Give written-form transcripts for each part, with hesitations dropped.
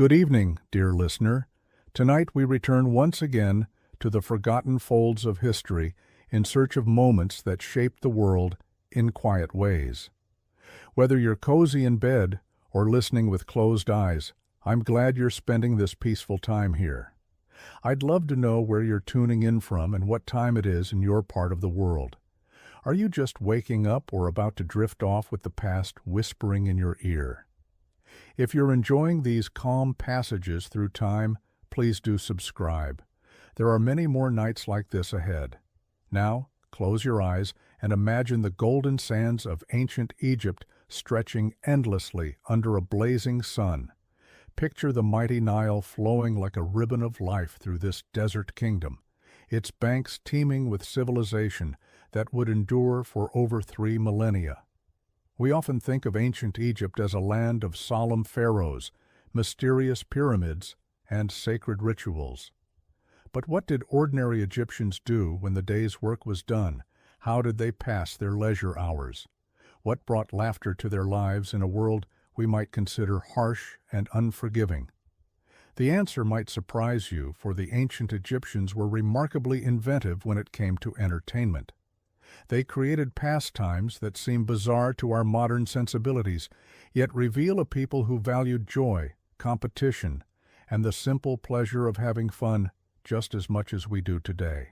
Good evening, dear listener. Tonight we return once again to the forgotten folds of history in search of moments that shaped the world in quiet ways. Whether you're cozy in bed or listening with closed eyes, I'm glad you're spending this peaceful time here. I'd love to know where you're tuning in from and what time it is in your part of the world. Are you just waking up or about to drift off with the past whispering in your ear? If you're enjoying these calm passages through time, please do subscribe. There are many more nights like this ahead. Now, close your eyes and imagine the golden sands of ancient Egypt stretching endlessly under a blazing sun. Picture the mighty Nile flowing like a ribbon of life through this desert kingdom, its banks teeming with civilization that would endure for over 3 millennia. We often think of ancient Egypt as a land of solemn pharaohs, mysterious pyramids, and sacred rituals. But what did ordinary Egyptians do when the day's work was done? How did they pass their leisure hours? What brought laughter to their lives in a world we might consider harsh and unforgiving? The answer might surprise you, for the ancient Egyptians were remarkably inventive when it came to entertainment. They created pastimes that seem bizarre to our modern sensibilities, yet reveal a people who valued joy, competition, and the simple pleasure of having fun just as much as we do today.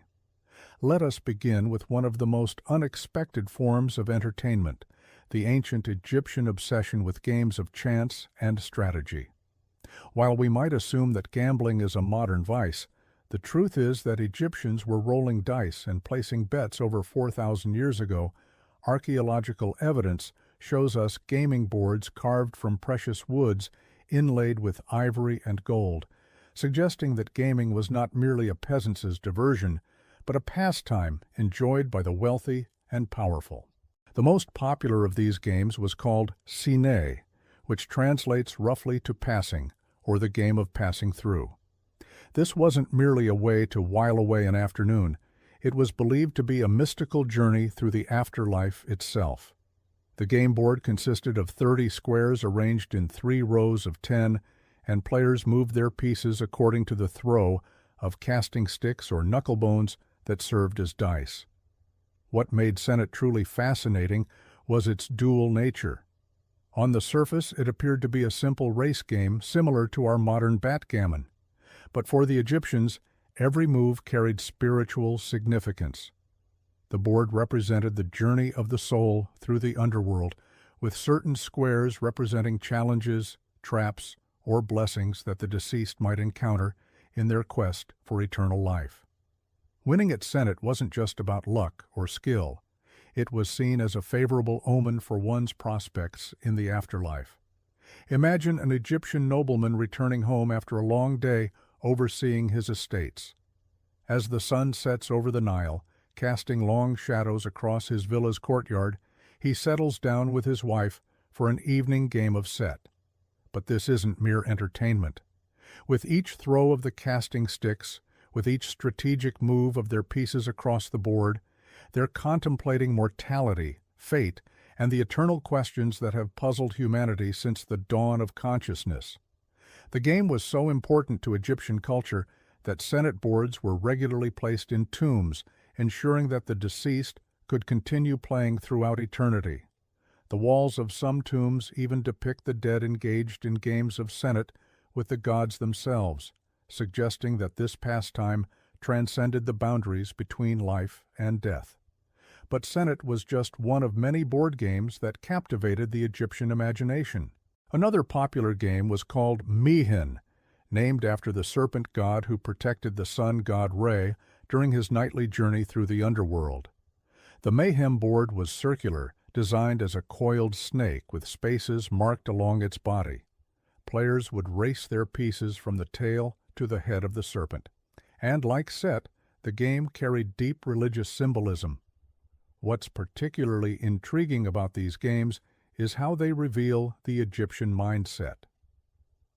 Let us begin with one of the most unexpected forms of entertainment, the ancient Egyptian obsession with games of chance and strategy. While we might assume that gambling is a modern vice, the truth is that Egyptians were rolling dice and placing bets over 4,000 years ago. Archaeological evidence shows us gaming boards carved from precious woods inlaid with ivory and gold, suggesting that gaming was not merely a peasant's diversion, but a pastime enjoyed by the wealthy and powerful. The most popular of these games was called Senet, which translates roughly to passing, or the game of passing through. This wasn't merely a way to while away an afternoon. It was believed to be a mystical journey through the afterlife itself. The game board consisted of 30 squares arranged in 3 rows of 10, and players moved their pieces according to the throw of casting sticks or knucklebones that served as dice. What made Senet truly fascinating was its dual nature. On the surface, it appeared to be a simple race game similar to our modern backgammon. But for the Egyptians, every move carried spiritual significance. The board represented the journey of the soul through the underworld, with certain squares representing challenges, traps, or blessings that the deceased might encounter in their quest for eternal life. Winning at Senet wasn't just about luck or skill. It was seen as a favorable omen for one's prospects in the afterlife. Imagine an Egyptian nobleman returning home after a long day overseeing his estates. As the sun sets over the Nile, casting long shadows across his villa's courtyard, he settles down with his wife for an evening game of set. But this isn't mere entertainment. With each throw of the casting sticks, with each strategic move of their pieces across the board, they're contemplating mortality, fate, and the eternal questions that have puzzled humanity since the dawn of consciousness. The game was so important to Egyptian culture that Senet boards were regularly placed in tombs, ensuring that the deceased could continue playing throughout eternity. The walls of some tombs even depict the dead engaged in games of Senet with the gods themselves, suggesting that this pastime transcended the boundaries between life and death. But Senet was just one of many board games that captivated the Egyptian imagination. Another popular game was called Mihin, named after the serpent god who protected the sun god Re during his nightly journey through the underworld. The mayhem board was circular, designed as a coiled snake with spaces marked along its body. Players would race their pieces from the tail to the head of the serpent. And like Set, the game carried deep religious symbolism. What's particularly intriguing about these games is how they reveal the Egyptian mindset.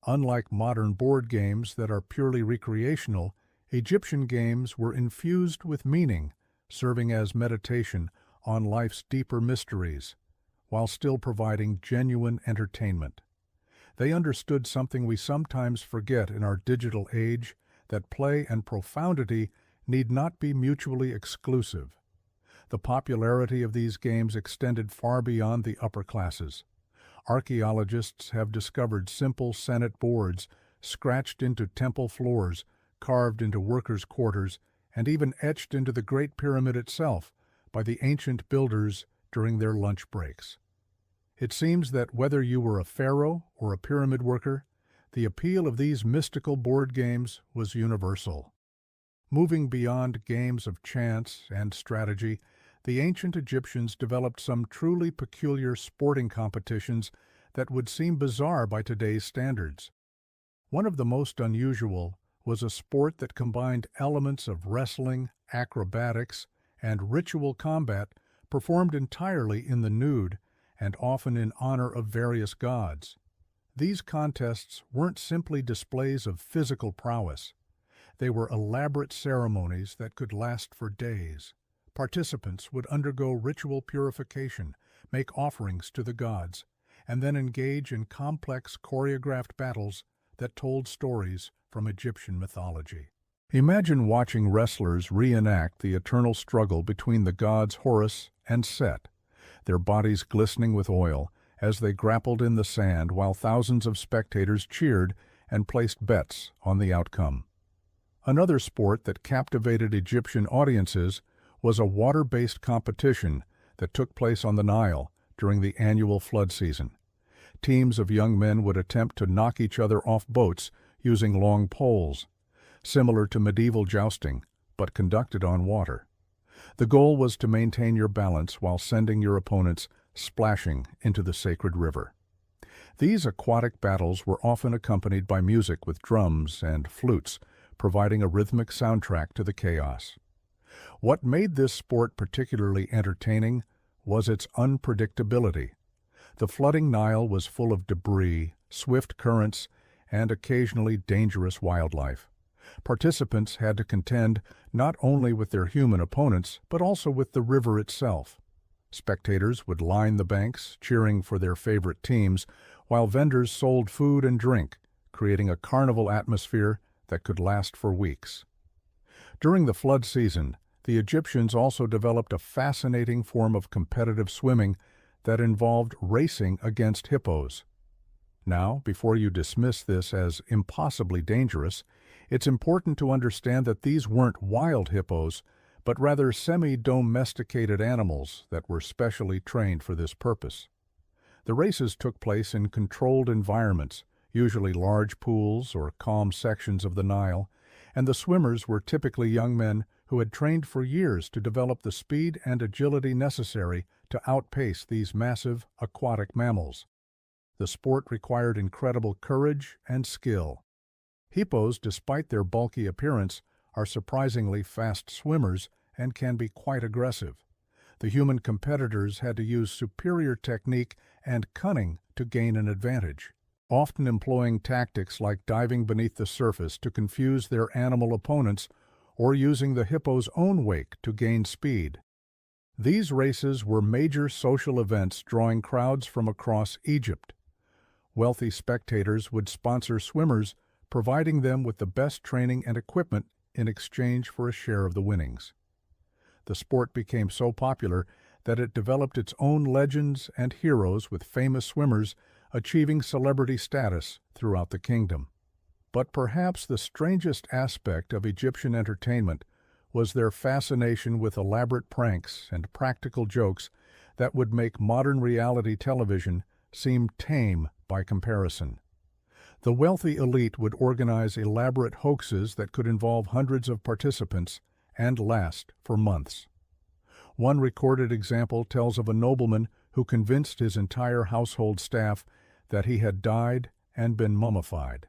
Unlike modern board games that are purely recreational, Egyptian games were infused with meaning, serving as meditation on life's deeper mysteries, while still providing genuine entertainment. They understood something we sometimes forget in our digital age, that play and profundity need not be mutually exclusive. The popularity of these games extended far beyond the upper classes. Archaeologists have discovered simple Senet boards scratched into temple floors, carved into workers' quarters, and even etched into the Great Pyramid itself by the ancient builders during their lunch breaks. It seems that whether you were a pharaoh or a pyramid worker, the appeal of these mystical board games was universal. Moving beyond games of chance and strategy, the ancient Egyptians developed some truly peculiar sporting competitions that would seem bizarre by today's standards. One of the most unusual was a sport that combined elements of wrestling, acrobatics, and ritual combat performed entirely in the nude and often in honor of various gods. These contests weren't simply displays of physical prowess. They were elaborate ceremonies that could last for days. Participants would undergo ritual purification, make offerings to the gods, and then engage in complex choreographed battles that told stories from Egyptian mythology. Imagine watching wrestlers reenact the eternal struggle between the gods Horus and Set, their bodies glistening with oil as they grappled in the sand while thousands of spectators cheered and placed bets on the outcome. Another sport that captivated Egyptian audiences was a water-based competition that took place on the Nile during the annual flood season. Teams of young men would attempt to knock each other off boats using long poles, similar to medieval jousting, but conducted on water. The goal was to maintain your balance while sending your opponents splashing into the sacred river. These aquatic battles were often accompanied by music with drums and flutes, providing a rhythmic soundtrack to the chaos. What made this sport particularly entertaining was its unpredictability. The flooding Nile was full of debris, swift currents, and occasionally dangerous wildlife. Participants had to contend not only with their human opponents, but also with the river itself. Spectators would line the banks, cheering for their favorite teams, while vendors sold food and drink, creating a carnival atmosphere that could last for weeks. During the flood season, the Egyptians also developed a fascinating form of competitive swimming that involved racing against hippos. Now, before you dismiss this as impossibly dangerous, it's important to understand that these weren't wild hippos, but rather semi-domesticated animals that were specially trained for this purpose. The races took place in controlled environments, usually large pools or calm sections of the Nile, and the swimmers were typically young men who had trained for years to develop the speed and agility necessary to outpace these massive aquatic mammals. The sport required incredible courage and skill. Hippos, despite their bulky appearance, are surprisingly fast swimmers and can be quite aggressive. The human competitors had to use superior technique and cunning to gain an advantage, often employing tactics like diving beneath the surface to confuse their animal opponents or using the hippo's own wake to gain speed. These races were major social events drawing crowds from across Egypt. Wealthy spectators would sponsor swimmers, providing them with the best training and equipment in exchange for a share of the winnings. The sport became so popular that it developed its own legends and heroes, with famous swimmers achieving celebrity status throughout the kingdom. But perhaps the strangest aspect of Egyptian entertainment was their fascination with elaborate pranks and practical jokes that would make modern reality television seem tame by comparison. The wealthy elite would organize elaborate hoaxes that could involve hundreds of participants and last for months. One recorded example tells of a nobleman who convinced his entire household staff that he had died and been mummified,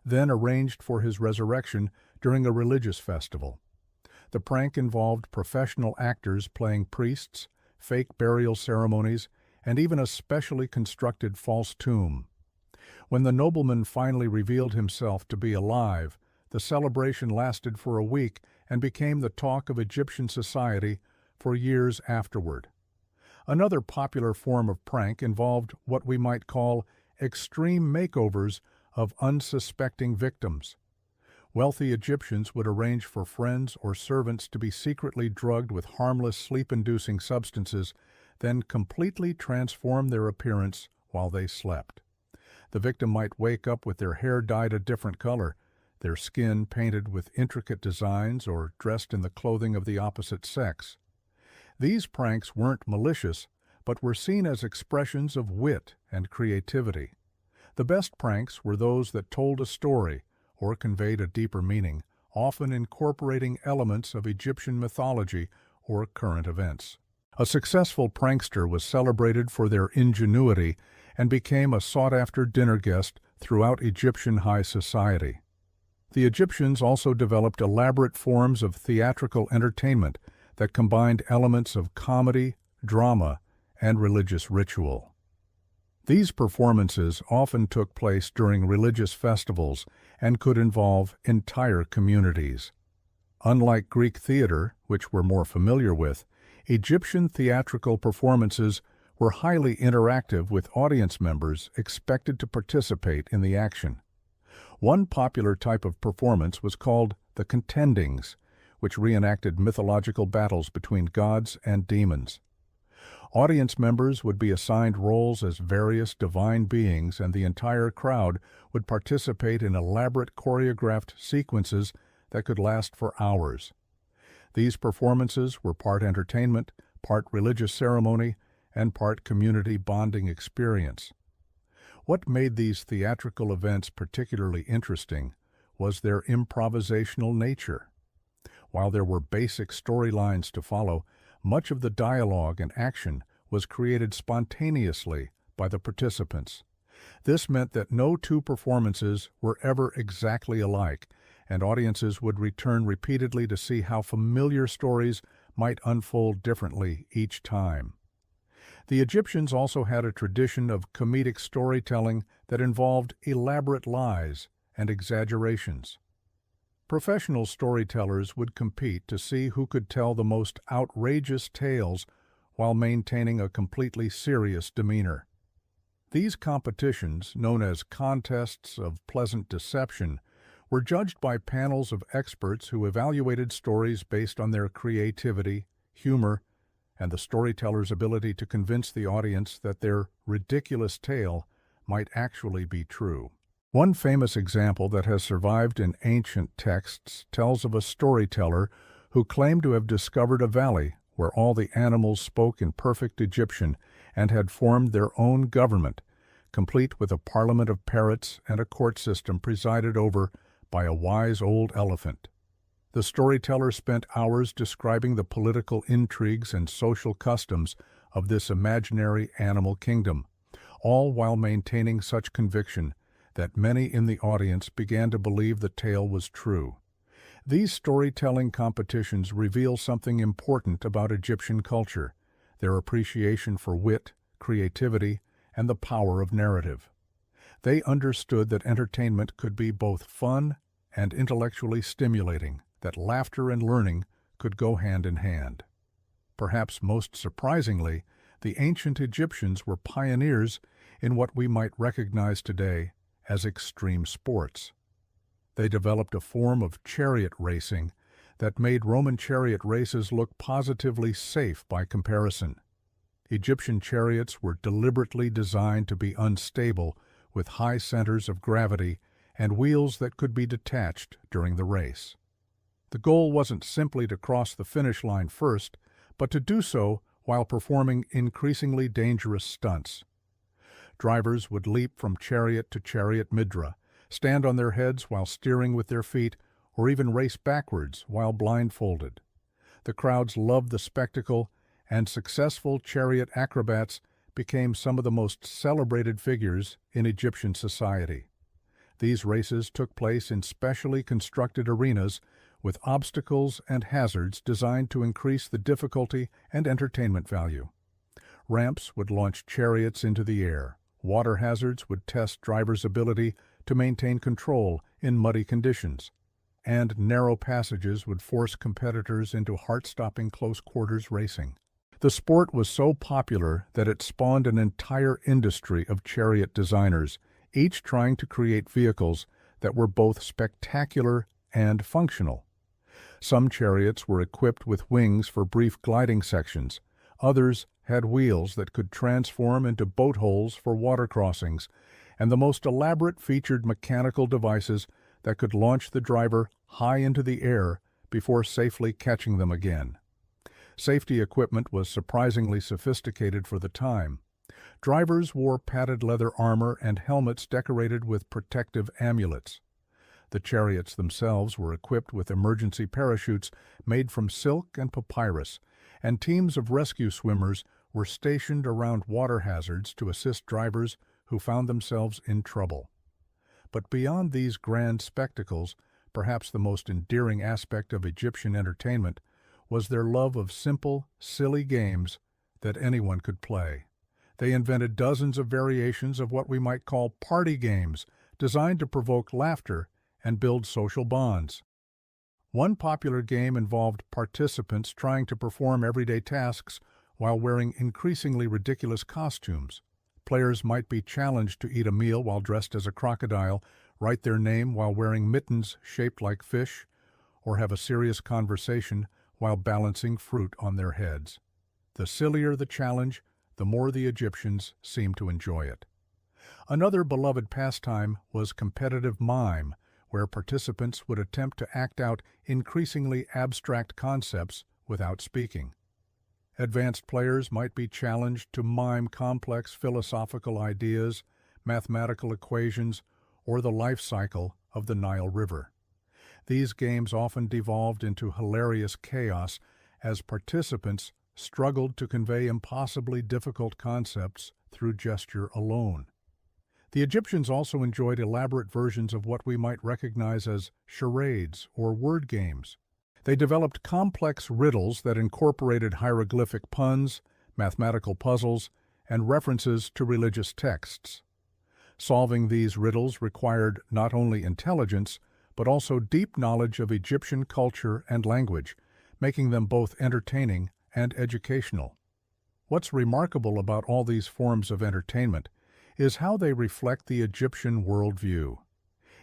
then arranged for his resurrection during a religious festival. The prank involved professional actors playing priests, fake burial ceremonies, and even a specially constructed false tomb. When the nobleman finally revealed himself to be alive, the celebration lasted for a week and became the talk of Egyptian society for years afterward. Another popular form of prank involved what we might call extreme makeovers of unsuspecting victims. Wealthy Egyptians would arrange for friends or servants to be secretly drugged with harmless sleep-inducing substances, then completely transform their appearance while they slept. The victim might wake up with their hair dyed a different color, their skin painted with intricate designs, or dressed in the clothing of the opposite sex. These pranks weren't malicious, but were seen as expressions of wit and creativity. The best pranks were those that told a story or conveyed a deeper meaning, often incorporating elements of Egyptian mythology or current events. A successful prankster was celebrated for their ingenuity and became a sought-after dinner guest throughout Egyptian high society. The Egyptians also developed elaborate forms of theatrical entertainment that combined elements of comedy, drama, and religious ritual. These performances often took place during religious festivals and could involve entire communities. Unlike Greek theater, which we're more familiar with, Egyptian theatrical performances were highly interactive, with audience members expected to participate in the action. One popular type of performance was called the contendings, which reenacted mythological battles between gods and demons. Audience members would be assigned roles as various divine beings, and the entire crowd would participate in elaborate choreographed sequences that could last for hours. These performances were part entertainment, part religious ceremony, and part community bonding experience. What made these theatrical events particularly interesting was their improvisational nature. While there were basic storylines to follow, much of the dialogue and action was created spontaneously by the participants. This meant that no two performances were ever exactly alike, and audiences would return repeatedly to see how familiar stories might unfold differently each time. The Egyptians also had a tradition of comedic storytelling that involved elaborate lies and exaggerations. Professional storytellers would compete to see who could tell the most outrageous tales while maintaining a completely serious demeanor. These competitions, known as contests of pleasant deception, were judged by panels of experts who evaluated stories based on their creativity, humor, and the storyteller's ability to convince the audience that their ridiculous tale might actually be true. One famous example that has survived in ancient texts tells of a storyteller who claimed to have discovered a valley where all the animals spoke in perfect Egyptian and had formed their own government, complete with a parliament of parrots and a court system presided over by a wise old elephant. The storyteller spent hours describing the political intrigues and social customs of this imaginary animal kingdom, all while maintaining such conviction that many in the audience began to believe the tale was true. These storytelling competitions reveal something important about Egyptian culture, their appreciation for wit, creativity, and the power of narrative. They understood that entertainment could be both fun and intellectually stimulating, that laughter and learning could go hand in hand. Perhaps most surprisingly, the ancient Egyptians were pioneers in what we might recognize today as extreme sports. They developed a form of chariot racing that made Roman chariot races look positively safe by comparison. Egyptian chariots were deliberately designed to be unstable, with high centers of gravity and wheels that could be detached during the race. The goal wasn't simply to cross the finish line first, but to do so while performing increasingly dangerous stunts. Drivers would leap from chariot to chariot midra, stand on their heads while steering with their feet, or even race backwards while blindfolded. The crowds loved the spectacle, and successful chariot acrobats became some of the most celebrated figures in Egyptian society. These races took place in specially constructed arenas with obstacles and hazards designed to increase the difficulty and entertainment value. Ramps would launch chariots into the air. Water hazards would test drivers' ability to maintain control in muddy conditions, and narrow passages would force competitors into heart-stopping close-quarters racing. The sport was so popular that it spawned an entire industry of chariot designers, each trying to create vehicles that were both spectacular and functional. Some chariots were equipped with wings for brief gliding sections. Others had wheels that could transform into boat holes for water crossings, and the most elaborate featured mechanical devices that could launch the driver high into the air before safely catching them again. Safety equipment was surprisingly sophisticated for the time. Drivers wore padded leather armor and helmets decorated with protective amulets. The chariots themselves were equipped with emergency parachutes made from silk and papyrus, and teams of rescue swimmers were stationed around water hazards to assist drivers who found themselves in trouble. But beyond these grand spectacles, perhaps the most endearing aspect of Egyptian entertainment was their love of simple, silly games that anyone could play. They invented dozens of variations of what we might call party games, designed to provoke laughter and build social bonds. One popular game involved participants trying to perform everyday tasks while wearing increasingly ridiculous costumes. Players might be challenged to eat a meal while dressed as a crocodile, write their name while wearing mittens shaped like fish, or have a serious conversation while balancing fruit on their heads. The sillier the challenge, the more the Egyptians seemed to enjoy it. Another beloved pastime was competitive mime, where participants would attempt to act out increasingly abstract concepts without speaking. Advanced players might be challenged to mime complex philosophical ideas, mathematical equations, or the life cycle of the Nile River. These games often devolved into hilarious chaos as participants struggled to convey impossibly difficult concepts through gesture alone. The Egyptians also enjoyed elaborate versions of what we might recognize as charades or word games. They developed complex riddles that incorporated hieroglyphic puns, mathematical puzzles, and references to religious texts. Solving these riddles required not only intelligence, but also deep knowledge of Egyptian culture and language, making them both entertaining and educational. What's remarkable about all these forms of entertainment is how they reflect the Egyptian worldview.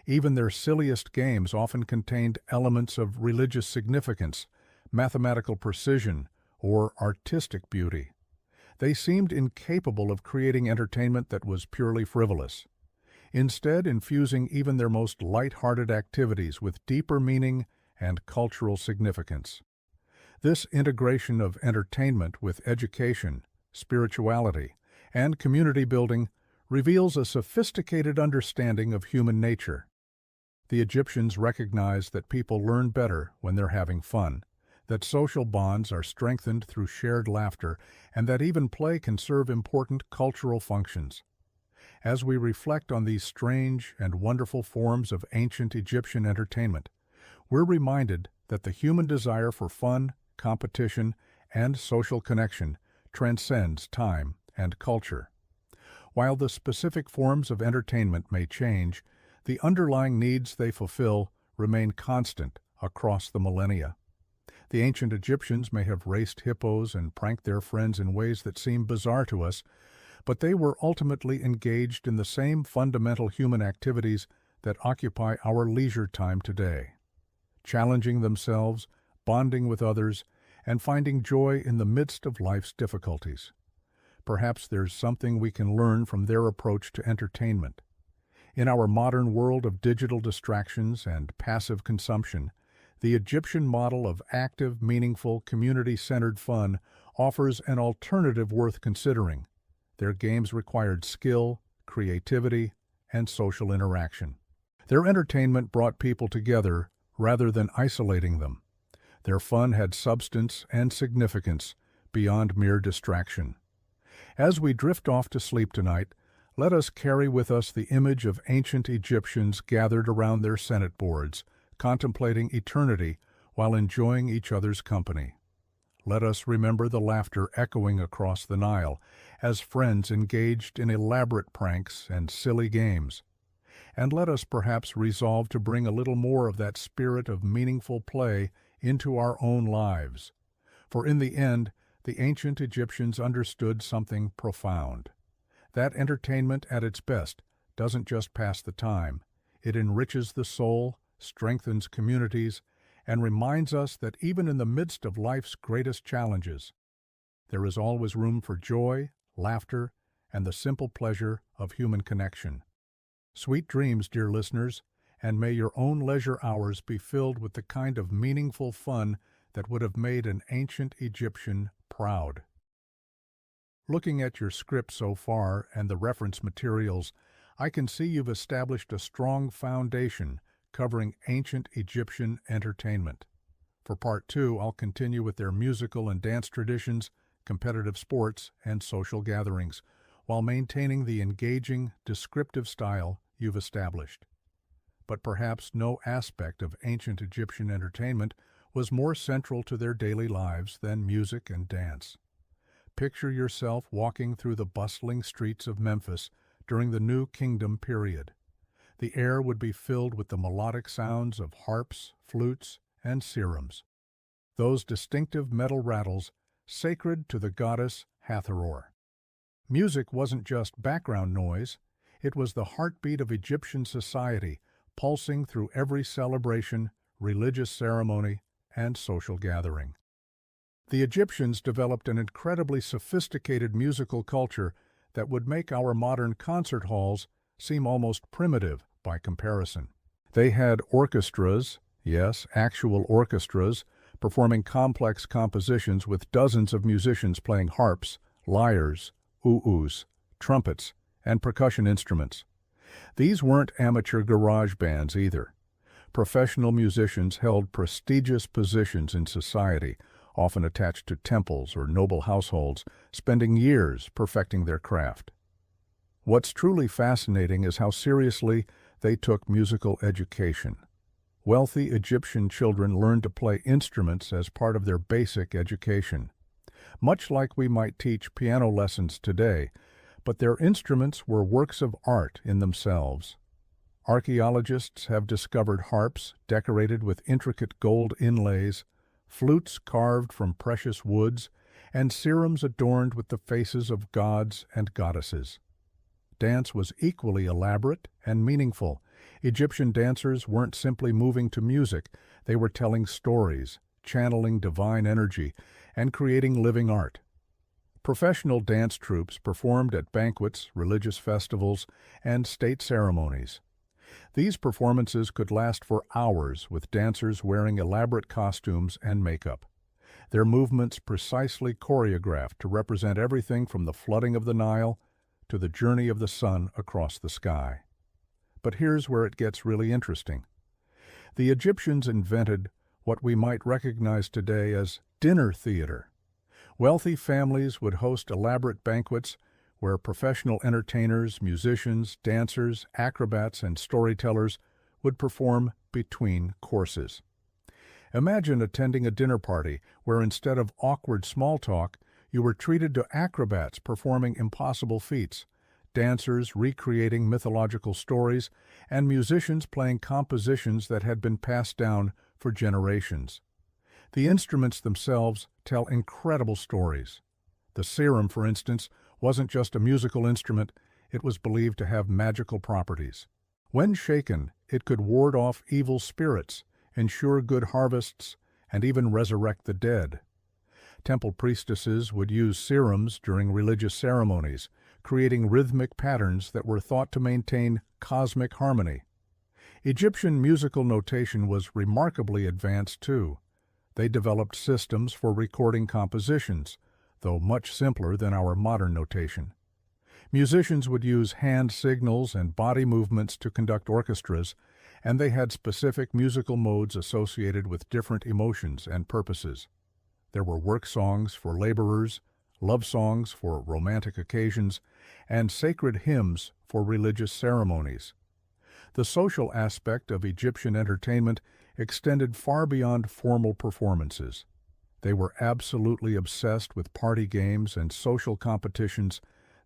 Even their silliest games often contained elements of religious significance, mathematical precision, or artistic beauty. They seemed incapable of creating entertainment that was purely frivolous, instead infusing even their most light-hearted activities with deeper meaning and cultural significance. This integration of entertainment with education, spirituality, and community building reveals a sophisticated understanding of human nature. The Egyptians recognized that people learn better when they're having fun, that social bonds are strengthened through shared laughter, and that even play can serve important cultural functions. As we reflect on these strange and wonderful forms of ancient Egyptian entertainment, we're reminded that the human desire for fun, competition, and social connection transcends time and culture. While the specific forms of entertainment may change, the underlying needs they fulfill remain constant across the millennia. The ancient Egyptians may have raced hippos and pranked their friends in ways that seem bizarre to us, but they were ultimately engaged in the same fundamental human activities that occupy our leisure time today. Challenging themselves, bonding with others, and finding joy in the midst of life's difficulties. Perhaps there's something we can learn from their approach to entertainment. In our modern world of digital distractions and passive consumption, the Egyptian model of active, meaningful, community-centered fun offers an alternative worth considering. Their games required skill, creativity, and social interaction. Their entertainment brought people together rather than isolating them. Their fun had substance and significance beyond mere distraction. As we drift off to sleep tonight, let us carry with us the image of ancient Egyptians gathered around their Senet boards, contemplating eternity while enjoying each other's company. Let us remember the laughter echoing across the Nile as friends engaged in elaborate pranks and silly games. And let us perhaps resolve to bring a little more of that spirit of meaningful play into our own lives. For in the end, the ancient Egyptians understood something profound. That entertainment at its best doesn't just pass the time, it enriches the soul, strengthens communities, and reminds us that even in the midst of life's greatest challenges, there is always room for joy, laughter, and the simple pleasure of human connection. Sweet dreams, dear listeners, and may your own leisure hours be filled with the kind of meaningful fun that would have made an ancient Egyptian proud. Looking at your script so far and the reference materials, I can see you've established a strong foundation covering ancient Egyptian entertainment. For part 2, I'll continue with their musical and dance traditions, competitive sports, and social gatherings, while maintaining the engaging, descriptive style you've established. But perhaps no aspect of ancient Egyptian entertainment was more central to their daily lives than music and dance. Picture yourself walking through the bustling streets of Memphis during the New Kingdom period. The air would be filled with the melodic sounds of harps, flutes, and sirens. Those distinctive metal rattles sacred to the goddess Hathor. Music wasn't just background noise, it was the heartbeat of Egyptian society, pulsing through every celebration, religious ceremony, and social gathering. The Egyptians developed an incredibly sophisticated musical culture that would make our modern concert halls seem almost primitive by comparison. They had orchestras, yes, actual orchestras, performing complex compositions with dozens of musicians playing harps, lyres, oos, trumpets, and percussion instruments. These weren't amateur garage bands either. Professional musicians held prestigious positions in society, often attached to temples or noble households, spending years perfecting their craft. What's truly fascinating is how seriously they took musical education. Wealthy Egyptian children learned to play instruments as part of their basic education, much like we might teach piano lessons today, but their instruments were works of art in themselves. Archaeologists have discovered harps decorated with intricate gold inlays, flutes carved from precious woods, and sirens adorned with the faces of gods and goddesses. Dance was equally elaborate and meaningful. Egyptian dancers weren't simply moving to music, they were telling stories, channeling divine energy, and creating living art. Professional dance troupes performed at banquets, religious festivals, and state ceremonies. These performances could last for hours, with dancers wearing elaborate costumes and makeup. Their movements precisely choreographed to represent everything from the flooding of the Nile to the journey of the sun across the sky. But here's where it gets really interesting. The Egyptians invented what we might recognize today as dinner theater. Wealthy families would host elaborate banquets where professional entertainers, musicians, dancers, acrobats, and storytellers would perform between courses. Imagine attending a dinner party where instead of awkward small talk, you were treated to acrobats performing impossible feats, dancers recreating mythological stories, and musicians playing compositions that had been passed down for generations. The instruments themselves tell incredible stories. The serum, for instance, wasn't just a musical instrument, it was believed to have magical properties. When shaken, it could ward off evil spirits, ensure good harvests, and even resurrect the dead. Temple priestesses would use serums during religious ceremonies, creating rhythmic patterns that were thought to maintain cosmic harmony. Egyptian musical notation was remarkably advanced too. They developed systems for recording compositions, though much simpler than our modern notation. Musicians would use hand signals and body movements to conduct orchestras, and they had specific musical modes associated with different emotions and purposes. There were work songs for laborers, love songs for romantic occasions, and sacred hymns for religious ceremonies. The social aspect of Egyptian entertainment extended far beyond formal performances. They were absolutely obsessed with party games and social competitions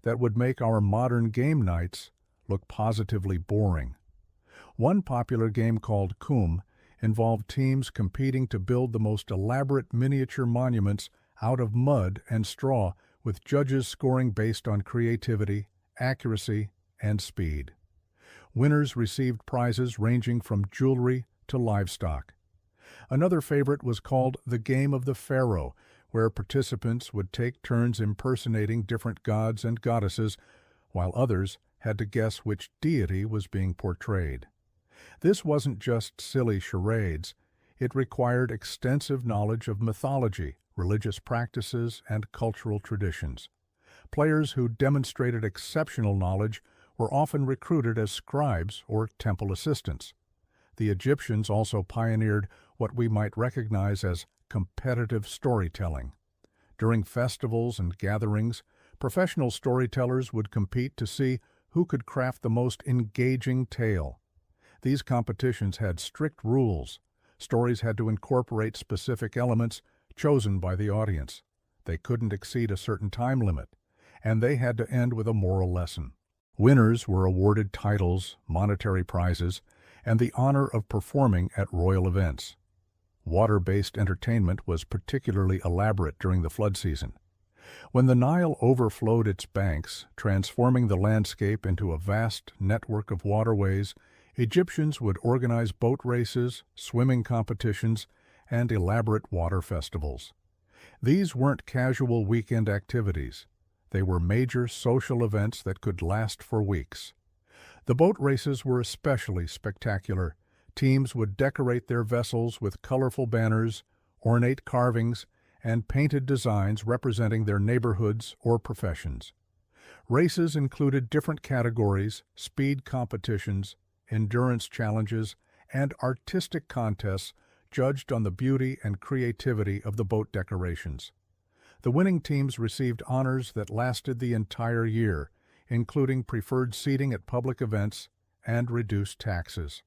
that would make our modern game nights look positively boring. One popular game called Kum involved teams competing to build the most elaborate miniature monuments out of mud and straw, with judges scoring based on creativity, accuracy, and speed. Winners received prizes ranging from jewelry to livestock. Another favorite was called the Game of the Pharaoh, where participants would take turns impersonating different gods and goddesses, while others had to guess which deity was being portrayed. This wasn't just silly charades. It required extensive knowledge of mythology, religious practices, and cultural traditions. Players who demonstrated exceptional knowledge were often recruited as scribes or temple assistants. The Egyptians also pioneered what we might recognize as competitive storytelling. During festivals and gatherings, professional storytellers would compete to see who could craft the most engaging tale. These competitions had strict rules. Stories had to incorporate specific elements chosen by the audience. They couldn't exceed a certain time limit, and they had to end with a moral lesson. Winners were awarded titles, monetary prizes, and the honor of performing at royal events. Water-based entertainment was particularly elaborate during the flood season. When the Nile overflowed its banks, transforming the landscape into a vast network of waterways, Egyptians would organize boat races, swimming competitions, and elaborate water festivals. These weren't casual weekend activities. They were major social events that could last for weeks. The boat races were especially spectacular. Teams would decorate their vessels with colorful banners, ornate carvings, and painted designs representing their neighborhoods or professions. Races included different categories, speed competitions, endurance challenges, and artistic contests judged on the beauty and creativity of the boat decorations. The winning teams received honors that lasted the entire year, including preferred seating at public events and reduced taxes.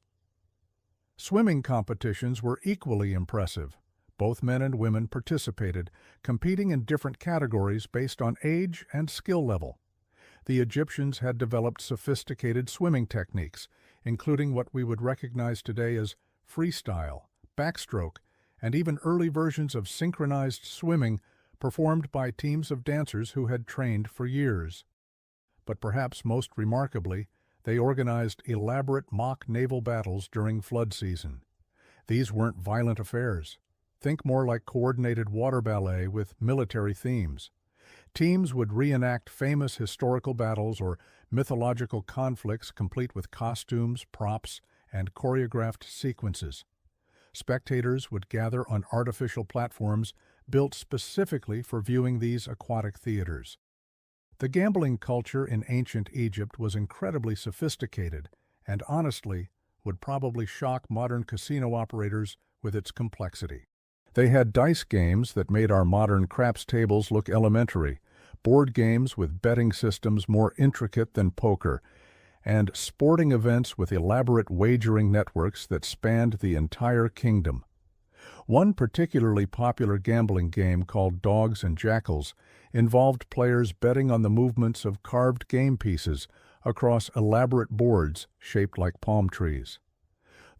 Swimming competitions were equally impressive. Both men and women participated, competing in different categories based on age and skill level. The Egyptians had developed sophisticated swimming techniques, including what we would recognize today as freestyle, backstroke, and even early versions of synchronized swimming performed by teams of dancers who had trained for years. But perhaps most remarkably, they organized elaborate mock naval battles during flood season. These weren't violent affairs. Think more like coordinated water ballet with military themes. Teams would reenact famous historical battles or mythological conflicts complete with costumes, props, and choreographed sequences. Spectators would gather on artificial platforms built specifically for viewing these aquatic theaters. The gambling culture in ancient Egypt was incredibly sophisticated and honestly would probably shock modern casino operators with its complexity. They had dice games that made our modern craps tables look elementary, board games with betting systems more intricate than poker, and sporting events with elaborate wagering networks that spanned the entire kingdom. One particularly popular gambling game called Dogs and Jackals involved players betting on the movements of carved game pieces across elaborate boards shaped like palm trees.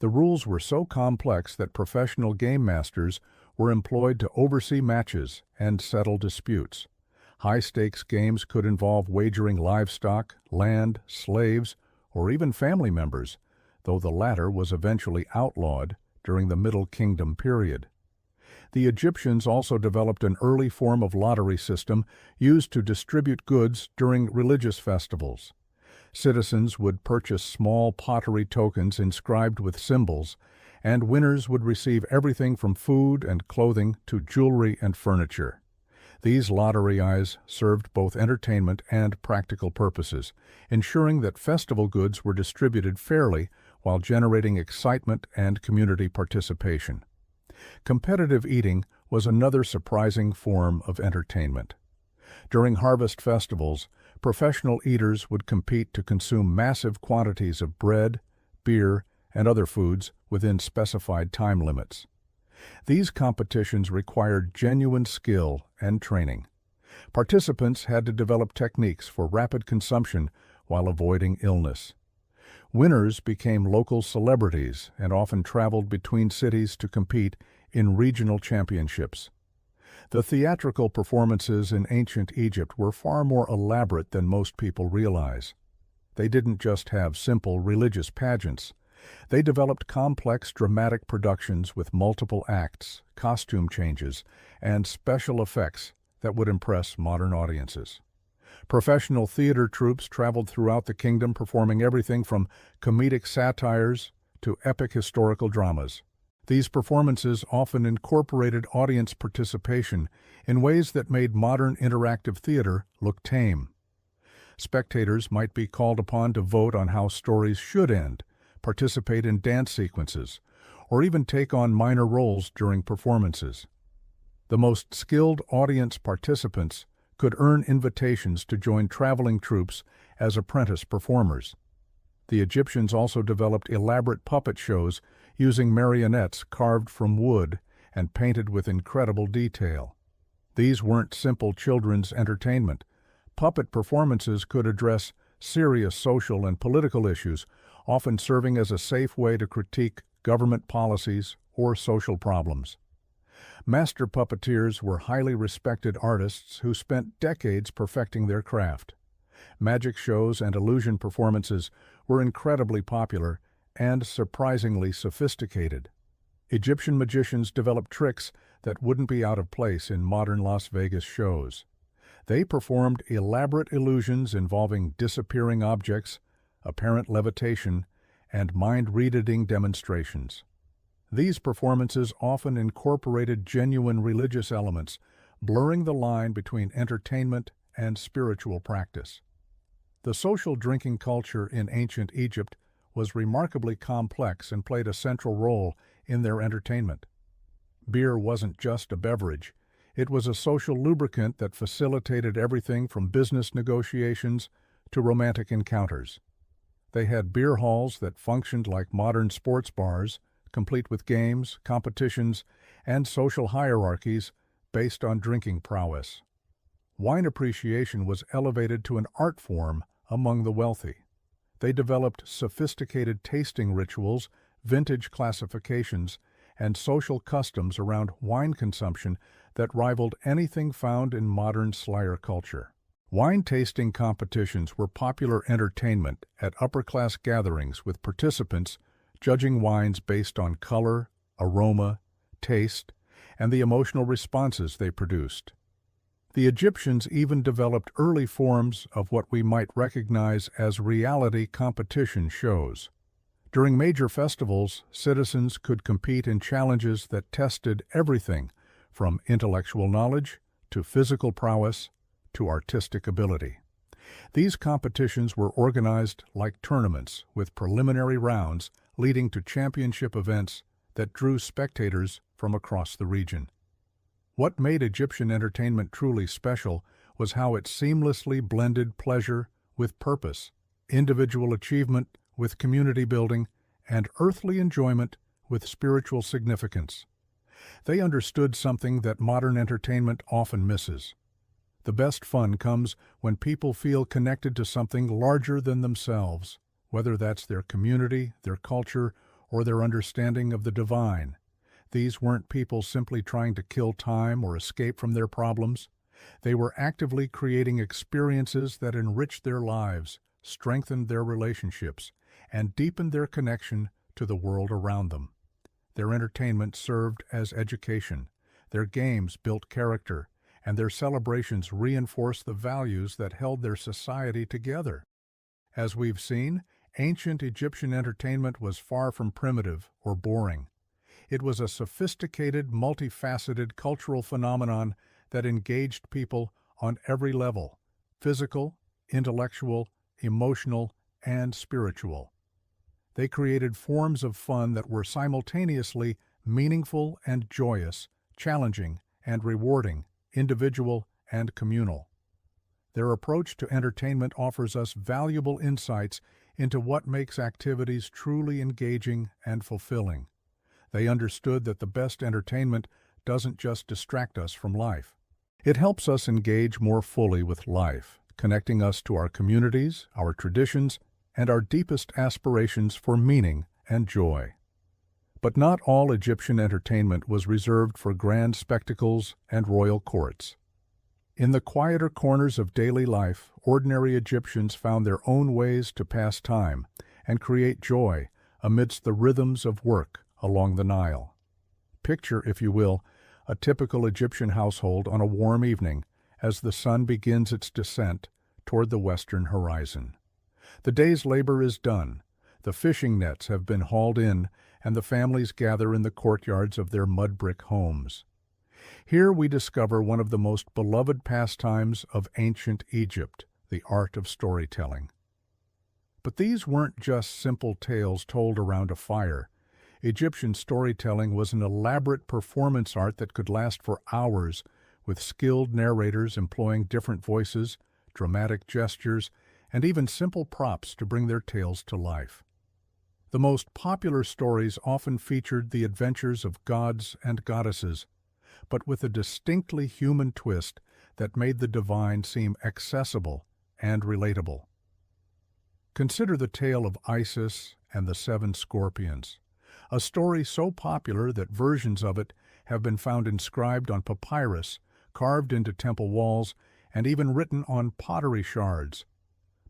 The rules were so complex that professional game masters were employed to oversee matches and settle disputes. High-stakes games could involve wagering livestock, land, slaves, or even family members, though the latter was eventually outlawed during the Middle Kingdom period. The Egyptians also developed an early form of lottery system used to distribute goods during religious festivals. Citizens would purchase small pottery tokens inscribed with symbols, and winners would receive everything from food and clothing to jewelry and furniture. These lottery eyes served both entertainment and practical purposes, ensuring that festival goods were distributed fairly while generating excitement and community participation. Competitive eating was another surprising form of entertainment. During harvest festivals, professional eaters would compete to consume massive quantities of bread, beer, and other foods within specified time limits. These competitions required genuine skill and training. Participants had to develop techniques for rapid consumption while avoiding illness. Winners became local celebrities and often traveled between cities to compete in regional championships. The theatrical performances in ancient Egypt were far more elaborate than most people realize. They didn't just have simple religious pageants. They developed complex dramatic productions with multiple acts, costume changes, and special effects that would impress modern audiences. Professional theater troupes traveled throughout the kingdom performing everything from comedic satires to epic historical dramas. These performances often incorporated audience participation in ways that made modern interactive theater look tame. Spectators might be called upon to vote on how stories should end, participate in dance sequences, or even take on minor roles during performances. The most skilled audience participants could earn invitations to join traveling troupes as apprentice performers. The Egyptians also developed elaborate puppet shows using marionettes carved from wood and painted with incredible detail. These weren't simple children's entertainment. Puppet performances could address serious social and political issues, often serving as a safe way to critique government policies or social problems. Master puppeteers were highly respected artists who spent decades perfecting their craft. Magic shows and illusion performances were incredibly popular and surprisingly sophisticated. Egyptian magicians developed tricks that wouldn't be out of place in modern Las Vegas shows. They performed elaborate illusions involving disappearing objects, apparent levitation, and mind-reading demonstrations. These performances often incorporated genuine religious elements, blurring the line between entertainment and spiritual practice. The social drinking culture in ancient Egypt was remarkably complex and played a central role in their entertainment. Beer wasn't just a beverage. It was a social lubricant that facilitated everything from business negotiations to romantic encounters. They had beer halls that functioned like modern sports bars, complete with games, competitions, and social hierarchies based on drinking prowess. Wine appreciation was elevated to an art form among the wealthy. They developed sophisticated tasting rituals, vintage classifications, and social customs around wine consumption that rivaled anything found in modern Slayer culture. Wine tasting competitions were popular entertainment at upper-class gatherings with participants judging wines based on color, aroma, taste, and the emotional responses they produced. The Egyptians even developed early forms of what we might recognize as reality competition shows. During major festivals, citizens could compete in challenges that tested everything from intellectual knowledge to physical prowess to artistic ability. These competitions were organized like tournaments with preliminary rounds leading to championship events that drew spectators from across the region. What made Egyptian entertainment truly special was how it seamlessly blended pleasure with purpose, individual achievement with community building, and earthly enjoyment with spiritual significance. They understood something that modern entertainment often misses. The best fun comes when people feel connected to something larger than themselves, whether that's their community, their culture, or their understanding of the divine. These weren't people simply trying to kill time or escape from their problems. They were actively creating experiences that enriched their lives, strengthened their relationships, and deepened their connection to the world around them. Their entertainment served as education, their games built character, and their celebrations reinforced the values that held their society together. As we've seen, ancient Egyptian entertainment was far from primitive or boring. It was a sophisticated, multifaceted cultural phenomenon that engaged people on every level: physical, intellectual, emotional, and spiritual. They created forms of fun that were simultaneously meaningful and joyous, challenging and rewarding, individual and communal. Their approach to entertainment offers us valuable insights into what makes activities truly engaging and fulfilling. They understood that the best entertainment doesn't just distract us from life. It helps us engage more fully with life, connecting us to our communities, our traditions, and our deepest aspirations for meaning and joy. But not all Egyptian entertainment was reserved for grand spectacles and royal courts. In the quieter corners of daily life, ordinary Egyptians found their own ways to pass time and create joy amidst the rhythms of work along the Nile. Picture, if you will, a typical Egyptian household on a warm evening as the sun begins its descent toward the western horizon. The day's labor is done, the fishing nets have been hauled in, and the families gather in the courtyards of their mud-brick homes. Here we discover one of the most beloved pastimes of ancient Egypt, the art of storytelling. But these weren't just simple tales told around a fire. Egyptian storytelling was an elaborate performance art that could last for hours, with skilled narrators employing different voices, dramatic gestures, and even simple props to bring their tales to life. The most popular stories often featured the adventures of gods and goddesses, but with a distinctly human twist that made the divine seem accessible and relatable. Consider the tale of Isis and the 7 scorpions, a story so popular that versions of it have been found inscribed on papyrus, carved into temple walls, and even written on pottery shards.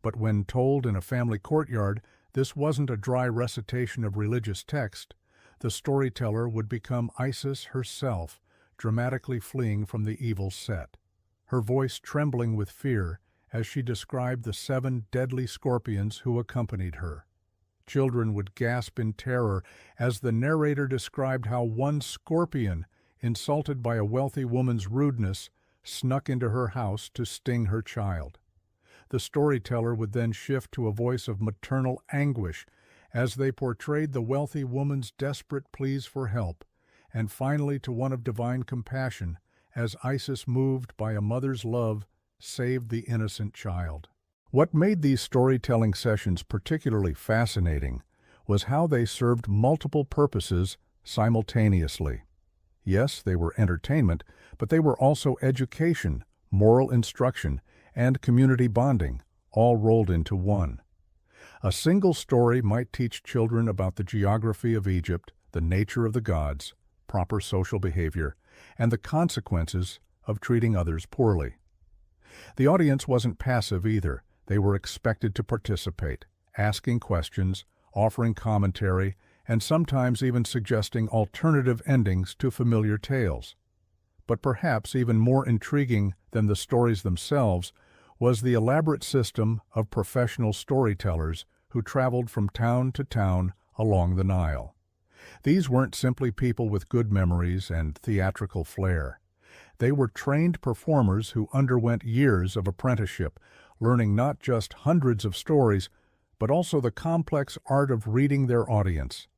But when told in a family courtyard, this wasn't a dry recitation of religious text. The storyteller would become Isis herself, dramatically fleeing from the evil Set, her voice trembling with fear as she described the 7 deadly scorpions who accompanied her. Children would gasp in terror as the narrator described how one scorpion, insulted by a wealthy woman's rudeness, snuck into her house to sting her child. The storyteller would then shift to a voice of maternal anguish as they portrayed the wealthy woman's desperate pleas for help, and finally to one of divine compassion as Isis, moved by a mother's love, saved the innocent child. What made these storytelling sessions particularly fascinating was how they served multiple purposes simultaneously. Yes, they were entertainment, but they were also education, moral instruction, and community bonding, all rolled into one. A single story might teach children about the geography of Egypt, the nature of the gods, proper social behavior, and the consequences of treating others poorly. The audience wasn't passive either. They were expected to participate, asking questions, offering commentary, and sometimes even suggesting alternative endings to familiar tales. But perhaps even more intriguing than the stories themselves was the elaborate system of professional storytellers who traveled from town to town along the Nile. These weren't simply people with good memories and theatrical flair. They were trained performers who underwent years of apprenticeship, learning not just hundreds of stories, but also the complex art of reading their audience.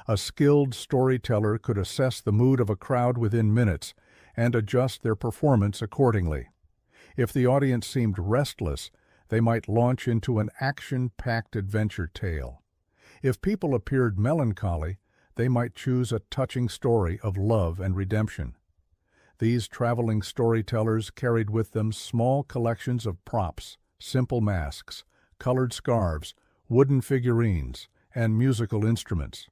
A skilled storyteller could assess the mood of a crowd within minutes and adjust their performance accordingly. If the audience seemed restless, they might launch into an action-packed adventure tale. If people appeared melancholy, they might choose a touching story of love and redemption. These traveling storytellers carried with them small collections of props, simple masks, colored scarves, wooden figurines, and musical instruments.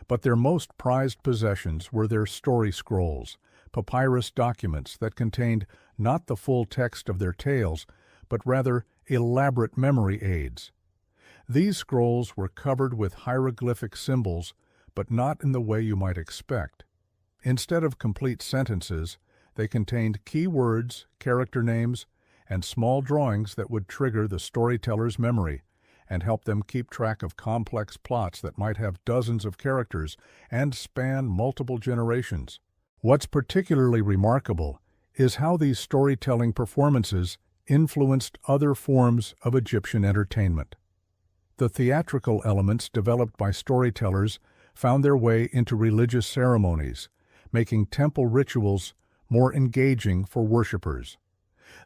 But their most prized possessions were their story scrolls, papyrus documents that contained not the full text of their tales, but rather elaborate memory aids. These scrolls were covered with hieroglyphic symbols, but not in the way you might expect. Instead of complete sentences, they contained key words, character names, and small drawings that would trigger the storyteller's memory and help them keep track of complex plots that might have dozens of characters and span multiple generations. What's particularly remarkable is how these storytelling performances influenced other forms of Egyptian entertainment. The theatrical elements developed by storytellers found their way into religious ceremonies, making temple rituals more engaging for worshippers.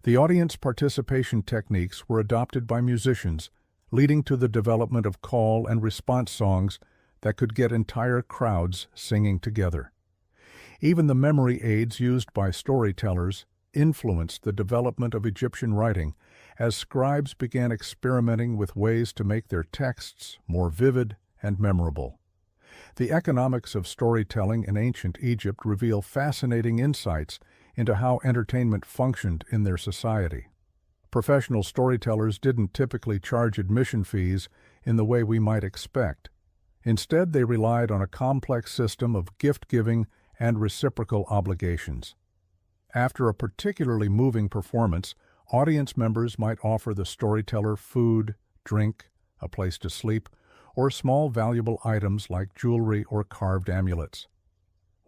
The audience participation techniques were adopted by musicians, leading to the development of call and response songs that could get entire crowds singing together. Even the memory aids used by storytellers influenced the development of Egyptian writing as scribes began experimenting with ways to make their texts more vivid and memorable. The economics of storytelling in ancient Egypt reveal fascinating insights into how entertainment functioned in their society. Professional storytellers didn't typically charge admission fees in the way we might expect. Instead, they relied on a complex system of gift-giving and reciprocal obligations. After a particularly moving performance, audience members might offer the storyteller food, drink, a place to sleep, or small valuable items like jewelry or carved amulets.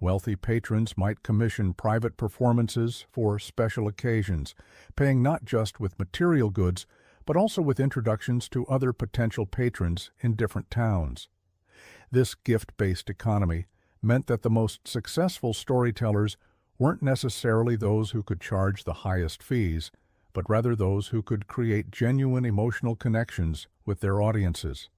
Wealthy patrons might commission private performances for special occasions, paying not just with material goods, but also with introductions to other potential patrons in different towns. This gift-based economy meant that the most successful storytellers weren't necessarily those who could charge the highest fees, but rather those who could create genuine emotional connections with their audiences.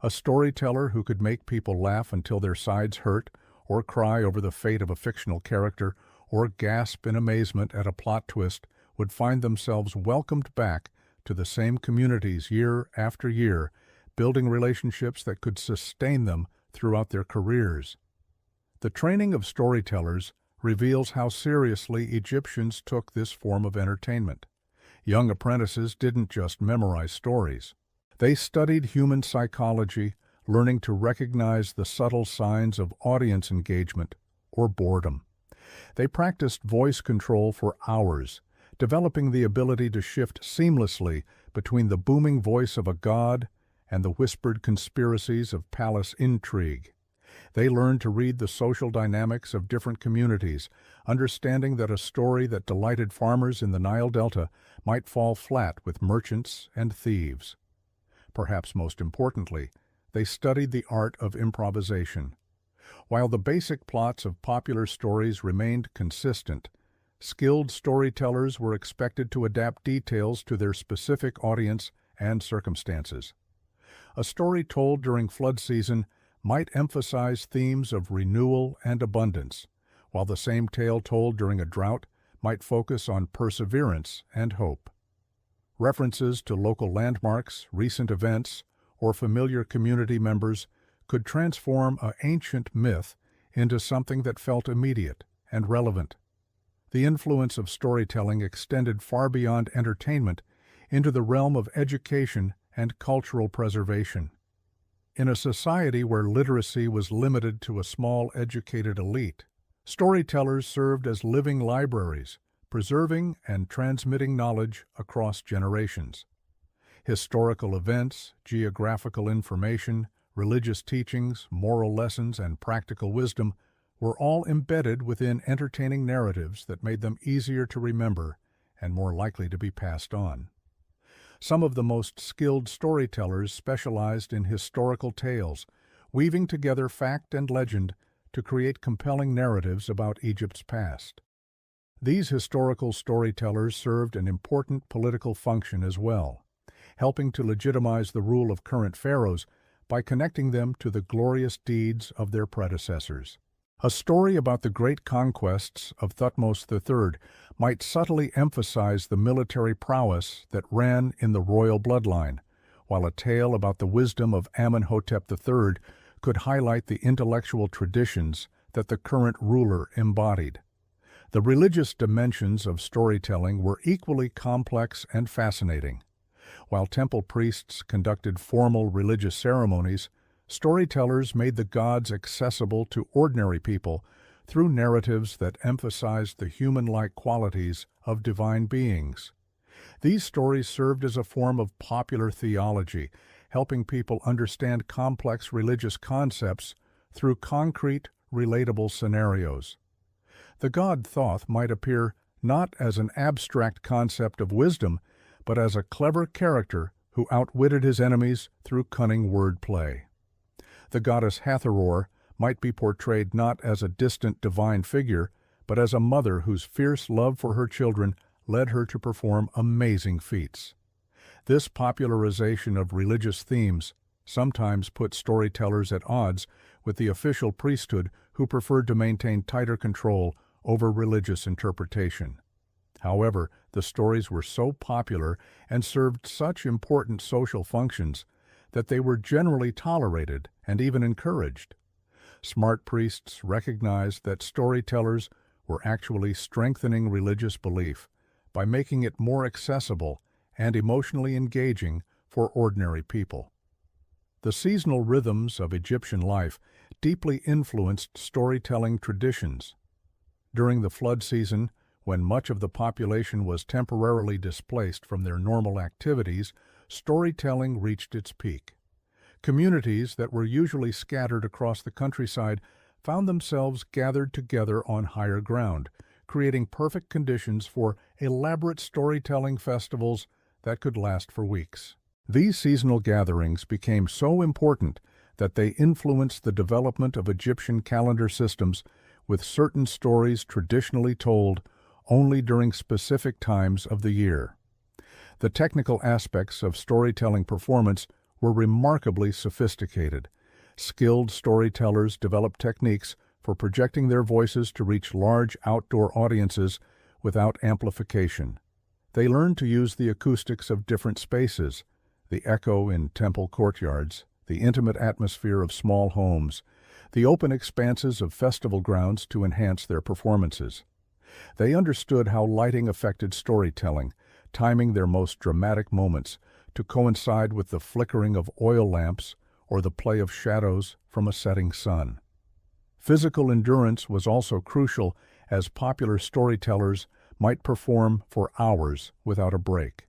A storyteller who could make people laugh until their sides hurt, or cry over the fate of a fictional character, or gasp in amazement at a plot twist, would find themselves welcomed back to the same communities year after year, building relationships that could sustain them throughout their careers. The training of storytellers reveals how seriously Egyptians took this form of entertainment. Young apprentices didn't just memorize stories. They studied human psychology, learning to recognize the subtle signs of audience engagement or boredom. They practiced voice control for hours, developing the ability to shift seamlessly between the booming voice of a god and the whispered conspiracies of palace intrigue. They learned to read the social dynamics of different communities, understanding that a story that delighted farmers in the Nile Delta might fall flat with merchants and thieves. Perhaps most importantly, they studied the art of improvisation. While the basic plots of popular stories remained consistent, skilled storytellers were expected to adapt details to their specific audience and circumstances. A story told during flood season might emphasize themes of renewal and abundance, while the same tale told during a drought might focus on perseverance and hope. References to local landmarks, recent events, or familiar community members could transform an ancient myth into something that felt immediate and relevant. The influence of storytelling extended far beyond entertainment into the realm of education and cultural preservation. In a society where literacy was limited to a small educated elite, storytellers served as living libraries, preserving and transmitting knowledge across generations. Historical events, geographical information, religious teachings, moral lessons, and practical wisdom were all embedded within entertaining narratives that made them easier to remember and more likely to be passed on. Some of the most skilled storytellers specialized in historical tales, weaving together fact and legend to create compelling narratives about Egypt's past. These historical storytellers served an important political function as well, helping to legitimize the rule of current pharaohs by connecting them to the glorious deeds of their predecessors. A story about the great conquests of Thutmose III might subtly emphasize the military prowess that ran in the royal bloodline, while a tale about the wisdom of Amenhotep III could highlight the intellectual traditions that the current ruler embodied. The religious dimensions of storytelling were equally complex and fascinating. While temple priests conducted formal religious ceremonies, storytellers made the gods accessible to ordinary people through narratives that emphasized the human-like qualities of divine beings. These stories served as a form of popular theology, helping people understand complex religious concepts through concrete, relatable scenarios. The god Thoth might appear not as an abstract concept of wisdom, but as a clever character who outwitted his enemies through cunning wordplay. The goddess Hathor might be portrayed not as a distant divine figure, but as a mother whose fierce love for her children led her to perform amazing feats. This popularization of religious themes sometimes put storytellers at odds with the official priesthood who preferred to maintain tighter control over religious interpretation. However, the stories were so popular and served such important social functions that they were generally tolerated and even encouraged. Smart priests recognized that storytellers were actually strengthening religious belief by making it more accessible and emotionally engaging for ordinary people. The seasonal rhythms of Egyptian life deeply influenced storytelling traditions. During the flood season, when much of the population was temporarily displaced from their normal activities, storytelling reached its peak. Communities that were usually scattered across the countryside found themselves gathered together on higher ground, creating perfect conditions for elaborate storytelling festivals that could last for weeks. These seasonal gatherings became so important that they influenced the development of Egyptian calendar systems, with certain stories traditionally told only during specific times of the year. The technical aspects of storytelling performance were remarkably sophisticated. Skilled storytellers developed techniques for projecting their voices to reach large outdoor audiences without amplification. They learned to use the acoustics of different spaces, the echo in temple courtyards, the intimate atmosphere of small homes, the open expanses of festival grounds to enhance their performances. They understood how lighting affected storytelling, timing their most dramatic moments to coincide with the flickering of oil lamps or the play of shadows from a setting sun. Physical endurance was also crucial, as popular storytellers might perform for hours without a break.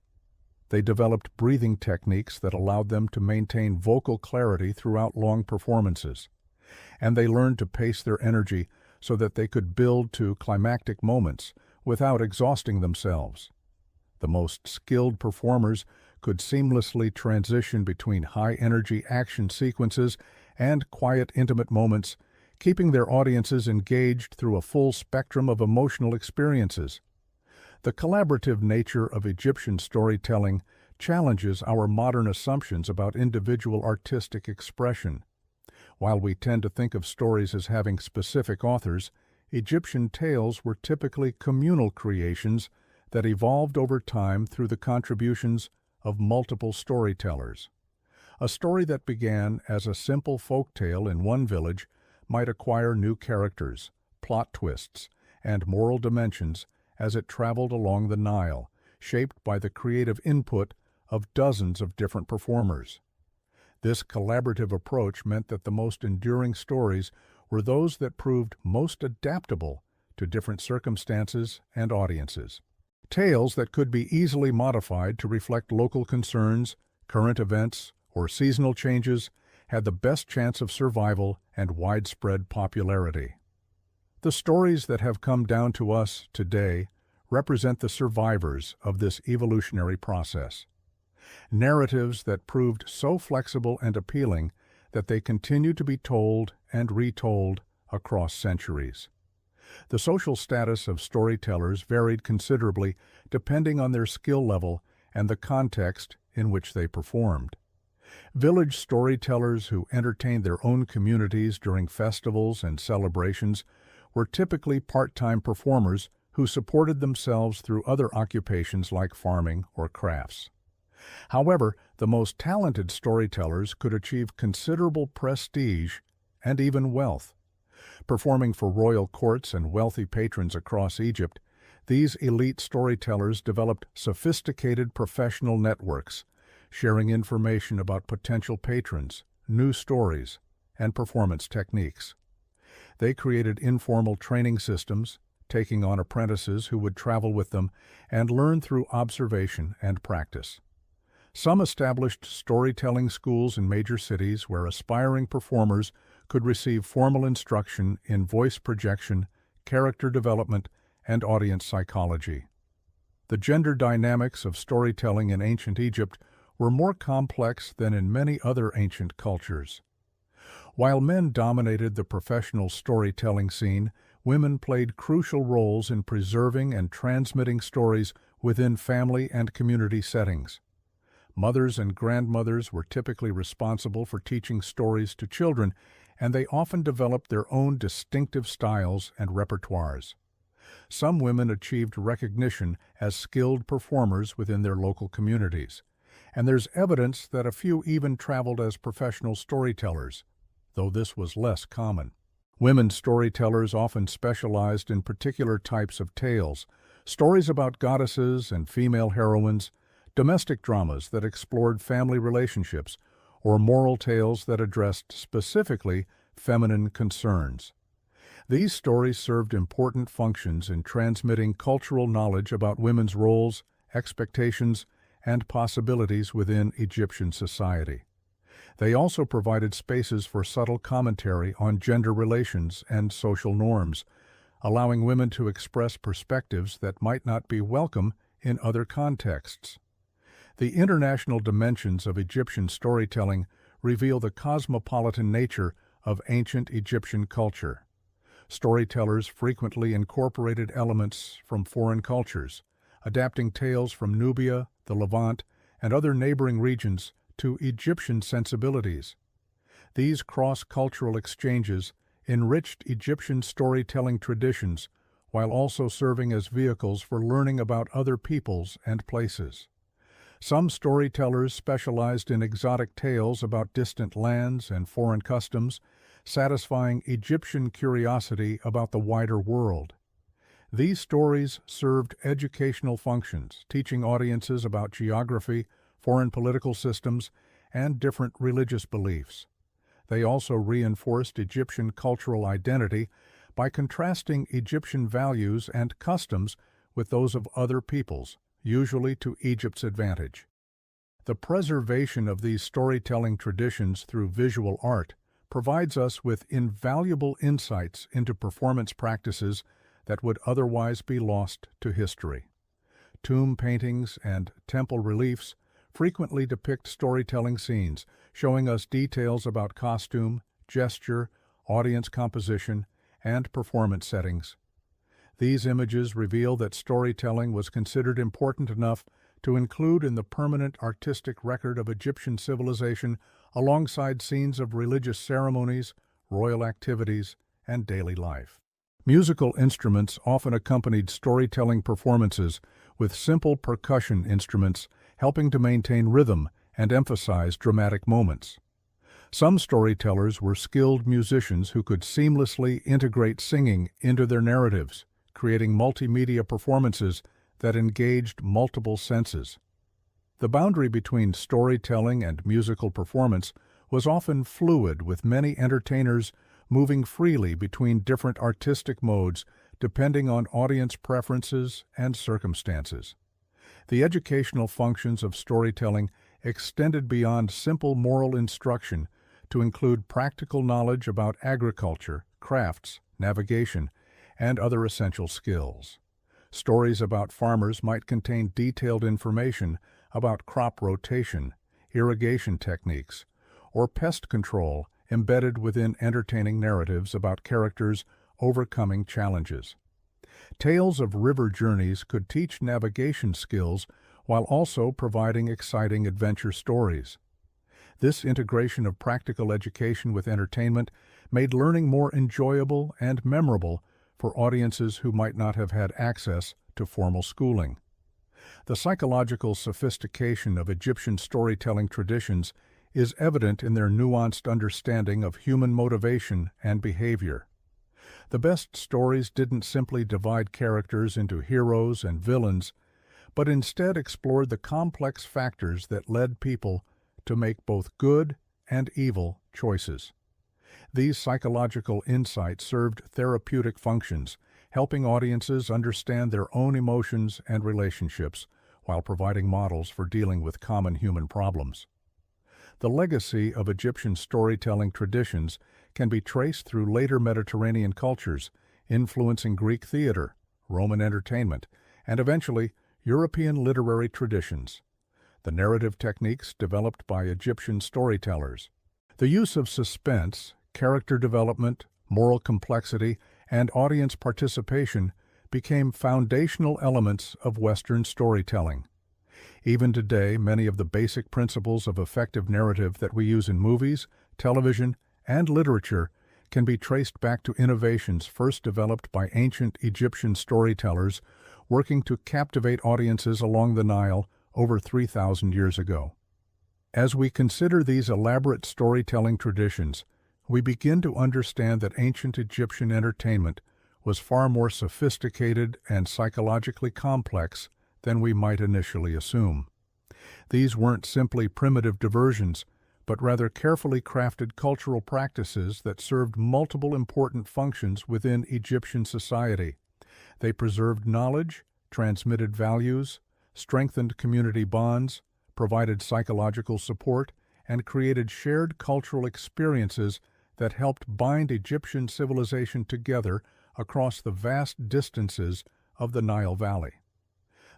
They developed breathing techniques that allowed them to maintain vocal clarity throughout long performances, and they learned to pace their energy so that they could build to climactic moments without exhausting themselves. The most skilled performers could seamlessly transition between high-energy action sequences and quiet, intimate moments, keeping their audiences engaged through a full spectrum of emotional experiences. The collaborative nature of Egyptian storytelling challenges our modern assumptions about individual artistic expression. While we tend to think of stories as having specific authors, Egyptian tales were typically communal creations that evolved over time through the contributions of multiple storytellers. A story that began as a simple folk tale in one village might acquire new characters, plot twists, and moral dimensions as it traveled along the Nile, shaped by the creative input of dozens of different performers. This collaborative approach meant that the most enduring stories were those that proved most adaptable to different circumstances and audiences. Tales that could be easily modified to reflect local concerns, current events, or seasonal changes had the best chance of survival and widespread popularity. The stories that have come down to us today represent the survivors of this evolutionary process. Narratives that proved so flexible and appealing that they continue to be told and retold across centuries. The social status of storytellers varied considerably depending on their skill level and the context in which they performed. Village storytellers who entertained their own communities during festivals and celebrations were typically part-time performers who supported themselves through other occupations like farming or crafts. However, the most talented storytellers could achieve considerable prestige and even wealth. Performing for royal courts and wealthy patrons across Egypt, these elite storytellers developed sophisticated professional networks, sharing information about potential patrons, new stories, and performance techniques. They created informal training systems, taking on apprentices who would travel with them and learn through observation and practice. Some established storytelling schools in major cities where aspiring performers could receive formal instruction in voice projection, character development, and audience psychology. The gender dynamics of storytelling in ancient Egypt were more complex than in many other ancient cultures. While men dominated the professional storytelling scene, women played crucial roles in preserving and transmitting stories within family and community settings. Mothers and grandmothers were typically responsible for teaching stories to children, and they often developed their own distinctive styles and repertoires. Some women achieved recognition as skilled performers within their local communities, and there's evidence that a few even traveled as professional storytellers, though this was less common. Women storytellers often specialized in particular types of tales, stories about goddesses and female heroines, domestic dramas that explored family relationships, or moral tales that addressed specifically feminine concerns. These stories served important functions in transmitting cultural knowledge about women's roles, expectations, and possibilities within Egyptian society. They also provided spaces for subtle commentary on gender relations and social norms, allowing women to express perspectives that might not be welcome in other contexts. The international dimensions of Egyptian storytelling reveal the cosmopolitan nature of ancient Egyptian culture. Storytellers frequently incorporated elements from foreign cultures, adapting tales from Nubia, the Levant, and other neighboring regions to Egyptian sensibilities. These cross-cultural exchanges enriched Egyptian storytelling traditions while also serving as vehicles for learning about other peoples and places. Some storytellers specialized in exotic tales about distant lands and foreign customs, satisfying Egyptian curiosity about the wider world. These stories served educational functions, teaching audiences about geography, foreign political systems, and different religious beliefs. They also reinforced Egyptian cultural identity by contrasting Egyptian values and customs with those of other peoples, usually to Egypt's advantage. The preservation of these storytelling traditions through visual art provides us with invaluable insights into performance practices that would otherwise be lost to history. Tomb paintings and temple reliefs frequently depict storytelling scenes, showing us details about costume, gesture, audience composition, and performance settings. These images reveal that storytelling was considered important enough to include in the permanent artistic record of Egyptian civilization alongside scenes of religious ceremonies, royal activities, and daily life. Musical instruments often accompanied storytelling performances, with simple percussion instruments helping to maintain rhythm and emphasize dramatic moments. Some storytellers were skilled musicians who could seamlessly integrate singing into their narratives, creating multimedia performances that engaged multiple senses. The boundary between storytelling and musical performance was often fluid, with many entertainers moving freely between different artistic modes depending on audience preferences and circumstances. The educational functions of storytelling extended beyond simple moral instruction to include practical knowledge about agriculture, crafts, navigation, and other essential skills. Stories about farmers might contain detailed information about crop rotation, irrigation techniques, or pest control embedded within entertaining narratives about characters overcoming challenges. Tales of river journeys could teach navigation skills while also providing exciting adventure stories. This integration of practical education with entertainment made learning more enjoyable and memorable for audiences who might not have had access to formal schooling. The psychological sophistication of Egyptian storytelling traditions is evident in their nuanced understanding of human motivation and behavior. The best stories didn't simply divide characters into heroes and villains, but instead explored the complex factors that led people to make both good and evil choices. These psychological insights served therapeutic functions, helping audiences understand their own emotions and relationships while providing models for dealing with common human problems. The legacy of Egyptian storytelling traditions can be traced through later Mediterranean cultures, influencing Greek theater, Roman entertainment, and eventually European literary traditions. The narrative techniques developed by Egyptian storytellers. The use of suspense, character development, moral complexity, and audience participation became foundational elements of Western storytelling. Even today, many of the basic principles of effective narrative that we use in movies, television, and literature can be traced back to innovations first developed by ancient Egyptian storytellers working to captivate audiences along the Nile over 3,000 years ago. As we consider these elaborate storytelling traditions, we begin to understand that ancient Egyptian entertainment was far more sophisticated and psychologically complex than we might initially assume. These weren't simply primitive diversions, but rather carefully crafted cultural practices that served multiple important functions within Egyptian society. They preserved knowledge, transmitted values, strengthened community bonds, provided psychological support, and created shared cultural experiences that helped bind Egyptian civilization together across the vast distances of the Nile Valley.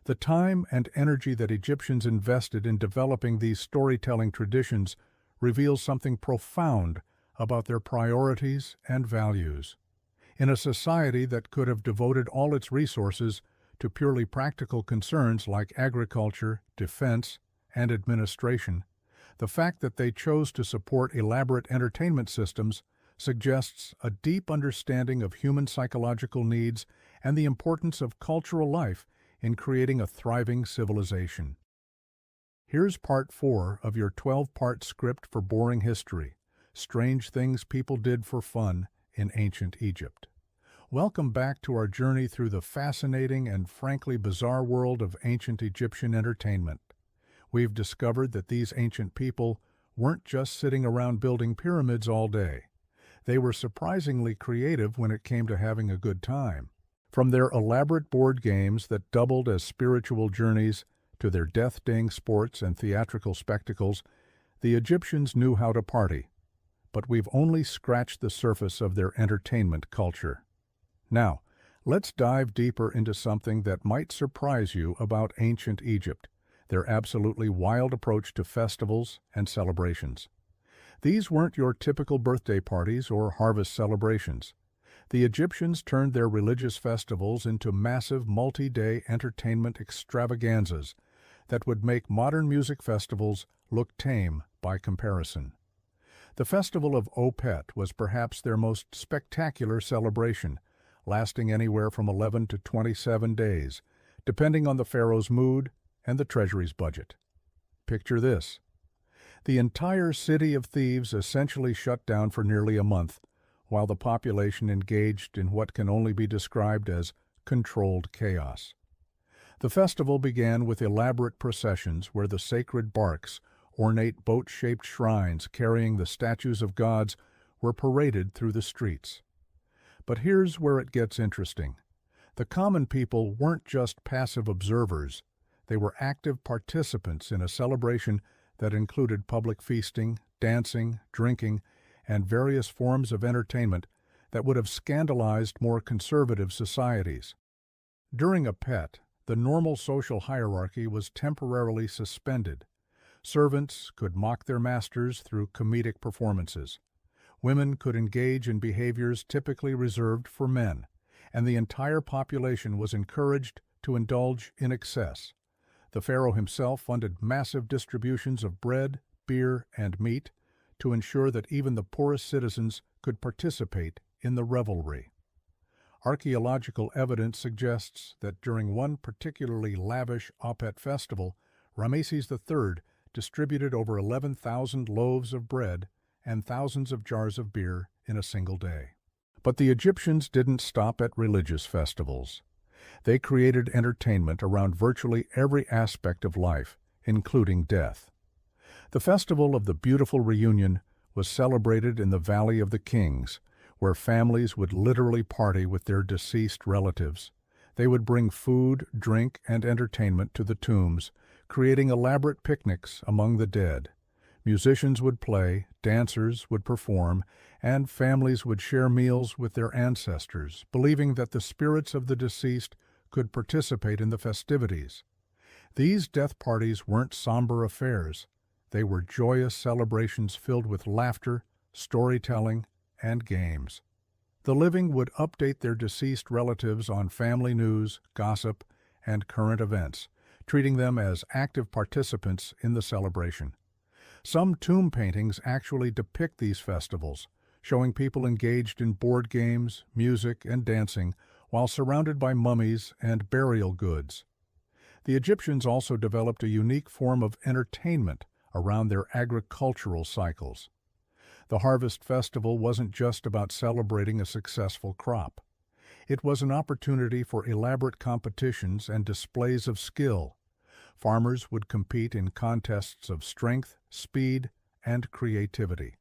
The time and energy that Egyptians invested in developing these storytelling traditions reveals something profound about their priorities and values. In a society that could have devoted all its resources to purely practical concerns like agriculture, defense, and administration, the fact that they chose to support elaborate entertainment systems suggests a deep understanding of human psychological needs and the importance of cultural life in creating a thriving civilization. Here's part 4 of your 12-part script for boring history: Strange Things People Did for Fun in Ancient Egypt. Welcome back to our journey through the fascinating and frankly bizarre world of ancient Egyptian entertainment. We've discovered that these ancient people weren't just sitting around building pyramids all day. They were surprisingly creative when it came to having a good time. From their elaborate board games that doubled as spiritual journeys to their death-daying sports and theatrical spectacles, the Egyptians knew how to party. But we've only scratched the surface of their entertainment culture. Now, let's dive deeper into something that might surprise you about ancient Egypt: their absolutely wild approach to festivals and celebrations. These weren't your typical birthday parties or harvest celebrations. The Egyptians turned their religious festivals into massive multi-day entertainment extravaganzas that would make modern music festivals look tame by comparison. The Festival of Opet was perhaps their most spectacular celebration, lasting anywhere from 11 to 27 days, depending on the pharaoh's mood and the treasury's budget. Picture this. The entire city of Thebes essentially shut down for nearly a month, while the population engaged in what can only be described as controlled chaos. The festival began with elaborate processions where the sacred barks, ornate boat-shaped shrines carrying the statues of gods, were paraded through the streets. But here's where it gets interesting. The common people weren't just passive observers. They were active participants in a celebration that included public feasting, dancing, drinking, and various forms of entertainment that would have scandalized more conservative societies. During a pet, the normal social hierarchy was temporarily suspended. Servants could mock their masters through comedic performances. Women could engage in behaviors typically reserved for men, and the entire population was encouraged to indulge in excess. The pharaoh himself funded massive distributions of bread, beer, and meat to ensure that even the poorest citizens could participate in the revelry. Archaeological evidence suggests that during one particularly lavish Opet festival, Ramesses III distributed over 11,000 loaves of bread and thousands of jars of beer in a single day. But the Egyptians didn't stop at religious festivals. They created entertainment around virtually every aspect of life, including death. The Festival of the Beautiful Reunion was celebrated in the Valley of the Kings, where families would literally party with their deceased relatives. They would bring food, drink, and entertainment to the tombs, creating elaborate picnics among the dead. Musicians would play, dancers would perform, and families would share meals with their ancestors, believing that the spirits of the deceased could participate in the festivities. These death parties weren't somber affairs. They were joyous celebrations filled with laughter, storytelling, and games. The living would update their deceased relatives on family news, gossip, and current events, treating them as active participants in the celebration. Some tomb paintings actually depict these festivals, showing people engaged in board games, music, and dancing while surrounded by mummies and burial goods. The Egyptians also developed a unique form of entertainment around their agricultural cycles. The harvest festival wasn't just about celebrating a successful crop. It was an opportunity for elaborate competitions and displays of skill. Farmers would compete in contests of strength, speed, and creativity.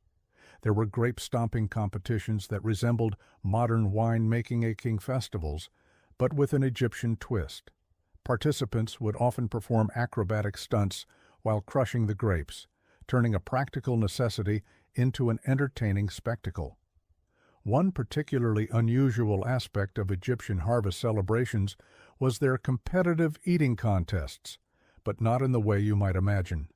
There were grape-stomping competitions that resembled modern wine-making festivals, but with an Egyptian twist. Participants would often perform acrobatic stunts while crushing the grapes, turning a practical necessity into an entertaining spectacle. One particularly unusual aspect of Egyptian harvest celebrations was their competitive eating contests, but not in the way you might imagine.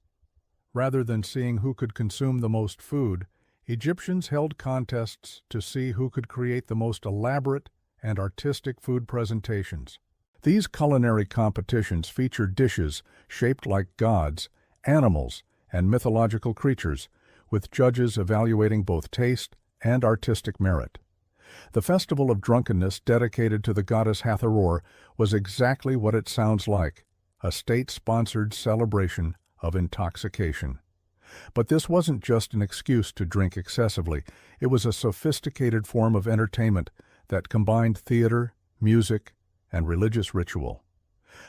Rather than seeing who could consume the most food, Egyptians held contests to see who could create the most elaborate and artistic food presentations. These culinary competitions featured dishes shaped like gods, animals, and mythological creatures, with judges evaluating both taste and artistic merit. The festival of drunkenness dedicated to the goddess Hathor was exactly what it sounds like, a state-sponsored celebration of intoxication. But this wasn't just an excuse to drink excessively. It was a sophisticated form of entertainment that combined theater, music, and religious ritual.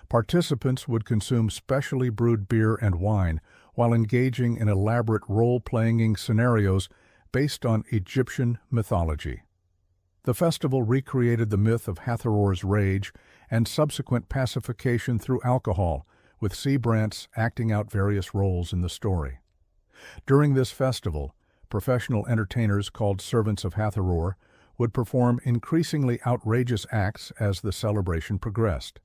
Participants would consume specially brewed beer and wine while engaging in elaborate role-playing scenarios based on Egyptian mythology. The festival recreated the myth of Hathor's rage and subsequent pacification through alcohol, with Sebrants acting out various roles in the story. During this festival, professional entertainers called servants of Hathor would perform increasingly outrageous acts as the celebration progressed.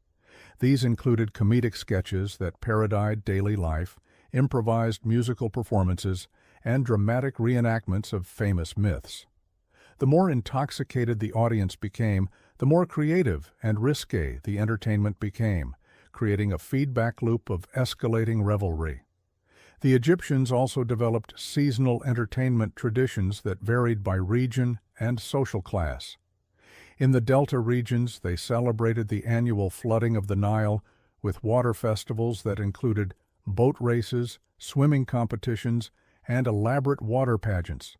These included comedic sketches that parodied daily life, improvised musical performances, and dramatic reenactments of famous myths. The more intoxicated the audience became, the more creative and risque the entertainment became, creating a feedback loop of escalating revelry. The Egyptians also developed seasonal entertainment traditions that varied by region and social class. In the Delta regions, they celebrated the annual flooding of the Nile with water festivals that included boat races, swimming competitions, and elaborate water pageants.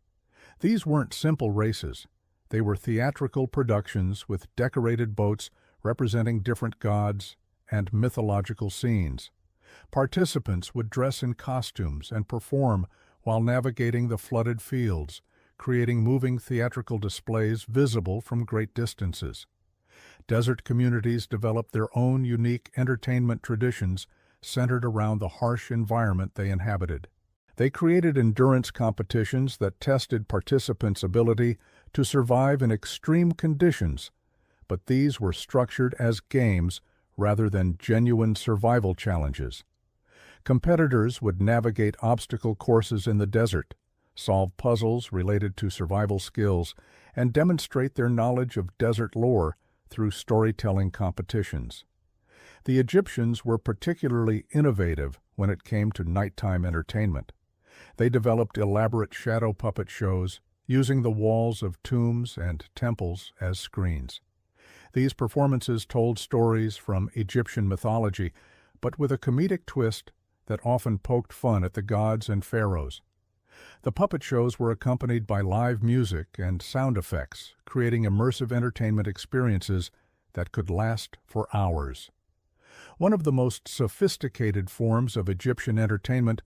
These weren't simple races. They were theatrical productions with decorated boats representing different gods and mythological scenes. Participants would dress in costumes and perform while navigating the flooded fields, creating moving theatrical displays visible from great distances. Desert communities developed their own unique entertainment traditions centered around the harsh environment they inhabited. They created endurance competitions that tested participants' ability to survive in extreme conditions, but these were structured as games rather than genuine survival challenges. Competitors would navigate obstacle courses in the desert, solve puzzles related to survival skills, and demonstrate their knowledge of desert lore through storytelling competitions. The Egyptians were particularly innovative when it came to nighttime entertainment. They developed elaborate shadow puppet shows, using the walls of tombs and temples as screens. These performances told stories from Egyptian mythology, but with a comedic twist that often poked fun at the gods and pharaohs. The puppet shows were accompanied by live music and sound effects, creating immersive entertainment experiences that could last for hours. One of the most sophisticated forms of Egyptian entertainment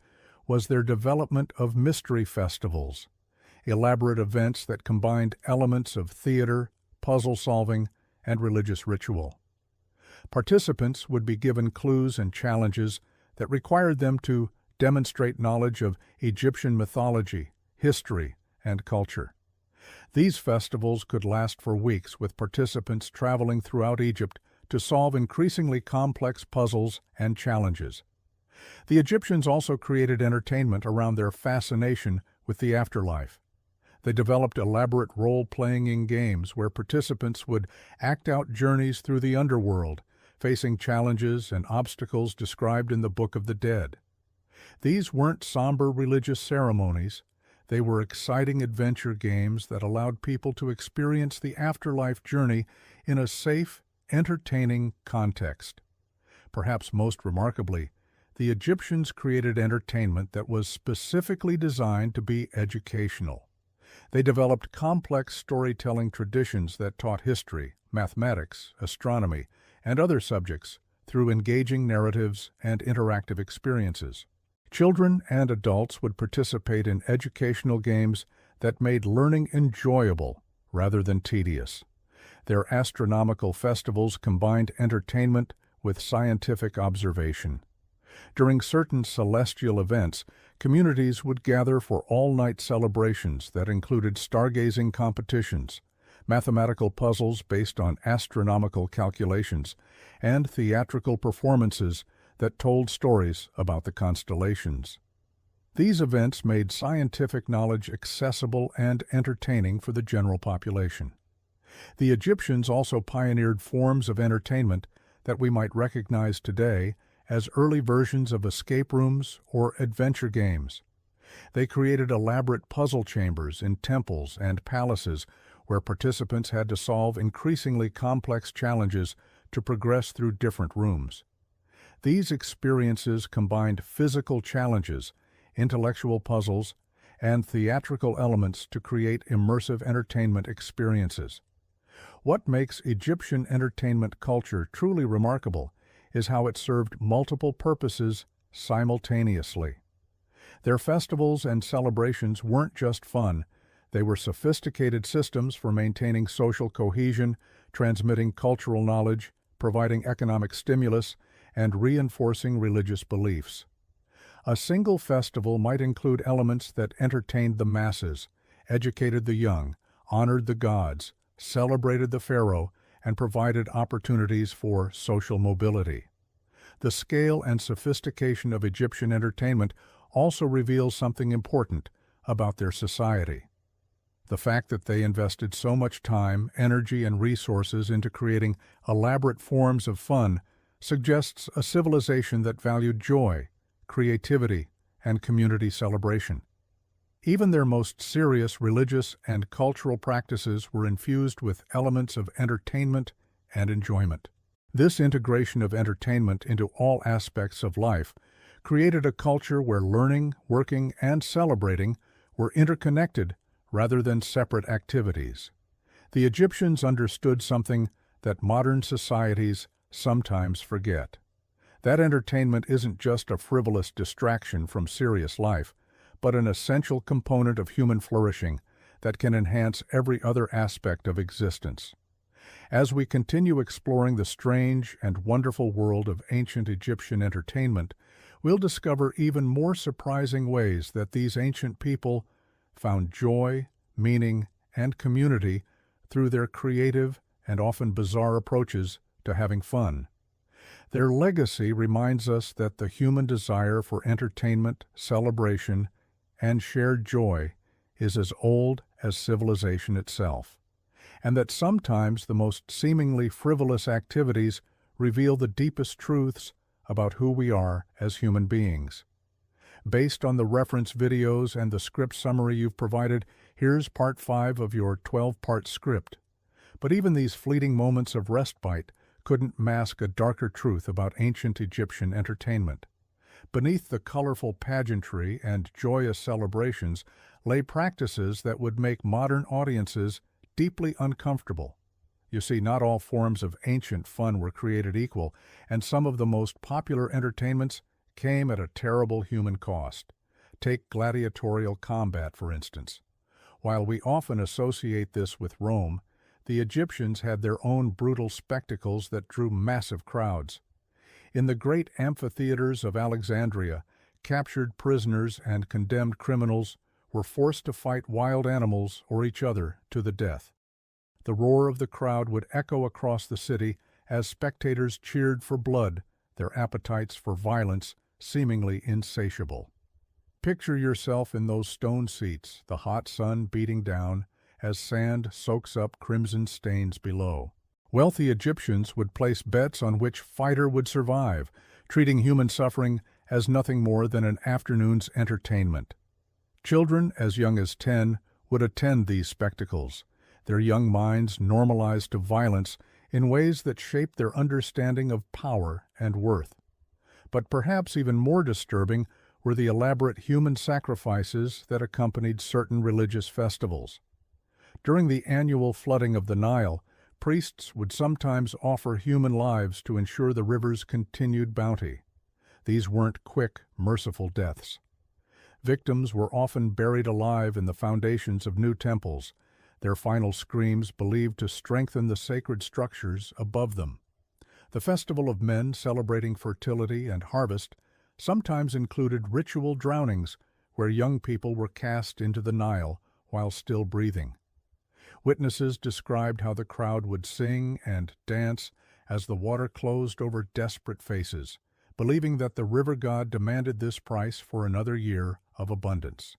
was their development of mystery festivals, elaborate events that combined elements of theater, puzzle solving, and religious ritual. Participants would be given clues and challenges that required them to demonstrate knowledge of Egyptian mythology, history, and culture. These festivals could last for weeks, with participants traveling throughout Egypt to solve increasingly complex puzzles and challenges. The Egyptians also created entertainment around their fascination with the afterlife. They developed elaborate role-playing games where participants would act out journeys through the underworld, facing challenges and obstacles described in the Book of the Dead. These weren't somber religious ceremonies. They were exciting adventure games that allowed people to experience the afterlife journey in a safe, entertaining context. Perhaps most remarkably, the Egyptians created entertainment that was specifically designed to be educational. They developed complex storytelling traditions that taught history, mathematics, astronomy, and other subjects through engaging narratives and interactive experiences. Children and adults would participate in educational games that made learning enjoyable rather than tedious. Their astronomical festivals combined entertainment with scientific observation. During certain celestial events, communities would gather for all-night celebrations that included stargazing competitions, mathematical puzzles based on astronomical calculations, and theatrical performances that told stories about the constellations. These events made scientific knowledge accessible and entertaining for the general population. The Egyptians also pioneered forms of entertainment that we might recognize today as early versions of escape rooms or adventure games. They created elaborate puzzle chambers in temples and palaces where participants had to solve increasingly complex challenges to progress through different rooms. These experiences combined physical challenges, intellectual puzzles, and theatrical elements to create immersive entertainment experiences. What makes Egyptian entertainment culture truly remarkable is how it served multiple purposes simultaneously. Their festivals and celebrations weren't just fun, they were sophisticated systems for maintaining social cohesion, transmitting cultural knowledge, providing economic stimulus, and reinforcing religious beliefs. A single festival might include elements that entertained the masses, educated the young, honored the gods, celebrated the pharaoh, and provided opportunities for social mobility. The scale and sophistication of Egyptian entertainment also reveals something important about their society. The fact that they invested so much time, energy, and resources into creating elaborate forms of fun suggests a civilization that valued joy, creativity, and community celebration. Even their most serious religious and cultural practices were infused with elements of entertainment and enjoyment. This integration of entertainment into all aspects of life created a culture where learning, working, and celebrating were interconnected rather than separate activities. The Egyptians understood something that modern societies sometimes forget. That entertainment isn't just a frivolous distraction from serious life, but an essential component of human flourishing that can enhance every other aspect of existence. As we continue exploring the strange and wonderful world of ancient Egyptian entertainment, we'll discover even more surprising ways that these ancient people found joy, meaning, and community through their creative and often bizarre approaches to having fun. Their legacy reminds us that the human desire for entertainment, celebration, and shared joy is as old as civilization itself, and that sometimes the most seemingly frivolous activities reveal the deepest truths about who we are as human beings. Based on the reference videos and the script summary you've provided, here's part 5 of your 12-part script. But even these fleeting moments of respite couldn't mask a darker truth about ancient Egyptian entertainment. Beneath the colorful pageantry and joyous celebrations lay practices that would make modern audiences deeply uncomfortable. You see, not all forms of ancient fun were created equal, and some of the most popular entertainments came at a terrible human cost. Take gladiatorial combat, for instance. While we often associate this with Rome, the Egyptians had their own brutal spectacles that drew massive crowds. In the great amphitheaters of Alexandria, captured prisoners and condemned criminals were forced to fight wild animals or each other to the death. The roar of the crowd would echo across the city as spectators cheered for blood, their appetites for violence seemingly insatiable. Picture yourself in those stone seats, the hot sun beating down as sand soaks up crimson stains below. Wealthy Egyptians would place bets on which fighter would survive, treating human suffering as nothing more than an afternoon's entertainment. Children as young as 10 would attend these spectacles, their young minds normalized to violence in ways that shaped their understanding of power and worth. But perhaps even more disturbing were the elaborate human sacrifices that accompanied certain religious festivals. During the annual flooding of the Nile, priests would sometimes offer human lives to ensure the river's continued bounty. These weren't quick, merciful deaths. Victims were often buried alive in the foundations of new temples, their final screams believed to strengthen the sacred structures above them. The Festival of Men, celebrating fertility and harvest, sometimes included ritual drownings where young people were cast into the Nile while still breathing. Witnesses described how the crowd would sing and dance as the water closed over desperate faces, believing that the river god demanded this price for another year of abundance.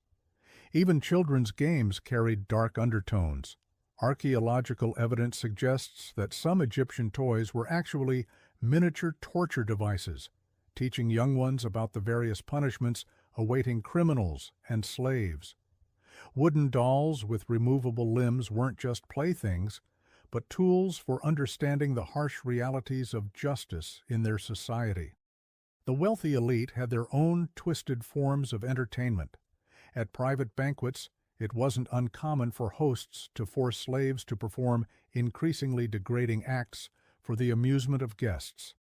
Even children's games carried dark undertones. Archaeological evidence suggests that some Egyptian toys were actually miniature torture devices, teaching young ones about the various punishments awaiting criminals and slaves. Wooden dolls with removable limbs weren't just playthings, but tools for understanding the harsh realities of justice in their society. The wealthy elite had their own twisted forms of entertainment. At private banquets, it wasn't uncommon for hosts to force slaves to perform increasingly degrading acts for the amusement of guests.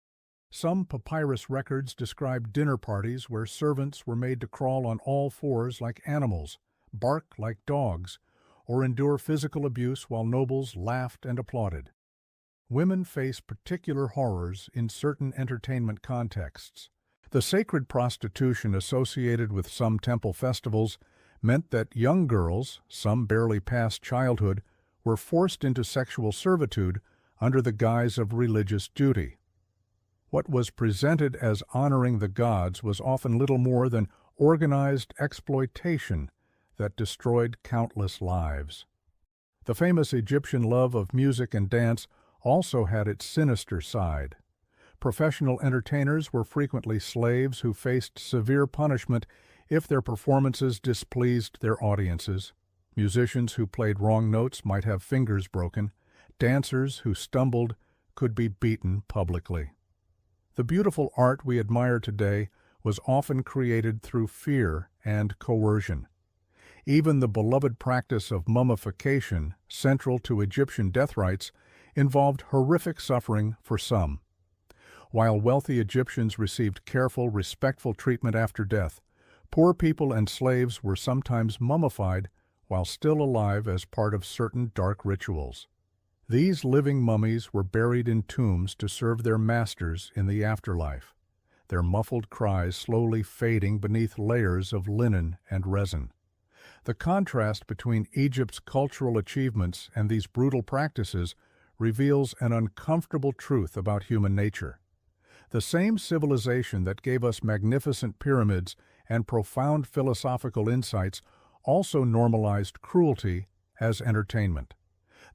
Some papyrus records describe dinner parties where servants were made to crawl on all fours like animals, bark like dogs, or endure physical abuse while nobles laughed and applauded. Women face particular horrors in certain entertainment contexts. The sacred prostitution associated with some temple festivals meant that young girls, some barely past childhood, were forced into sexual servitude under the guise of religious duty. What was presented as honoring the gods was often little more than organized exploitation that destroyed countless lives. The famous Egyptian love of music and dance also had its sinister side. Professional entertainers were frequently slaves who faced severe punishment if their performances displeased their audiences. Musicians who played wrong notes might have fingers broken. Dancers who stumbled could be beaten publicly. The beautiful art we admire today was often created through fear and coercion. Even the beloved practice of mummification, central to Egyptian death rites, involved horrific suffering for some. While wealthy Egyptians received careful, respectful treatment after death, poor people and slaves were sometimes mummified while still alive as part of certain dark rituals. These living mummies were buried in tombs to serve their masters in the afterlife, their muffled cries slowly fading beneath layers of linen and resin. The contrast between Egypt's cultural achievements and these brutal practices reveals an uncomfortable truth about human nature. The same civilization that gave us magnificent pyramids and profound philosophical insights also normalized cruelty as entertainment.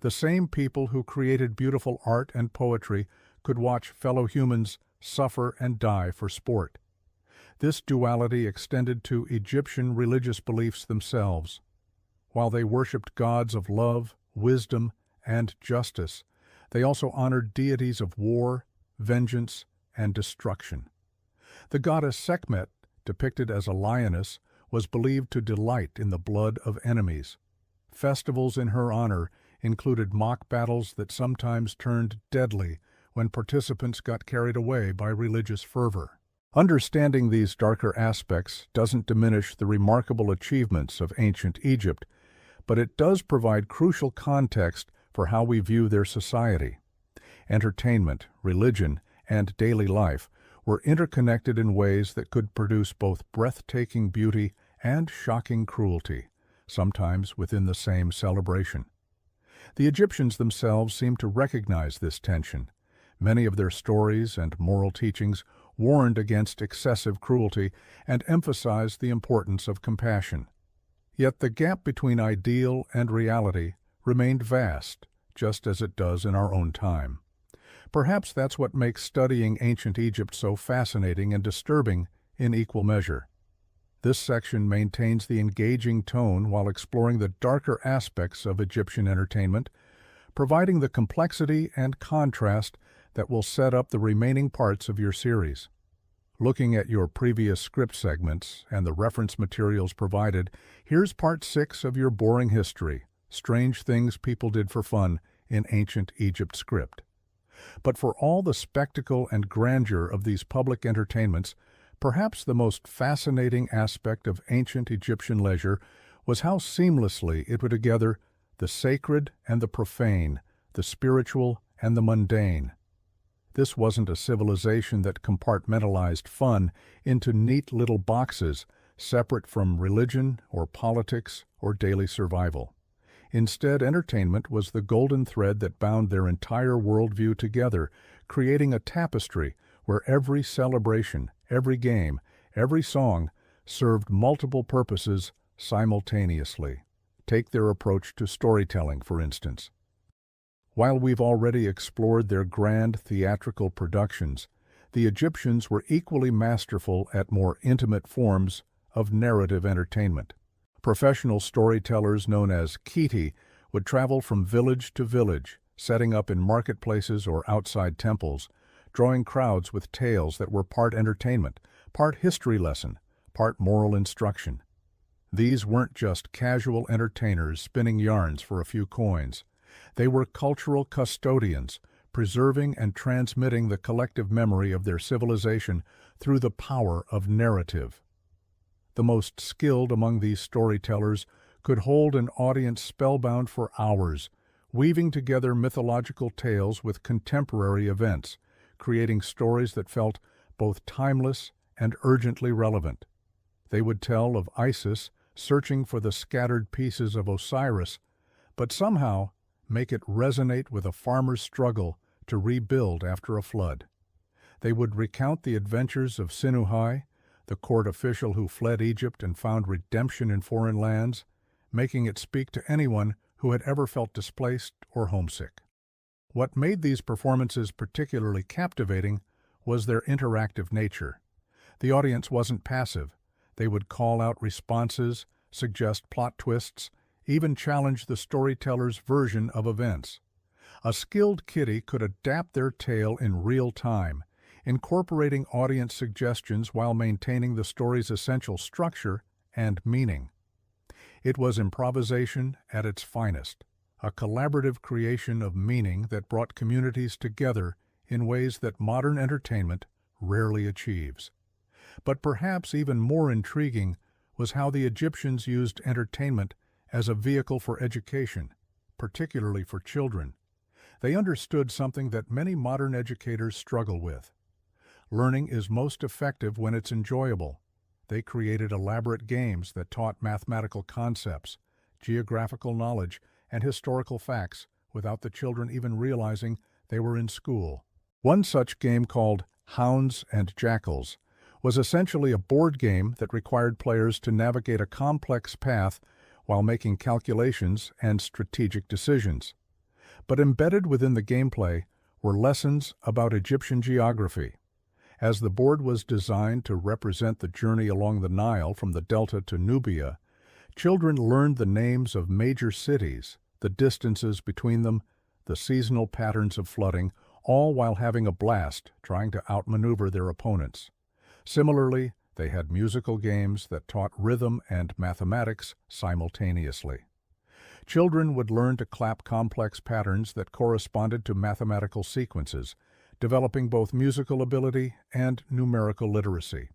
The same people who created beautiful art and poetry could watch fellow humans suffer and die for sport. This duality extended to Egyptian religious beliefs themselves. While they worshipped gods of love, wisdom, and justice, they also honored deities of war, vengeance, and destruction. The goddess Sekhmet, depicted as a lioness, was believed to delight in the blood of enemies. Festivals in her honor included mock battles that sometimes turned deadly when participants got carried away by religious fervor. Understanding these darker aspects doesn't diminish the remarkable achievements of ancient Egypt, but it does provide crucial context for how we view their society. Entertainment, religion, and daily life were interconnected in ways that could produce both breathtaking beauty and shocking cruelty, sometimes within the same celebration. The Egyptians themselves seem to recognize this tension. Many of their stories and moral teachings warned against excessive cruelty and emphasized the importance of compassion. Yet the gap between ideal and reality remained vast, just as it does in our own time. Perhaps that's what makes studying ancient Egypt so fascinating and disturbing in equal measure. This section maintains the engaging tone while exploring the darker aspects of Egyptian entertainment, providing the complexity and contrast that will set up the remaining parts of your series. Looking at your previous script segments and the reference materials provided, here's part 6 of your boring history, Strange Things People Did for Fun in Ancient Egypt script. But for all the spectacle and grandeur of these public entertainments, perhaps the most fascinating aspect of ancient Egyptian leisure was how seamlessly it put together the sacred and the profane, the spiritual and the mundane. This wasn't a civilization that compartmentalized fun into neat little boxes separate from religion or politics or daily survival. Instead, entertainment was the golden thread that bound their entire worldview together, creating a tapestry where every celebration, every game, every song served multiple purposes simultaneously. Take their approach to storytelling, for instance. While we've already explored their grand theatrical productions, the Egyptians were equally masterful at more intimate forms of narrative entertainment. Professional storytellers known as kiti would travel from village to village, setting up in marketplaces or outside temples, drawing crowds with tales that were part entertainment, part history lesson, part moral instruction. These weren't just casual entertainers spinning yarns for a few coins. They were cultural custodians, preserving and transmitting the collective memory of their civilization through the power of narrative. The most skilled among these storytellers could hold an audience spellbound for hours, weaving together mythological tales with contemporary events, creating stories that felt both timeless and urgently relevant. They would tell of Isis searching for the scattered pieces of Osiris, but somehow make it resonate with a farmer's struggle to rebuild after a flood. They would recount the adventures of Sinuhai, the court official who fled Egypt and found redemption in foreign lands, making it speak to anyone who had ever felt displaced or homesick. What made these performances particularly captivating was their interactive nature. The audience wasn't passive. They would call out responses, suggest plot twists, even challenge the storyteller's version of events. A skilled kitty could adapt their tale in real time, incorporating audience suggestions while maintaining the story's essential structure and meaning. It was improvisation at its finest, a collaborative creation of meaning that brought communities together in ways that modern entertainment rarely achieves. But perhaps even more intriguing was how the Egyptians used entertainment as a vehicle for education, particularly for children. They understood something that many modern educators struggle with. Learning is most effective when it's enjoyable. They created elaborate games that taught mathematical concepts, geographical knowledge, and historical facts without the children even realizing they were in school. One such game, called Hounds and Jackals, was essentially a board game that required players to navigate a complex path while making calculations and strategic decisions. But embedded within the gameplay were lessons about Egyptian geography. As the board was designed to represent the journey along the Nile from the Delta to Nubia, children learned the names of major cities, the distances between them, the seasonal patterns of flooding, all while having a blast trying to outmaneuver their opponents. Similarly, they had musical games that taught rhythm and mathematics simultaneously. Children would learn to clap complex patterns that corresponded to mathematical sequences, developing both musical ability and numerical literacy.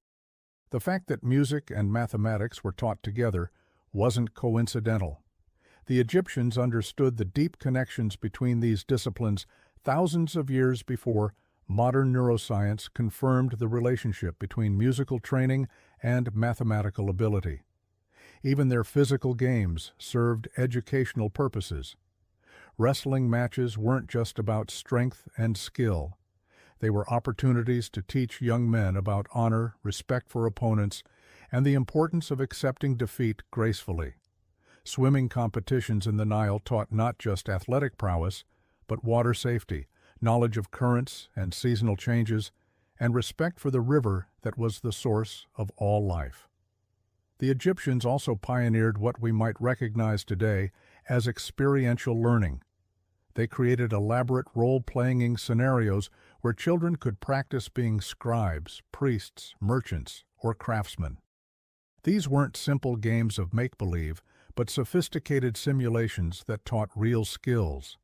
The fact that music and mathematics were taught together wasn't coincidental. The Egyptians understood the deep connections between these disciplines thousands of years before modern neuroscience confirmed the relationship between musical training and mathematical ability. Even their physical games served educational purposes. Wrestling matches weren't just about strength and skill. They were opportunities to teach young men about honor, respect for opponents, and the importance of accepting defeat gracefully. Swimming competitions in the Nile taught not just athletic prowess, but water safety, knowledge of currents and seasonal changes, and respect for the river that was the source of all life. The Egyptians also pioneered what we might recognize today as experiential learning. They created elaborate role-playing scenarios where children could practice being scribes, priests, merchants, or craftsmen. These weren't simple games of make-believe, but sophisticated simulations that taught real skills.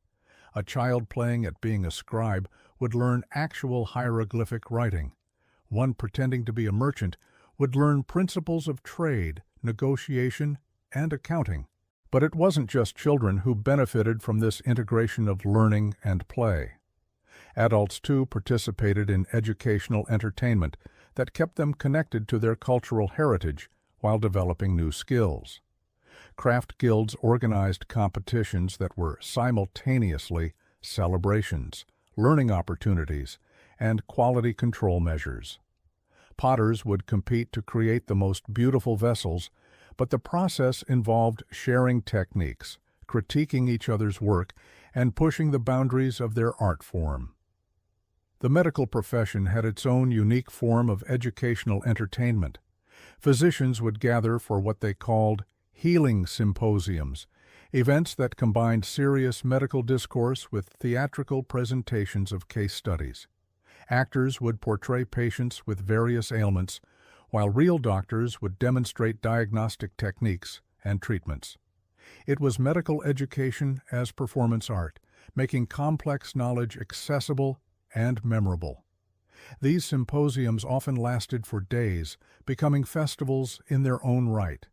A child playing at being a scribe would learn actual hieroglyphic writing. One pretending to be a merchant would learn principles of trade, negotiation, and accounting. But it wasn't just children who benefited from this integration of learning and play. Adults, too, participated in educational entertainment that kept them connected to their cultural heritage while developing new skills. Craft guilds organized competitions that were simultaneously celebrations, learning opportunities, and quality control measures. Potters would compete to create the most beautiful vessels, but the process involved sharing techniques, critiquing each other's work, and pushing the boundaries of their art form. The medical profession had its own unique form of educational entertainment. Physicians would gather for what they called healing symposiums, events that combined serious medical discourse with theatrical presentations of case studies. Actors would portray patients with various ailments, while real doctors would demonstrate diagnostic techniques and treatments. It was medical education as performance art, making complex knowledge accessible and memorable. These symposiums often lasted for days, becoming festivals in their own right.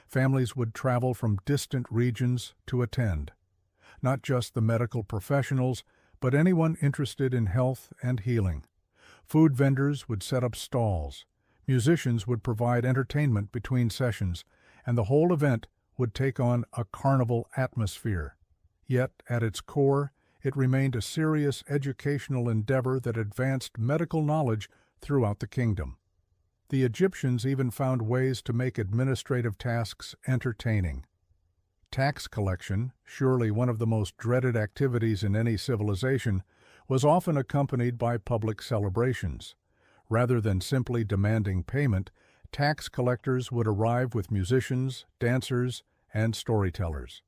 Families would travel from distant regions to attend. Not just the medical professionals, but anyone interested in health and healing. Food vendors would set up stalls. Musicians would provide entertainment between sessions, and the whole event would take on a carnival atmosphere. Yet, at its core, it remained a serious educational endeavor that advanced medical knowledge throughout the kingdom. The Egyptians even found ways to make administrative tasks entertaining. Tax collection, surely one of the most dreaded activities in any civilization, was often accompanied by public celebrations. Rather than simply demanding payment, tax collectors would arrive with musicians, dancers, and storytellers.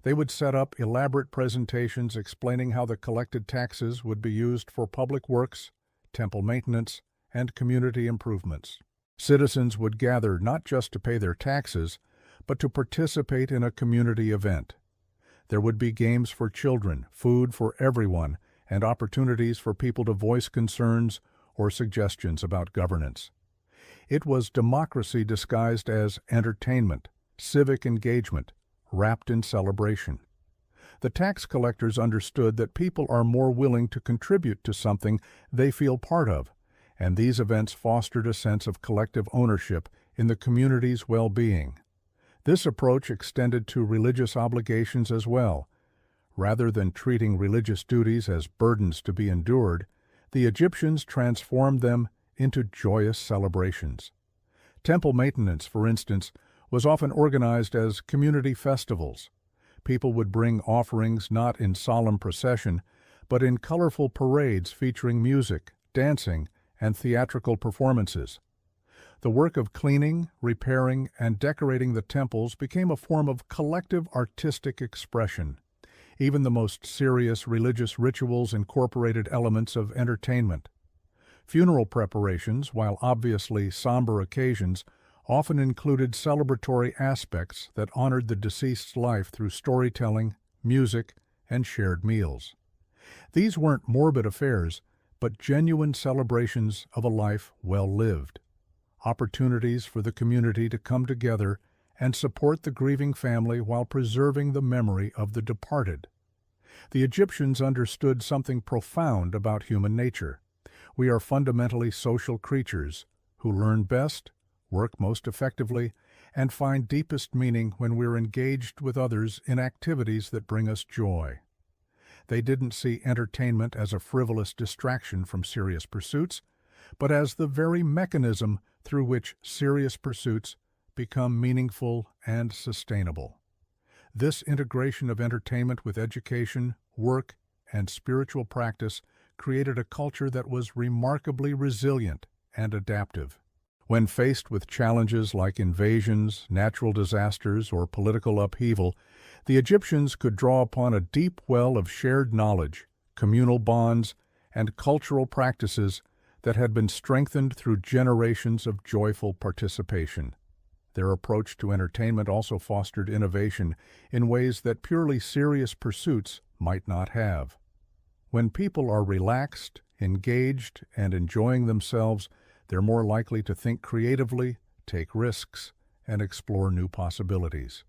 They would set up elaborate presentations explaining how the collected taxes would be used for public works, temple maintenance, and community improvements. Citizens would gather not just to pay their taxes, but to participate in a community event. There would be games for children, food for everyone, and opportunities for people to voice concerns or suggestions about governance. It was democracy disguised as entertainment, civic engagement, wrapped in celebration. The tax collectors understood that people are more willing to contribute to something they feel part of, and these events fostered a sense of collective ownership in the community's well-being. This approach extended to religious obligations as well. Rather than treating religious duties as burdens to be endured, the Egyptians transformed them into joyous celebrations. Temple maintenance, for instance, was often organized as community festivals. People would bring offerings not in solemn procession, but in colorful parades featuring music, dancing, and theatrical performances. The work of cleaning, repairing, and decorating the temples became a form of collective artistic expression. Even the most serious religious rituals incorporated elements of entertainment. Funeral preparations, while obviously somber occasions, often included celebratory aspects that honored the deceased's life through storytelling, music, and shared meals. These weren't morbid affairs, but genuine celebrations of a life well lived. Opportunities for the community to come together and support the grieving family while preserving the memory of the departed. The Egyptians understood something profound about human nature. We are fundamentally social creatures who learn best, work most effectively, and find deepest meaning when we're engaged with others in activities that bring us joy. They didn't see entertainment as a frivolous distraction from serious pursuits, but as the very mechanism through which serious pursuits become meaningful and sustainable. This integration of entertainment with education, work, and spiritual practice created a culture that was remarkably resilient and adaptive. When faced with challenges like invasions, natural disasters, or political upheaval, the Egyptians could draw upon a deep well of shared knowledge, communal bonds, and cultural practices that had been strengthened through generations of joyful participation. Their approach to entertainment also fostered innovation in ways that purely serious pursuits might not have. When people are relaxed, engaged, and enjoying themselves, they're more likely to think creatively, take risks, and explore new possibilities.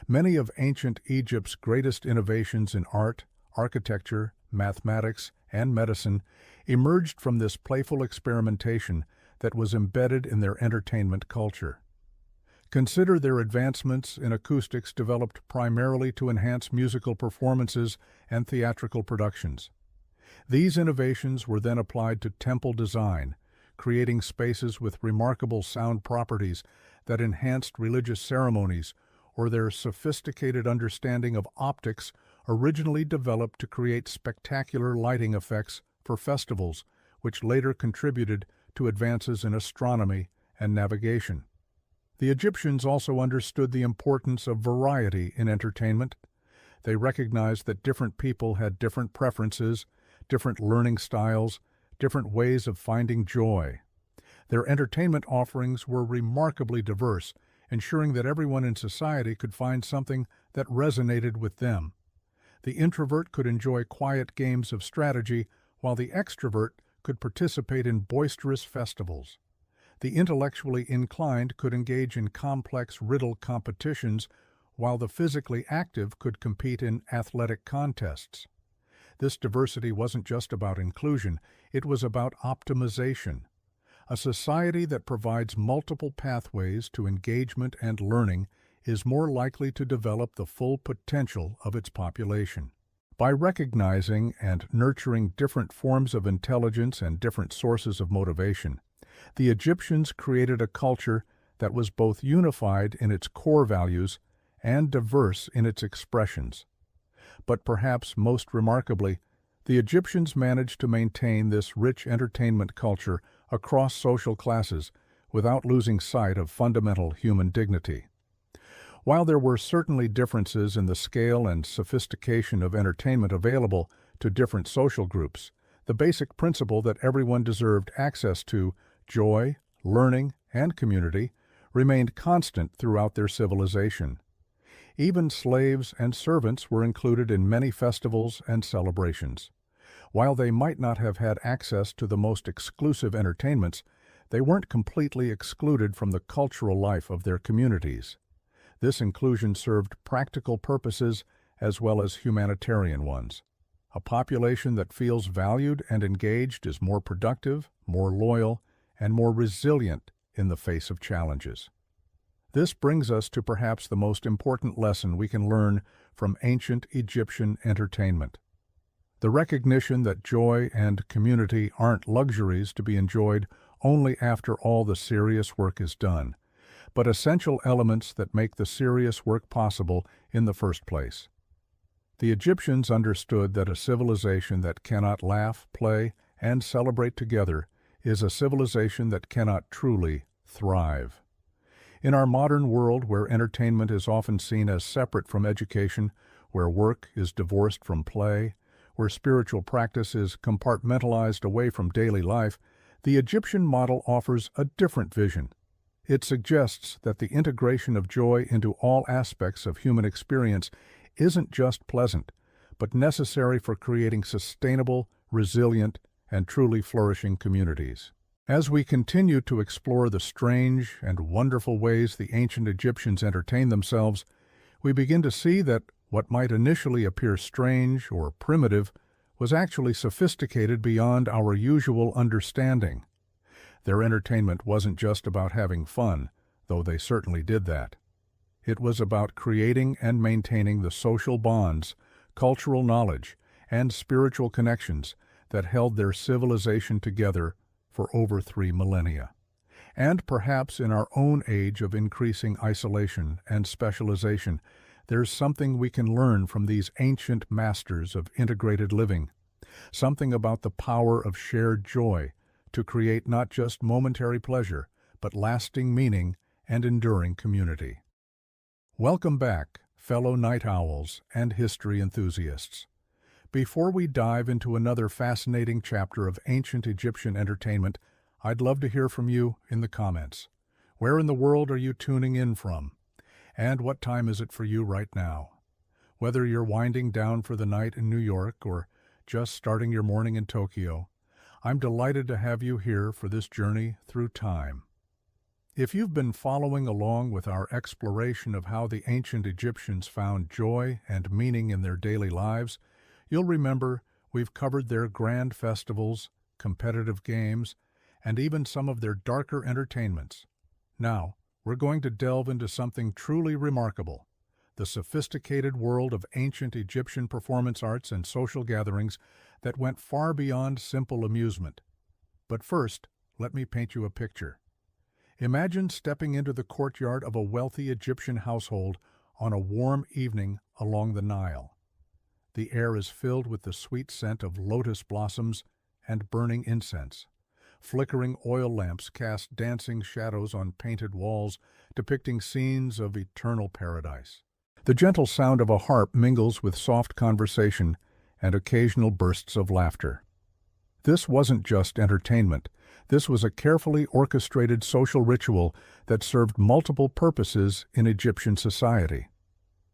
Many of ancient Egypt's greatest innovations in art, architecture, mathematics, and medicine emerged from this playful experimentation that was embedded in their entertainment culture. Consider their advancements in acoustics developed primarily to enhance musical performances and theatrical productions. These innovations were then applied to temple design, creating spaces with remarkable sound properties that enhanced religious ceremonies, or their sophisticated understanding of optics originally developed to create spectacular lighting effects for festivals, which later contributed to advances in astronomy and navigation. The Egyptians also understood the importance of variety in entertainment. They recognized that different people had different preferences, different learning styles, different ways of finding joy. Their entertainment offerings were remarkably diverse, ensuring that everyone in society could find something that resonated with them. The introvert could enjoy quiet games of strategy, while the extrovert could participate in boisterous festivals. The intellectually inclined could engage in complex riddle competitions, while the physically active could compete in athletic contests. This diversity wasn't just about inclusion, it was about optimization. A society that provides multiple pathways to engagement and learning is more likely to develop the full potential of its population. By recognizing and nurturing different forms of intelligence and different sources of motivation, the Egyptians created a culture that was both unified in its core values and diverse in its expressions. But perhaps most remarkably, the Egyptians managed to maintain this rich entertainment culture across social classes without losing sight of fundamental human dignity. While there were certainly differences in the scale and sophistication of entertainment available to different social groups, the basic principle that everyone deserved access to joy, learning, and community remained constant throughout their civilization. Even slaves and servants were included in many festivals and celebrations. While they might not have had access to the most exclusive entertainments, they weren't completely excluded from the cultural life of their communities. This inclusion served practical purposes as well as humanitarian ones. A population that feels valued and engaged is more productive, more loyal, and more resilient in the face of challenges. This brings us to perhaps the most important lesson we can learn from ancient Egyptian entertainment. The recognition that joy and community aren't luxuries to be enjoyed only after all the serious work is done, but essential elements that make the serious work possible in the first place. The Egyptians understood that a civilization that cannot laugh, play, and celebrate together is a civilization that cannot truly thrive. In our modern world, where entertainment is often seen as separate from education, where work is divorced from play, where spiritual practice is compartmentalized away from daily life, the Egyptian model offers a different vision. It suggests that the integration of joy into all aspects of human experience isn't just pleasant, but necessary for creating sustainable, resilient, and truly flourishing communities. As we continue to explore the strange and wonderful ways the ancient Egyptians entertained themselves, we begin to see that what might initially appear strange or primitive was actually sophisticated beyond our usual understanding. Their entertainment wasn't just about having fun, though they certainly did that. It was about creating and maintaining the social bonds, cultural knowledge, and spiritual connections that held their civilization together for over 3 millennia. And perhaps in our own age of increasing isolation and specialization, there's something we can learn from these ancient masters of integrated living, something about the power of shared joy to create not just momentary pleasure, but lasting meaning and enduring community. Welcome back, fellow night owls and history enthusiasts. Before we dive into another fascinating chapter of ancient Egyptian entertainment, I'd love to hear from you in the comments. Where in the world are you tuning in from? And what time is it for you right now? Whether you're winding down for the night in New York or just starting your morning in Tokyo, I'm delighted to have you here for this journey through time. If you've been following along with our exploration of how the ancient Egyptians found joy and meaning in their daily lives, you'll remember we've covered their grand festivals, competitive games, and even some of their darker entertainments. Now, we're going to delve into something truly remarkable: the sophisticated world of ancient Egyptian performance arts and social gatherings that went far beyond simple amusement. But first, let me paint you a picture. Imagine stepping into the courtyard of a wealthy Egyptian household on a warm evening along the Nile. The air is filled with the sweet scent of lotus blossoms and burning incense. Flickering oil lamps cast dancing shadows on painted walls, depicting scenes of eternal paradise. The gentle sound of a harp mingles with soft conversation and occasional bursts of laughter. This wasn't just entertainment. This was a carefully orchestrated social ritual that served multiple purposes in Egyptian society.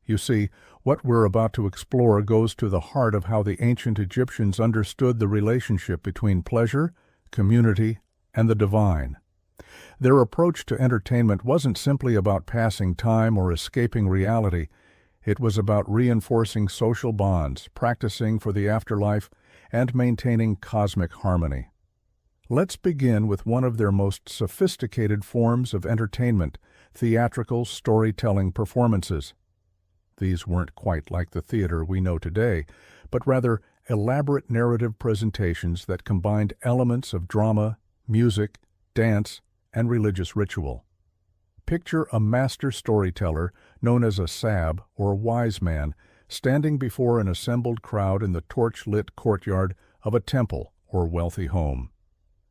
You see, what we're about to explore goes to the heart of how the ancient Egyptians understood the relationship between pleasure, community, and the divine. Their approach to entertainment wasn't simply about passing time or escaping reality. It was about reinforcing social bonds, practicing for the afterlife, and maintaining cosmic harmony. Let's begin with one of their most sophisticated forms of entertainment: theatrical storytelling performances. These weren't quite like the theater we know today, but rather elaborate narrative presentations that combined elements of drama, music, dance, and religious ritual. Picture a master storyteller, known as a sab or wise man, standing before an assembled crowd in the torch-lit courtyard of a temple or wealthy home.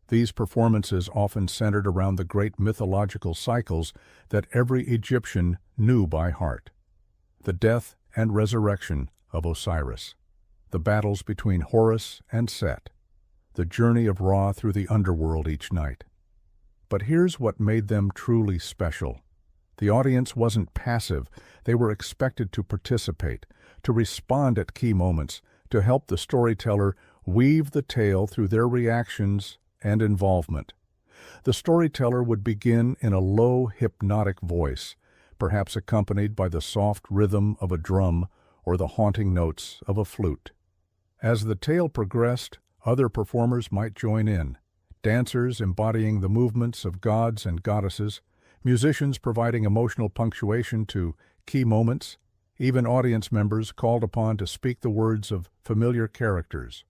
These performances often centered around the great mythological cycles that every Egyptian knew by heart: the death and resurrection of Osiris, the battles between Horus and Set, the journey of Ra through the underworld each night. But here's what made them truly special. The audience wasn't passive. They were expected to participate, to respond at key moments, to help the storyteller weave the tale through their reactions and involvement. The storyteller would begin in a low, hypnotic voice, perhaps accompanied by the soft rhythm of a drum or the haunting notes of a flute. As the tale progressed, other performers might join in: dancers embodying the movements of gods and goddesses, musicians providing emotional punctuation to key moments, even audience members called upon to speak the words of familiar characters.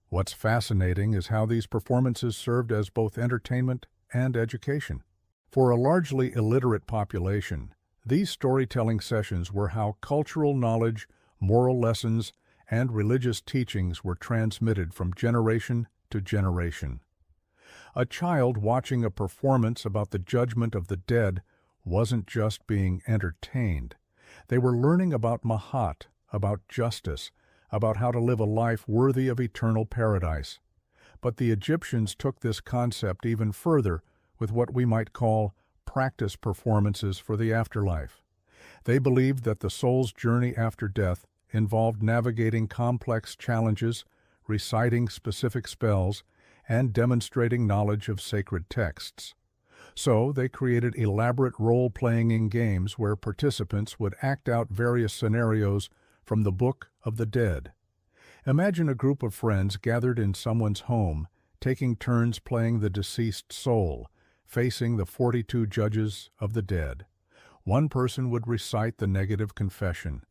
What's fascinating is how these performances served as both entertainment and education. For a largely illiterate population, these storytelling sessions were how cultural knowledge, moral lessons, and religious teachings were transmitted from generation to generation. A child watching a performance about the judgment of the dead wasn't just being entertained. They were learning about Mahat, about justice, about how to live a life worthy of eternal paradise. But the Egyptians took this concept even further with what we might call practice performances for the afterlife. They believed that the soul's journey after death involved navigating complex challenges, reciting specific spells, and demonstrating knowledge of sacred texts. So they created elaborate role-playing games where participants would act out various scenarios from the Book of the Dead. Imagine a group of friends gathered in someone's home, taking turns playing the deceased soul, facing the 42 judges of the dead. One person would recite the negative confession,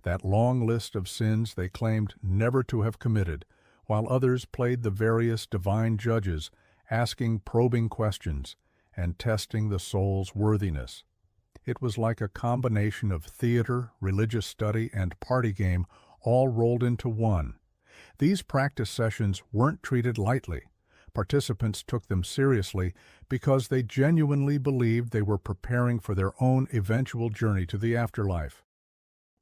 that long list of sins they claimed never to have committed, while others played the various divine judges, asking probing questions and testing the soul's worthiness. It was like a combination of theater, religious study, and party game all rolled into one. These practice sessions weren't treated lightly. Participants took them seriously because they genuinely believed they were preparing for their own eventual journey to the afterlife.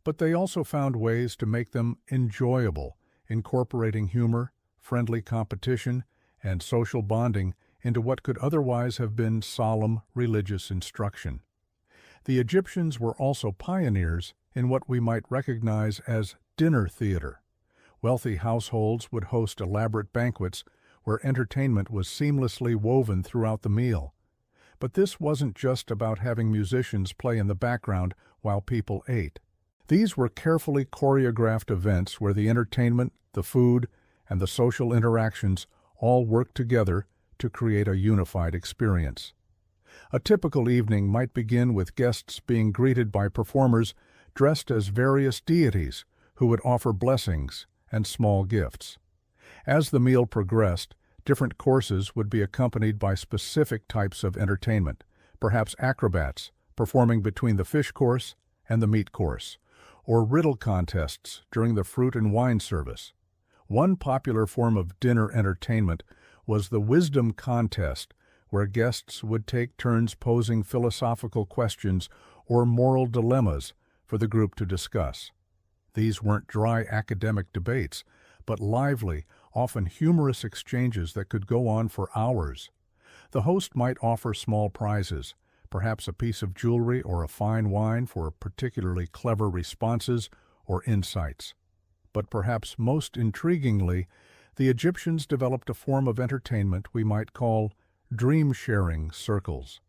But they also found ways to make them enjoyable, incorporating humor, friendly competition, and social bonding into what could otherwise have been solemn religious instruction. The Egyptians were also pioneers in what we might recognize as dinner theater. Wealthy households would host elaborate banquets where entertainment was seamlessly woven throughout the meal. But this wasn't just about having musicians play in the background while people ate. These were carefully choreographed events where the entertainment, the food, and the social interactions all worked together to create a unified experience. A typical evening might begin with guests being greeted by performers dressed as various deities who would offer blessings and small gifts. As the meal progressed, different courses would be accompanied by specific types of entertainment, perhaps acrobats performing between the fish course and the meat course, or riddle contests during the fruit and wine service. One popular form of dinner entertainment was the wisdom contest, where guests would take turns posing philosophical questions or moral dilemmas for the group to discuss. These weren't dry academic debates, but lively, often humorous exchanges that could go on for hours. The host might offer small prizes, perhaps a piece of jewelry or a fine wine for particularly clever responses or insights. But perhaps most intriguingly, the Egyptians developed a form of entertainment we might call dream-sharing circles.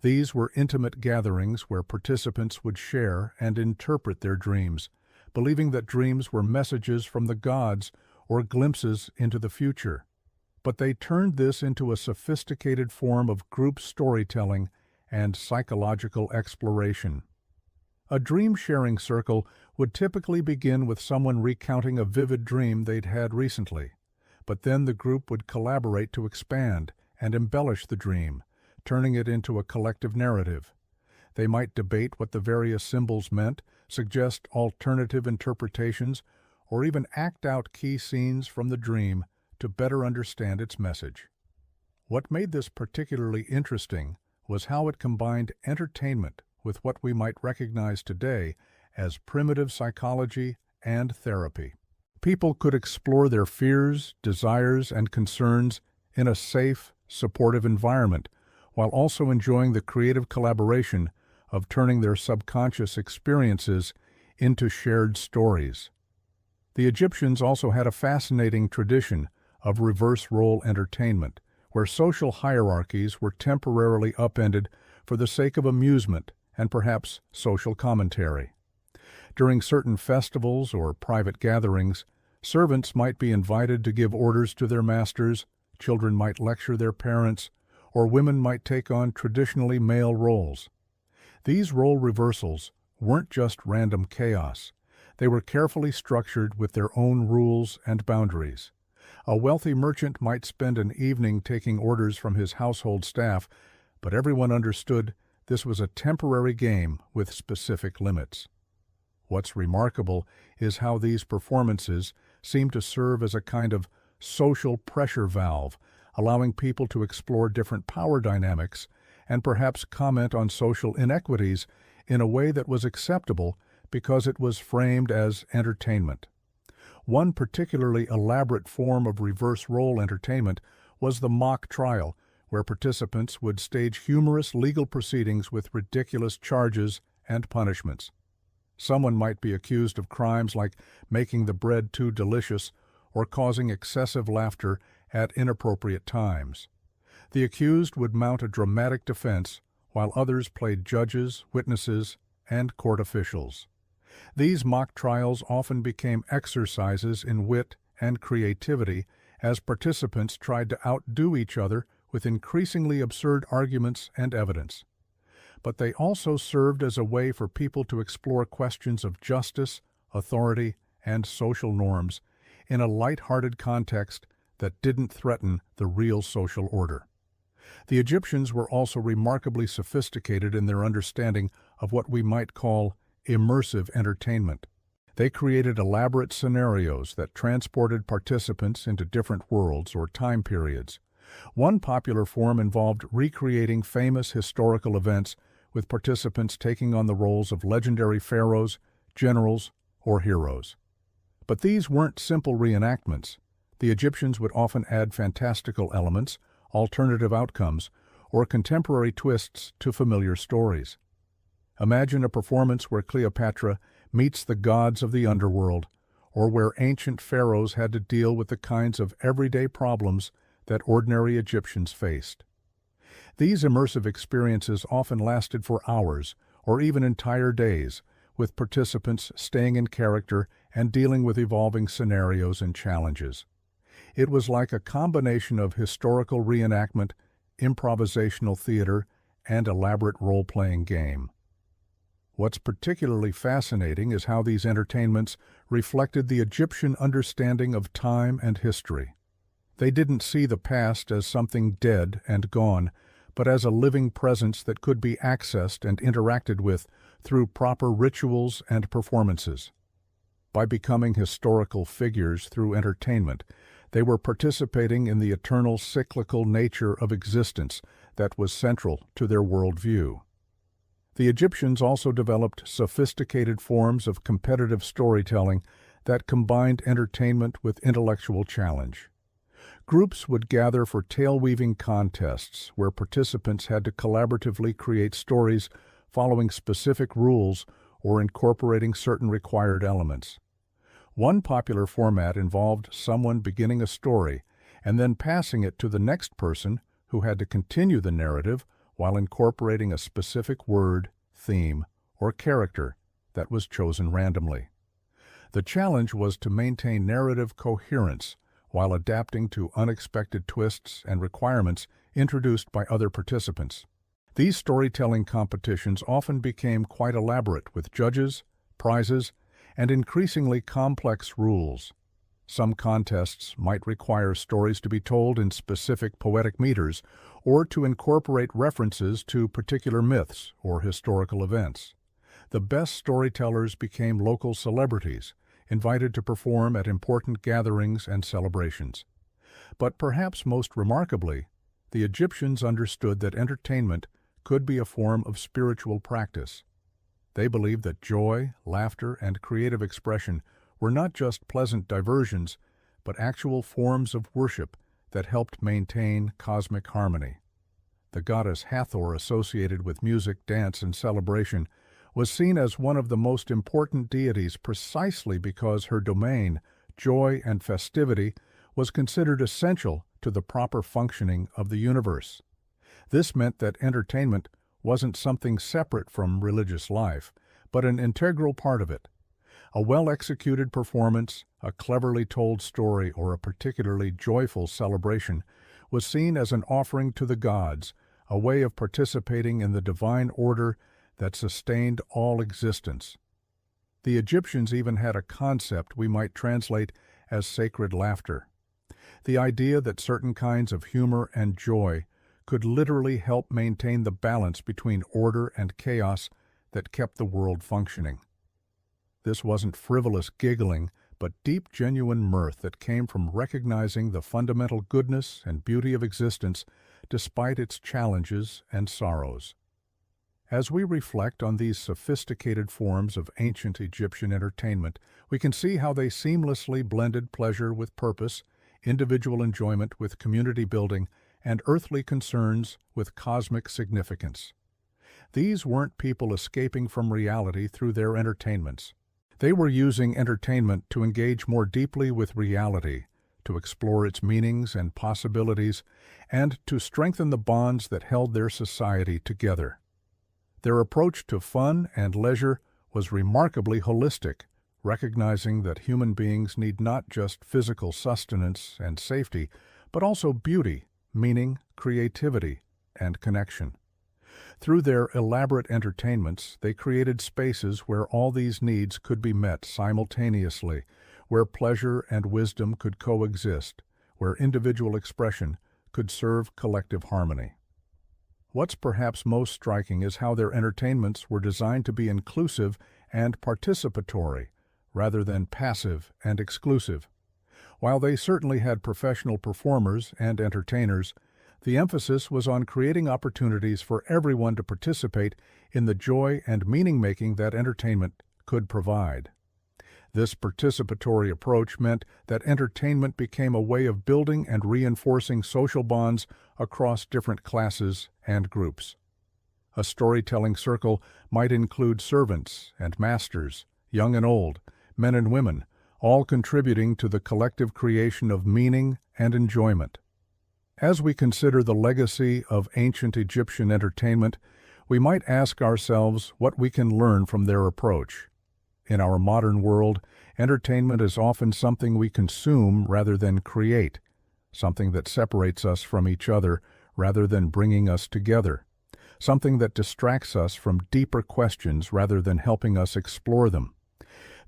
These were intimate gatherings where participants would share and interpret their dreams, believing that dreams were messages from the gods or glimpses into the future. But they turned this into a sophisticated form of group storytelling and psychological exploration. A dream-sharing circle would typically begin with someone recounting a vivid dream they'd had recently, but then the group would collaborate to expand and embellish the dream, turning it into a collective narrative. They might debate what the various symbols meant, suggest alternative interpretations, or even act out key scenes from the dream to better understand its message. What made this particularly interesting was how it combined entertainment with what we might recognize today as primitive psychology and therapy. People could explore their fears, desires, and concerns in a safe, supportive environment, while also enjoying the creative collaboration of turning their subconscious experiences into shared stories. The Egyptians also had a fascinating tradition of reverse role entertainment, where social hierarchies were temporarily upended for the sake of amusement and perhaps social commentary. During certain festivals or private gatherings, servants might be invited to give orders to their masters, children might lecture their parents, or women might take on traditionally male roles. These role reversals weren't just random chaos. They were carefully structured with their own rules and boundaries. A wealthy merchant might spend an evening taking orders from his household staff, but everyone understood this was a temporary game with specific limits. What's remarkable is how these performances seem to serve as a kind of social pressure valve, allowing people to explore different power dynamics and perhaps comment on social inequities in a way that was acceptable because it was framed as entertainment. One particularly elaborate form of reverse role entertainment was the mock trial, where participants would stage humorous legal proceedings with ridiculous charges and punishments. Someone might be accused of crimes like making the bread too delicious or causing excessive laughter at inappropriate times. The accused would mount a dramatic defense, while others played judges, witnesses, and court officials. These mock trials often became exercises in wit and creativity as participants tried to outdo each other with increasingly absurd arguments and evidence. But they also served as a way for people to explore questions of justice, authority, and social norms in a light-hearted context that didn't threaten the real social order. The Egyptians were also remarkably sophisticated in their understanding of what we might call immersive entertainment. They created elaborate scenarios that transported participants into different worlds or time periods. One popular form involved recreating famous historical events with participants taking on the roles of legendary pharaohs, generals, or heroes. But these weren't simple reenactments. The Egyptians would often add fantastical elements, alternative outcomes, or contemporary twists to familiar stories. Imagine a performance where Cleopatra meets the gods of the underworld, or where ancient pharaohs had to deal with the kinds of everyday problems that ordinary Egyptians faced. These immersive experiences often lasted for hours or even entire days, with participants staying in character and dealing with evolving scenarios and challenges. It was like a combination of historical reenactment, improvisational theater, and elaborate role-playing game. What's particularly fascinating is how these entertainments reflected the Egyptian understanding of time and history. They didn't see the past as something dead and gone, but as a living presence that could be accessed and interacted with through proper rituals and performances. By becoming historical figures through entertainment, they were participating in the eternal cyclical nature of existence that was central to their worldview. The Egyptians also developed sophisticated forms of competitive storytelling that combined entertainment with intellectual challenge. Groups would gather for tale-weaving contests where participants had to collaboratively create stories following specific rules or incorporating certain required elements. One popular format involved someone beginning a story and then passing it to the next person who had to continue the narrative while incorporating a specific word, theme, or character that was chosen randomly. The challenge was to maintain narrative coherence while adapting to unexpected twists and requirements introduced by other participants. These storytelling competitions often became quite elaborate with judges, prizes, and increasingly complex rules. Some contests might require stories to be told in specific poetic meters or to incorporate references to particular myths or historical events. The best storytellers became local celebrities, invited to perform at important gatherings and celebrations. But perhaps most remarkably, the Egyptians understood that entertainment could be a form of spiritual practice. They believed that joy, laughter, and creative expression were not just pleasant diversions, but actual forms of worship that helped maintain cosmic harmony. The goddess Hathor, associated with music, dance, and celebration, was seen as one of the most important deities precisely because her domain, joy and festivity, was considered essential to the proper functioning of the universe. This meant that entertainment wasn't something separate from religious life, but an integral part of it. A well-executed performance, a cleverly told story, or a particularly joyful celebration was seen as an offering to the gods, a way of participating in the divine order that sustained all existence. The Egyptians even had a concept we might translate as sacred laughter. The idea that certain kinds of humor and joy could literally help maintain the balance between order and chaos that kept the world functioning. This wasn't frivolous giggling, but deep, genuine mirth that came from recognizing the fundamental goodness and beauty of existence despite its challenges and sorrows. As we reflect on these sophisticated forms of ancient Egyptian entertainment, we can see how they seamlessly blended pleasure with purpose, individual enjoyment with community building, and earthly concerns with cosmic significance. These weren't people escaping from reality through their entertainments. They were using entertainment to engage more deeply with reality, to explore its meanings and possibilities, and to strengthen the bonds that held their society together. Their approach to fun and leisure was remarkably holistic, recognizing that human beings need not just physical sustenance and safety, but also beauty, meaning, creativity, and connection. Through their elaborate entertainments, they created spaces where all these needs could be met simultaneously, where pleasure and wisdom could coexist, where individual expression could serve collective harmony. What's perhaps most striking is how their entertainments were designed to be inclusive and participatory, rather than passive and exclusive. While they certainly had professional performers and entertainers, the emphasis was on creating opportunities for everyone to participate in the joy and meaning-making that entertainment could provide. This participatory approach meant that entertainment became a way of building and reinforcing social bonds across different classes and groups. A storytelling circle might include servants and masters, young and old, men and women, all contributing to the collective creation of meaning and enjoyment. As we consider the legacy of ancient Egyptian entertainment, we might ask ourselves what we can learn from their approach. In our modern world, entertainment is often something we consume rather than create, something that separates us from each other rather than bringing us together, something that distracts us from deeper questions rather than helping us explore them.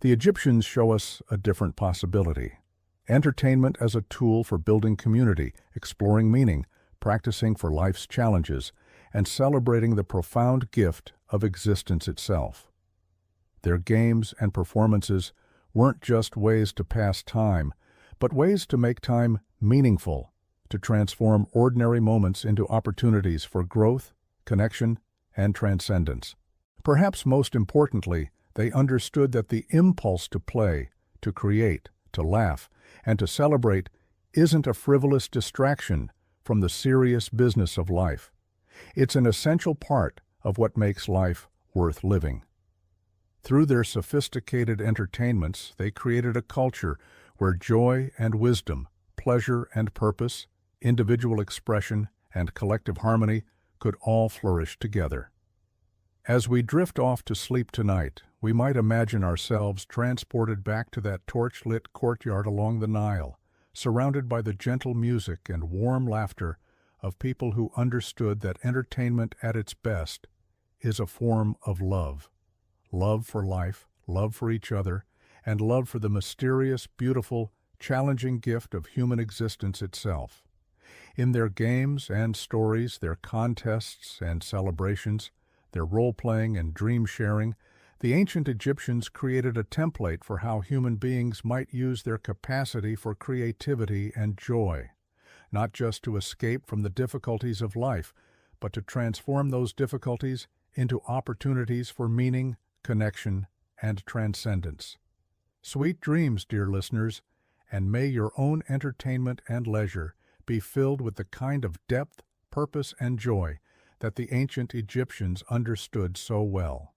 The Egyptians show us a different possibility. Entertainment as a tool for building community, exploring meaning, practicing for life's challenges, and celebrating the profound gift of existence itself. Their games and performances weren't just ways to pass time, but ways to make time meaningful, to transform ordinary moments into opportunities for growth, connection, and transcendence. Perhaps most importantly, they understood that the impulse to play, to create, to laugh, and to celebrate isn't a frivolous distraction from the serious business of life. It's an essential part of what makes life worth living. Through their sophisticated entertainments, they created a culture where joy and wisdom, pleasure and purpose, individual expression, and collective harmony could all flourish together. As we drift off to sleep tonight, we might imagine ourselves transported back to that torch-lit courtyard along the Nile, surrounded by the gentle music and warm laughter of people who understood that entertainment at its best is a form of love. Love for life, love for each other, and love for the mysterious, beautiful, challenging gift of human existence itself. In their games and stories, their contests and celebrations, their role-playing and dream-sharing, the ancient Egyptians created a template for how human beings might use their capacity for creativity and joy, not just to escape from the difficulties of life, but to transform those difficulties into opportunities for meaning, connection, and transcendence. Sweet dreams, dear listeners, and may your own entertainment and leisure be filled with the kind of depth, purpose, and joy that the ancient Egyptians understood so well.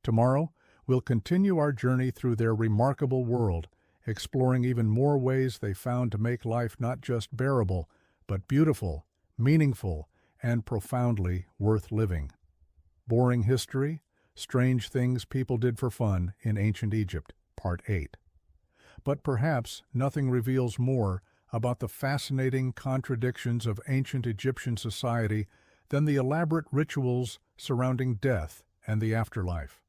Tomorrow, we'll continue our journey through their remarkable world, exploring even more ways they found to make life not just bearable, but beautiful, meaningful, and profoundly worth living. Boring History, Strange Things People Did for Fun in Ancient Egypt, Part 8. But perhaps nothing reveals more about the fascinating contradictions of ancient Egyptian society than the elaborate rituals surrounding death and the afterlife.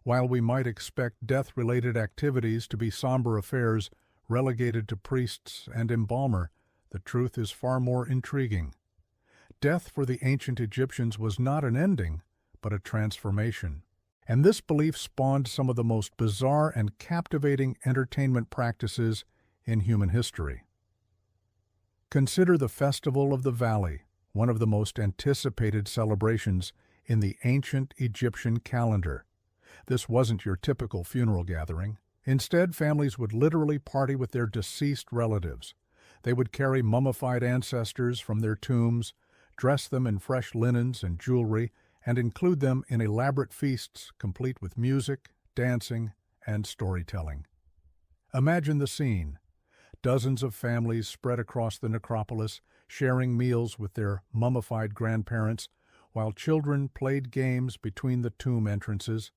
While we might expect death-related activities to be somber affairs relegated to priests and embalmer, the truth is far more intriguing. Death for the ancient Egyptians was not an ending, but a transformation. And this belief spawned some of the most bizarre and captivating entertainment practices in human history. Consider the Festival of the Valley, one of the most anticipated celebrations in the ancient Egyptian calendar. This wasn't your typical funeral gathering. Instead, families would literally party with their deceased relatives. They would carry mummified ancestors from their tombs, dress them in fresh linens and jewelry, and include them in elaborate feasts complete with music, dancing, and storytelling. Imagine the scene. Dozens of families spread across the necropolis, sharing meals with their mummified grandparents, while children played games between the tomb entrances.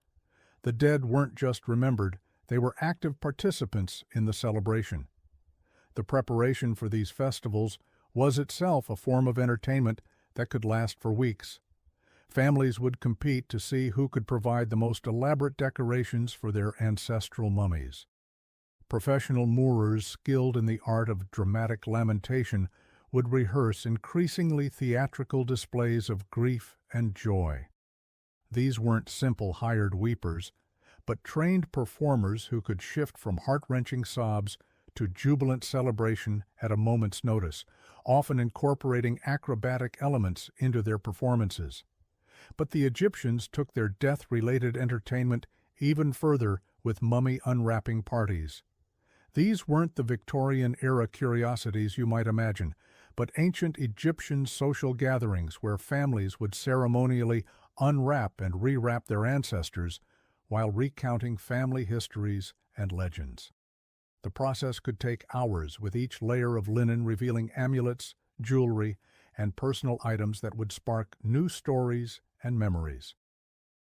The dead weren't just remembered, they were active participants in the celebration. The preparation for these festivals was itself a form of entertainment that could last for weeks. Families would compete to see who could provide the most elaborate decorations for their ancestral mummies. Professional mourers skilled in the art of dramatic lamentation would rehearse increasingly theatrical displays of grief and joy. These weren't simple hired weepers, but trained performers who could shift from heart-wrenching sobs to jubilant celebration at a moment's notice, often incorporating acrobatic elements into their performances. But the Egyptians took their death-related entertainment even further with mummy unwrapping parties. These weren't the Victorian-era curiosities you might imagine, but ancient Egyptian social gatherings where families would ceremonially unwrap and rewrap their ancestors while recounting family histories and legends. The process could take hours, with each layer of linen revealing amulets, jewelry, and personal items that would spark new stories and memories.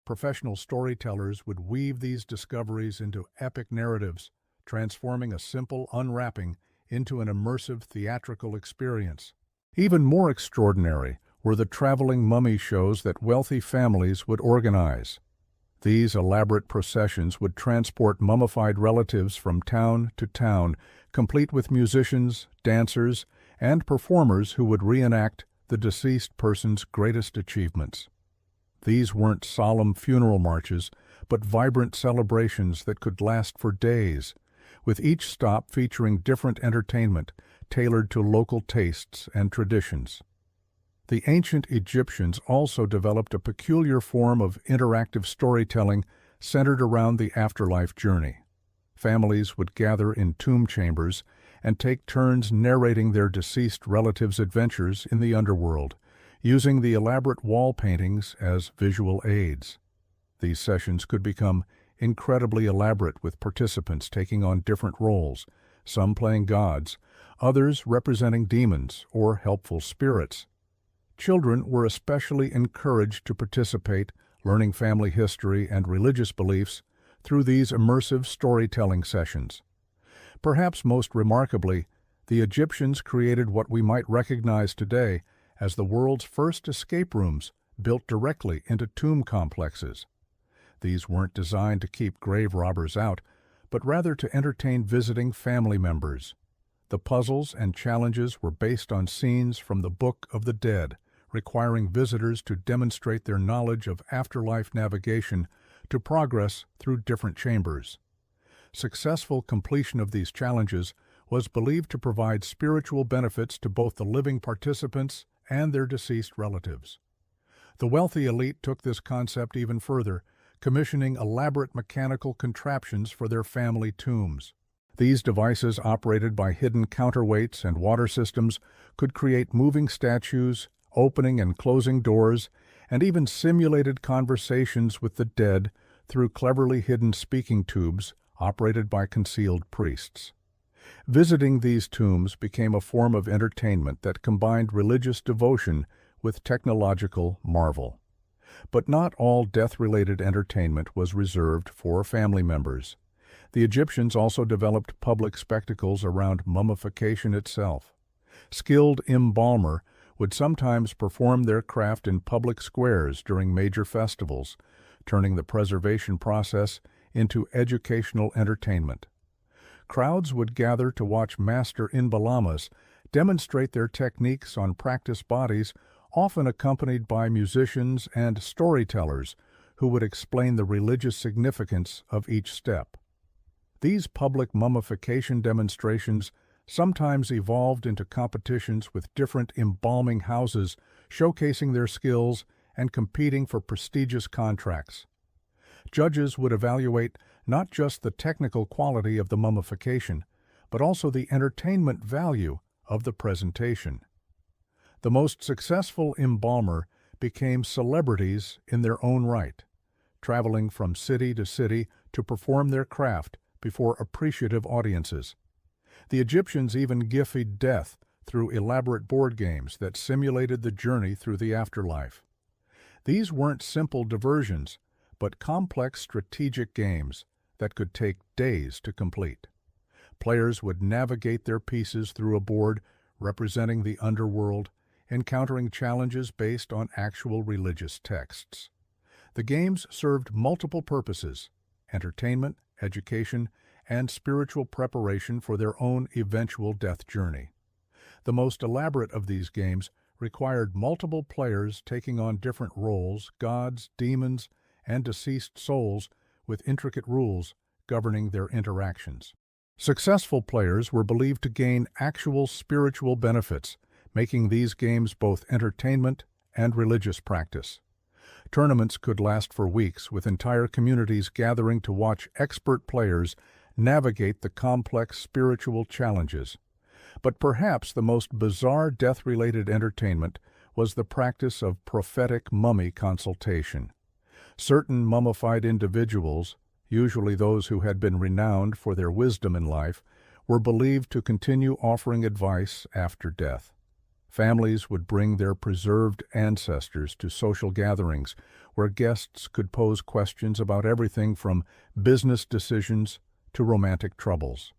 Professional storytellers would weave these discoveries into epic narratives, transforming a simple unwrapping into an immersive theatrical experience. Even more extraordinary were the traveling mummy shows that wealthy families would organize. These elaborate processions would transport mummified relatives from town to town, complete with musicians, dancers, and performers who would reenact the deceased person's greatest achievements. These weren't solemn funeral marches, but vibrant celebrations that could last for days, with each stop featuring different entertainment tailored to local tastes and traditions. The ancient Egyptians also developed a peculiar form of interactive storytelling centered around the afterlife journey. Families would gather in tomb chambers and take turns narrating their deceased relatives' adventures in the underworld, using the elaborate wall paintings as visual aids. These sessions could become incredibly elaborate, with participants taking on different roles, some playing gods, others representing demons or helpful spirits. Children were especially encouraged to participate, learning family history and religious beliefs through these immersive storytelling sessions. Perhaps most remarkably, the Egyptians created what we might recognize today as the world's first escape rooms built directly into tomb complexes. These weren't designed to keep grave robbers out, but rather to entertain visiting family members. The puzzles and challenges were based on scenes from the Book of the Dead, requiring visitors to demonstrate their knowledge of afterlife navigation to progress through different chambers. Successful completion of these challenges was believed to provide spiritual benefits to both the living participants and their deceased relatives. The wealthy elite took this concept even further, commissioning elaborate mechanical contraptions for their family tombs. These devices, operated by hidden counterweights and water systems, could create moving statues, opening and closing doors, and even simulated conversations with the dead through cleverly hidden speaking tubes operated by concealed priests. Visiting these tombs became a form of entertainment that combined religious devotion with technological marvel. But not all death-related entertainment was reserved for family members. The Egyptians also developed public spectacles around mummification itself. Skilled embalmer would sometimes perform their craft in public squares during major festivals, turning the preservation process into educational entertainment. Crowds would gather to watch master embalamas demonstrate their techniques on practiced bodies, often accompanied by musicians and storytellers who would explain the religious significance of each step. These public mummification demonstrations sometimes evolved into competitions with different embalming houses, showcasing their skills and competing for prestigious contracts. Judges would evaluate not just the technical quality of the mummification, but also the entertainment value of the presentation. The most successful embalmer became celebrities in their own right, traveling from city to city to perform their craft before appreciative audiences. The Egyptians even gifted death through elaborate board games that simulated the journey through the afterlife. These weren't simple diversions, but complex strategic games that could take days to complete. Players would navigate their pieces through a board representing the underworld, encountering challenges based on actual religious texts. The games served multiple purposes: entertainment, education, and spiritual preparation for their own eventual death journey. The most elaborate of these games required multiple players taking on different roles, gods, demons, and deceased souls, with intricate rules governing their interactions. Successful players were believed to gain actual spiritual benefits, making these games both entertainment and religious practice. Tournaments could last for weeks, with entire communities gathering to watch expert players navigate the complex spiritual challenges. But perhaps the most bizarre death-related entertainment was the practice of prophetic mummy consultation. Certain mummified individuals, usually those who had been renowned for their wisdom in life, were believed to continue offering advice after death. Families would bring their preserved ancestors to social gatherings where guests could pose questions about everything from business decisions to romantic troubles.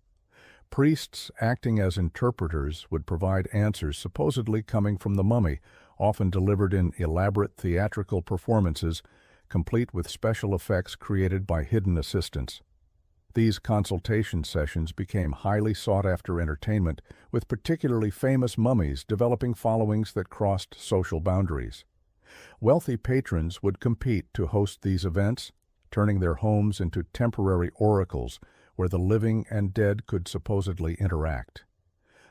Priests acting as interpreters would provide answers supposedly coming from the mummy, often delivered in elaborate theatrical performances, complete with special effects created by hidden assistants. These consultation sessions became highly sought-after entertainment, with particularly famous mummies developing followings that crossed social boundaries. Wealthy patrons would compete to host these events, turning their homes into temporary oracles where the living and dead could supposedly interact.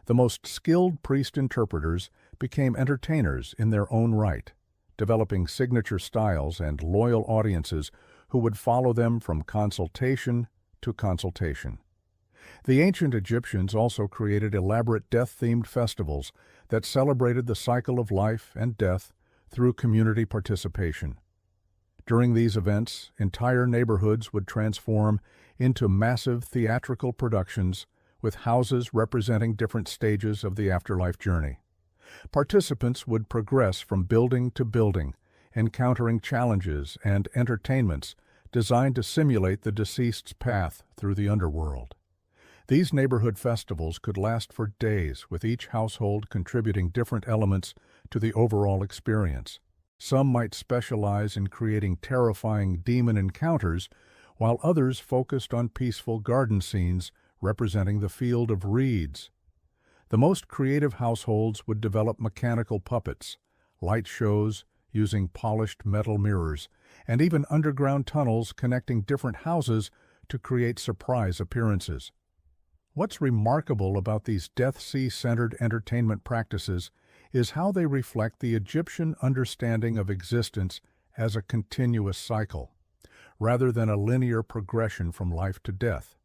The most skilled priest interpreters became entertainers in their own right, developing signature styles and loyal audiences who would follow them from consultation to consultation. The ancient Egyptians also created elaborate death-themed festivals that celebrated the cycle of life and death through community participation. During these events, entire neighborhoods would transform into massive theatrical productions with houses representing different stages of the afterlife journey. Participants would progress from building to building, encountering challenges and entertainments designed to simulate the deceased's path through the underworld. These neighborhood festivals could last for days, with each household contributing different elements to the overall experience. Some might specialize in creating terrifying demon encounters, while others focused on peaceful garden scenes representing the field of reeds. The most creative households would develop mechanical puppets, light shows using polished metal mirrors, and even underground tunnels connecting different houses to create surprise appearances. What's remarkable about these Death Sea-centered entertainment practices is how they reflect the Egyptian understanding of existence as a continuous cycle, rather than a linear progression from life to death.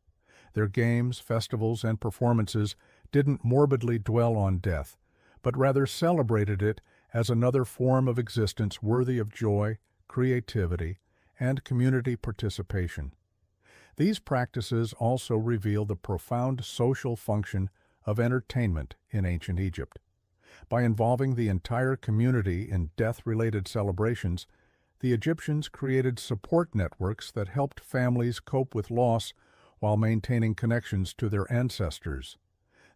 Their games, festivals, and performances didn't morbidly dwell on death, but rather celebrated it as another form of existence worthy of joy, creativity, and community participation. These practices also reveal the profound social function of entertainment in ancient Egypt. By involving the entire community in death-related celebrations, the Egyptians created support networks that helped families cope with loss while maintaining connections to their ancestors.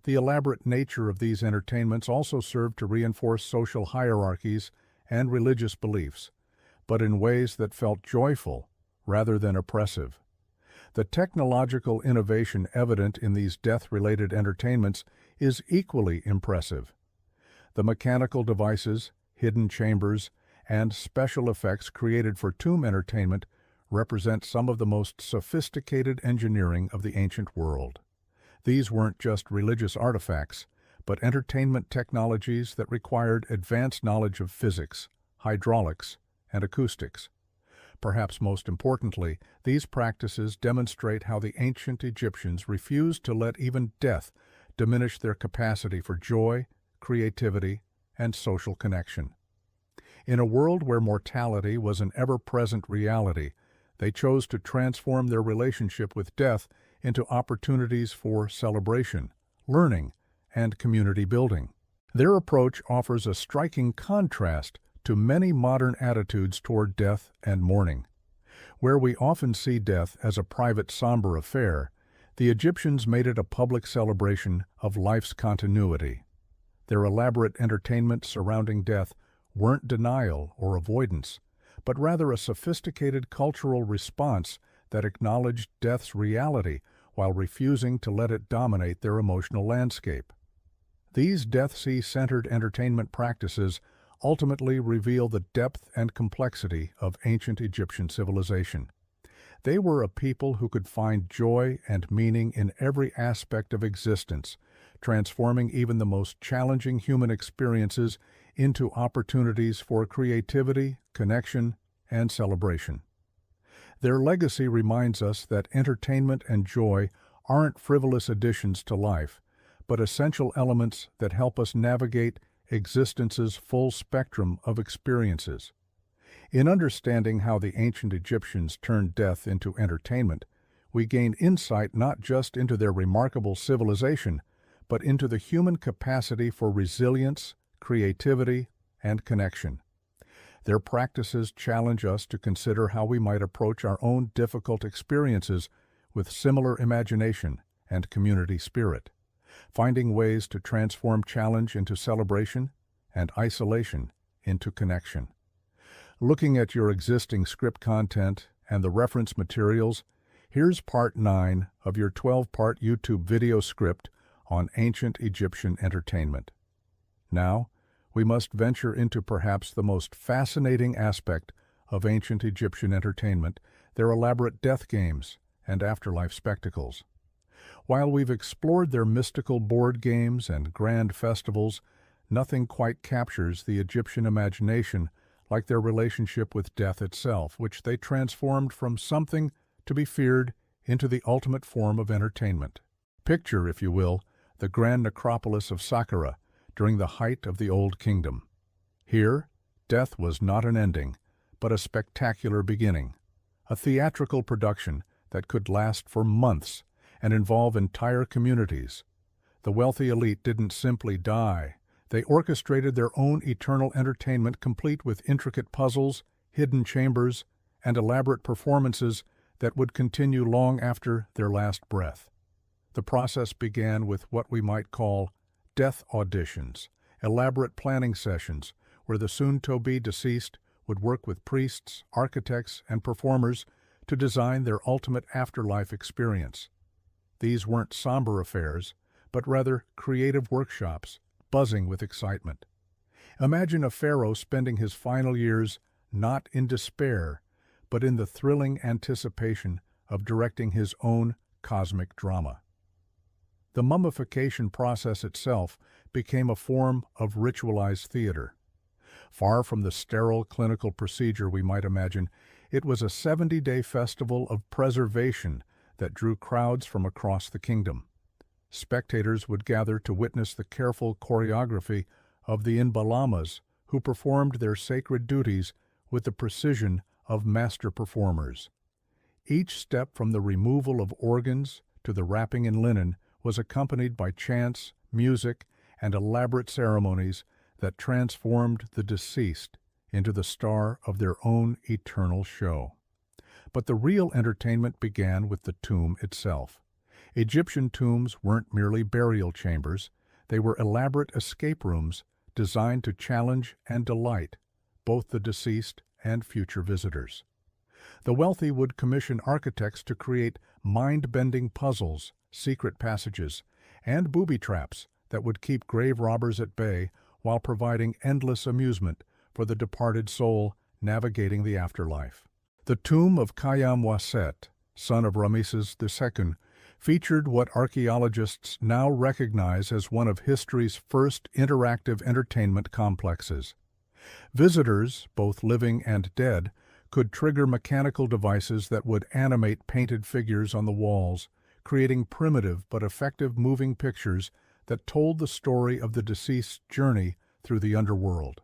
The elaborate nature of these entertainments also served to reinforce social hierarchies and religious beliefs, but in ways that felt joyful rather than oppressive. The technological innovation evident in these death-related entertainments is equally impressive. The mechanical devices, hidden chambers, and special effects created for tomb entertainment represent some of the most sophisticated engineering of the ancient world. These weren't just religious artifacts, but entertainment technologies that required advanced knowledge of physics, hydraulics, and acoustics. Perhaps most importantly, these practices demonstrate how the ancient Egyptians refused to let even death diminish their capacity for joy, creativity, and social connection. In a world where mortality was an ever-present reality, they chose to transform their relationship with death into opportunities for celebration, learning, and community building. Their approach offers a striking contrast to many modern attitudes toward death and mourning. Where we often see death as a private, somber affair, the Egyptians made it a public celebration of life's continuity. Their elaborate entertainment surrounding death weren't denial or avoidance, but rather a sophisticated cultural response that acknowledged death's reality while refusing to let it dominate their emotional landscape. These Death Sea-centered entertainment practices ultimately reveal the depth and complexity of ancient Egyptian civilization. They were a people who could find joy and meaning in every aspect of existence, transforming even the most challenging human experiences into opportunities for creativity, connection, and celebration. Their legacy reminds us that entertainment and joy aren't frivolous additions to life, but essential elements that help us navigate existence's full spectrum of experiences. In understanding how the ancient Egyptians turned death into entertainment, we gain insight not just into their remarkable civilization, but into the human capacity for resilience, creativity, and connection. Their practices challenge us to consider how we might approach our own difficult experiences with similar imagination and community spirit, finding ways to transform challenge into celebration and isolation into connection. Looking at your existing script content and the reference materials, here's part 9 of your 12-part YouTube video script on ancient Egyptian entertainment. Now, we must venture into perhaps the most fascinating aspect of ancient Egyptian entertainment, their elaborate death games and afterlife spectacles. While we've explored their mystical board games and grand festivals, nothing quite captures the Egyptian imagination like their relationship with death itself, which they transformed from something to be feared into the ultimate form of entertainment. Picture, if you will, the grand necropolis of Saqqara during the height of the Old Kingdom. Here, death was not an ending, but a spectacular beginning, a theatrical production that could last for months and involve entire communities. The wealthy elite didn't simply die. They orchestrated their own eternal entertainment complete with intricate puzzles, hidden chambers, and elaborate performances that would continue long after their last breath. The process began with what we might call death auditions, elaborate planning sessions where the soon-to-be deceased would work with priests, architects, and performers to design their ultimate afterlife experience. These weren't somber affairs, but rather creative workshops, buzzing with excitement. Imagine a pharaoh spending his final years not in despair, but in the thrilling anticipation of directing his own cosmic drama. The mummification process itself became a form of ritualized theater. Far from the sterile clinical procedure we might imagine, it was a 70-day festival of preservation that drew crowds from across the kingdom. Spectators would gather to witness the careful choreography of the Inbalamas, who performed their sacred duties with the precision of master performers. Each step from the removal of organs to the wrapping in linen was accompanied by chants, music, and elaborate ceremonies that transformed the deceased into the star of their own eternal show. But the real entertainment began with the tomb itself. Egyptian tombs weren't merely burial chambers, they were elaborate escape rooms designed to challenge and delight both the deceased and future visitors. The wealthy would commission architects to create mind-bending puzzles, secret passages, and booby traps that would keep grave robbers at bay while providing endless amusement for the departed soul navigating the afterlife. The tomb of Khayyam Waset, son of Ramesses II, featured what archaeologists now recognize as one of history's first interactive entertainment complexes. Visitors, both living and dead, could trigger mechanical devices that would animate painted figures on the walls, creating primitive but effective moving pictures that told the story of the deceased's journey through the underworld.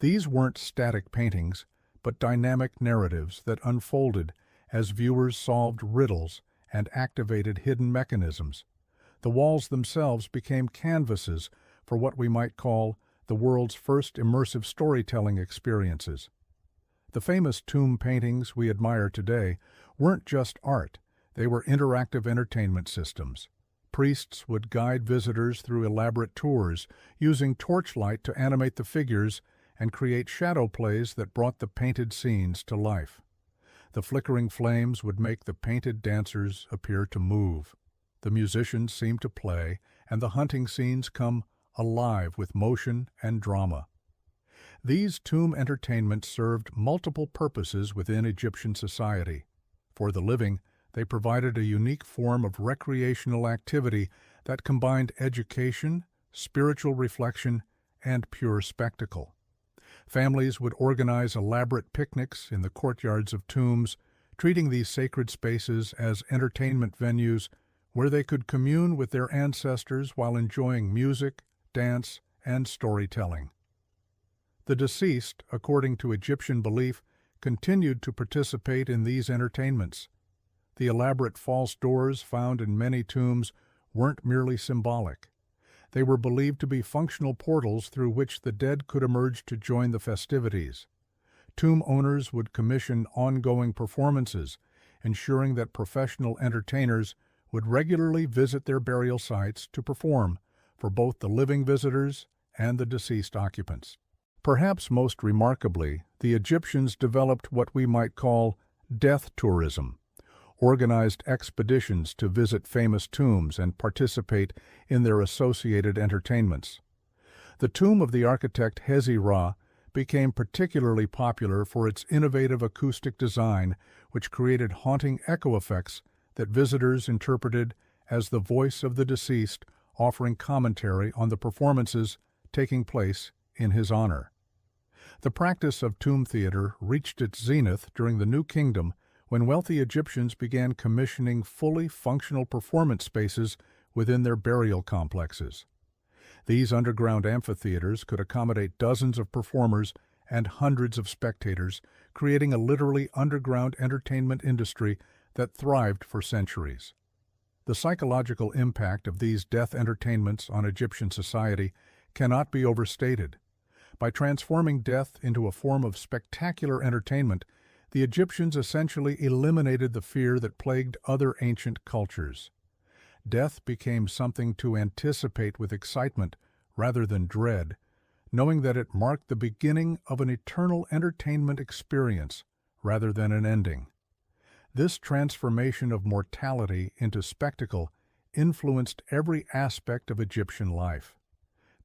These weren't static paintings, but dynamic narratives that unfolded as viewers solved riddles and activated hidden mechanisms. The walls themselves became canvases for what we might call the world's first immersive storytelling experiences. The famous tomb paintings we admire today weren't just art, they were interactive entertainment systems. Priests would guide visitors through elaborate tours, using torchlight to animate the figures and create shadow plays that brought the painted scenes to life. The flickering flames would make the painted dancers appear to move. The musicians seem to play, and the hunting scenes come alive with motion and drama. These tomb entertainments served multiple purposes within Egyptian society. For the living, they provided a unique form of recreational activity that combined education, spiritual reflection, and pure spectacle. Families would organize elaborate picnics in the courtyards of tombs, treating these sacred spaces as entertainment venues where they could commune with their ancestors while enjoying music, dance, and storytelling. The deceased, according to Egyptian belief, continued to participate in these entertainments. The elaborate false doors found in many tombs weren't merely symbolic. They were believed to be functional portals through which the dead could emerge to join the festivities. Tomb owners would commission ongoing performances, ensuring that professional entertainers would regularly visit their burial sites to perform for both the living visitors and the deceased occupants. Perhaps most remarkably, the Egyptians developed what we might call death tourism, organized expeditions to visit famous tombs and participate in their associated entertainments. The tomb of the architect Hezi-Ra became particularly popular for its innovative acoustic design, which created haunting echo effects that visitors interpreted as the voice of the deceased offering commentary on the performances taking place in his honor. The practice of tomb theater reached its zenith during the New Kingdom when wealthy Egyptians began commissioning fully functional performance spaces within their burial complexes. These underground amphitheaters could accommodate dozens of performers and hundreds of spectators, creating a literally underground entertainment industry that thrived for centuries. The psychological impact of these death entertainments on Egyptian society cannot be overstated. By transforming death into a form of spectacular entertainment, the Egyptians essentially eliminated the fear that plagued other ancient cultures. Death became something to anticipate with excitement rather than dread, knowing that it marked the beginning of an eternal entertainment experience rather than an ending. This transformation of mortality into spectacle influenced every aspect of Egyptian life.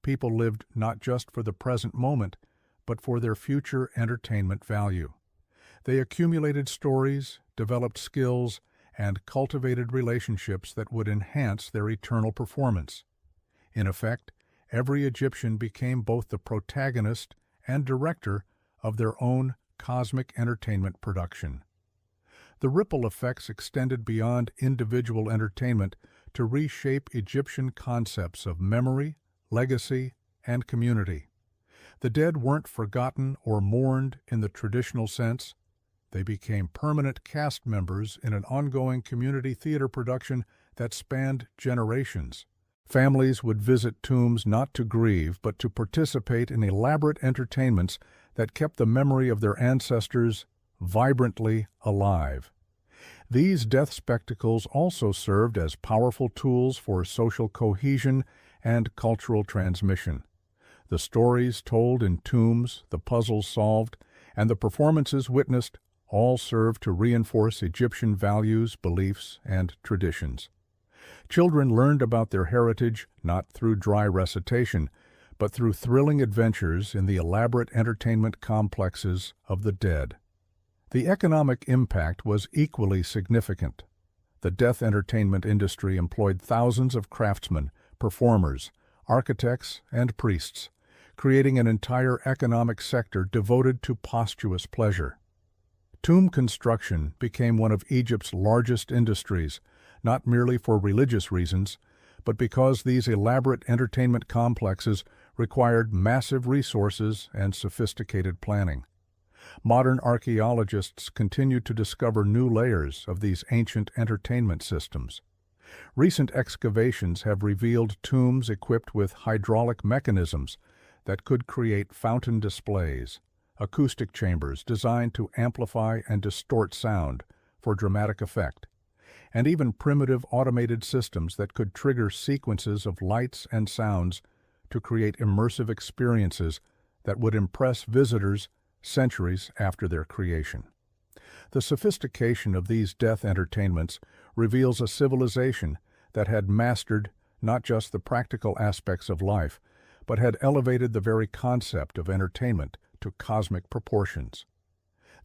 People lived not just for the present moment, but for their future entertainment value. They accumulated stories, developed skills, and cultivated relationships that would enhance their eternal performance. In effect, every Egyptian became both the protagonist and director of their own cosmic entertainment production. The ripple effects extended beyond individual entertainment to reshape Egyptian concepts of memory, legacy, and community. The dead weren't forgotten or mourned in the traditional sense. They became permanent cast members in an ongoing community theater production that spanned generations. Families would visit tombs not to grieve, but to participate in elaborate entertainments that kept the memory of their ancestors vibrantly alive. These death spectacles also served as powerful tools for social cohesion and cultural transmission. The stories told in tombs, the puzzles solved, and the performances witnessed all served to reinforce Egyptian values, beliefs, and traditions. Children learned about their heritage not through dry recitation, but through thrilling adventures in the elaborate entertainment complexes of the dead. The economic impact was equally significant. The death entertainment industry employed thousands of craftsmen, performers, architects, and priests, creating an entire economic sector devoted to posthumous pleasure. Tomb construction became one of Egypt's largest industries, not merely for religious reasons, but because these elaborate entertainment complexes required massive resources and sophisticated planning. Modern archaeologists continue to discover new layers of these ancient entertainment systems. Recent excavations have revealed tombs equipped with hydraulic mechanisms that could create fountain displays, acoustic chambers designed to amplify and distort sound for dramatic effect, and even primitive automated systems that could trigger sequences of lights and sounds to create immersive experiences that would impress visitors centuries after their creation. The sophistication of these death entertainments reveals a civilization that had mastered not just the practical aspects of life, but had elevated the very concept of entertainment to cosmic proportions.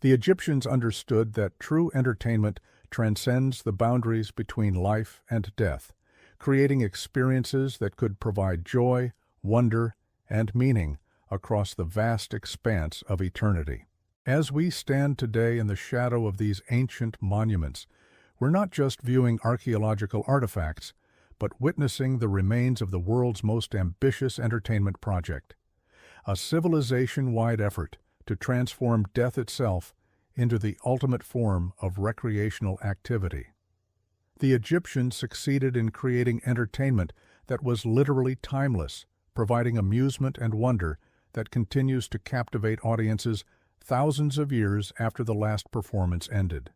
The Egyptians understood that true entertainment transcends the boundaries between life and death, creating experiences that could provide joy, wonder, and meaning across the vast expanse of eternity. As we stand today in the shadow of these ancient monuments, we're not just viewing archaeological artifacts, but witnessing the remains of the world's most ambitious entertainment project, a civilization-wide effort to transform death itself into the ultimate form of recreational activity. The Egyptians succeeded in creating entertainment that was literally timeless, providing amusement and wonder that continues to captivate audiences thousands of years after the last performance ended.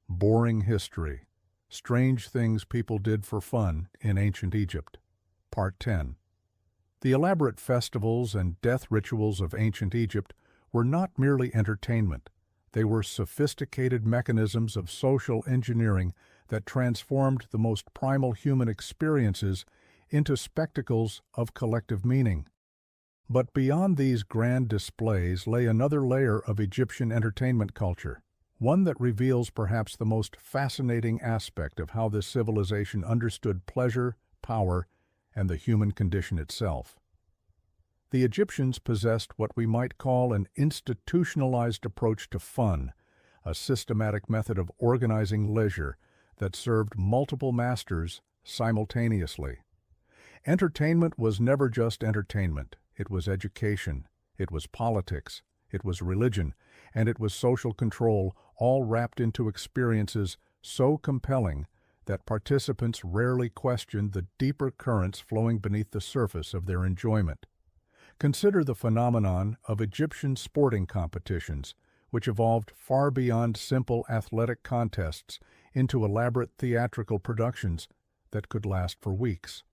Boring history. Strange things people did for fun in ancient Egypt. Part 10. The elaborate festivals and death rituals of ancient Egypt were not merely entertainment. They were sophisticated mechanisms of social engineering that transformed the most primal human experiences into spectacles of collective meaning. But beyond these grand displays lay another layer of Egyptian entertainment culture, one that reveals perhaps the most fascinating aspect of how this civilization understood pleasure, power, and the human condition itself. The Egyptians possessed what we might call an institutionalized approach to fun, a systematic method of organizing leisure that served multiple masters simultaneously. Entertainment was never just entertainment. It was education, it was politics, it was religion, and it was social control, all wrapped into experiences so compelling that participants rarely questioned the deeper currents flowing beneath the surface of their enjoyment. Consider the phenomenon of Egyptian sporting competitions, which evolved far beyond simple athletic contests into elaborate theatrical productions that could last for weeks.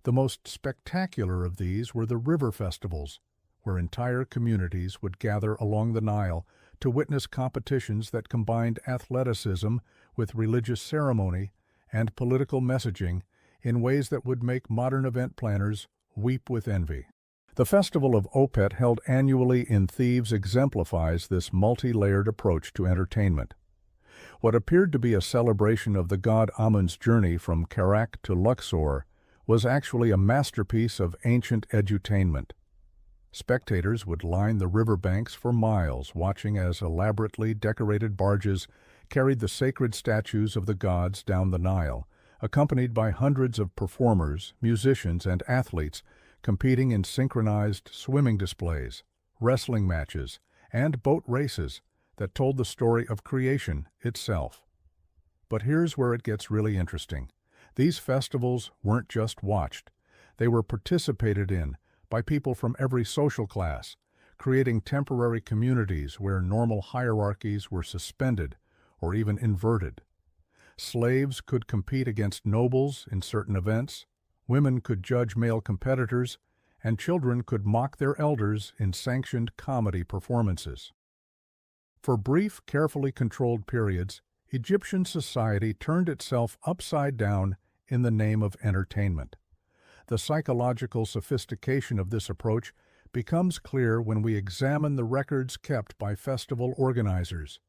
The most spectacular of these were the river festivals, where entire communities would gather along the Nile to witness competitions that combined athleticism with religious ceremony and political messaging in ways that would make modern event planners weep with envy. The Festival of Opet, held annually in Thebes, exemplifies this multi-layered approach to entertainment. What appeared to be a celebration of the god Amun's journey from Kerak to Luxor was actually a masterpiece of ancient edutainment. Spectators would line the riverbanks for miles, watching as elaborately decorated barges carried the sacred statues of the gods down the Nile, accompanied by hundreds of performers, musicians, and athletes competing in synchronized swimming displays, wrestling matches, and boat races that told the story of creation itself. But here's where it gets really interesting. These festivals weren't just watched. They were participated in by people from every social class, creating temporary communities where normal hierarchies were suspended or even inverted. Slaves could compete against nobles in certain events, women could judge male competitors, and children could mock their elders in sanctioned comedy performances. For brief, carefully controlled periods, Egyptian society turned itself upside down in the name of entertainment. The psychological sophistication of this approach becomes clear when we examine the records kept by festival organizers.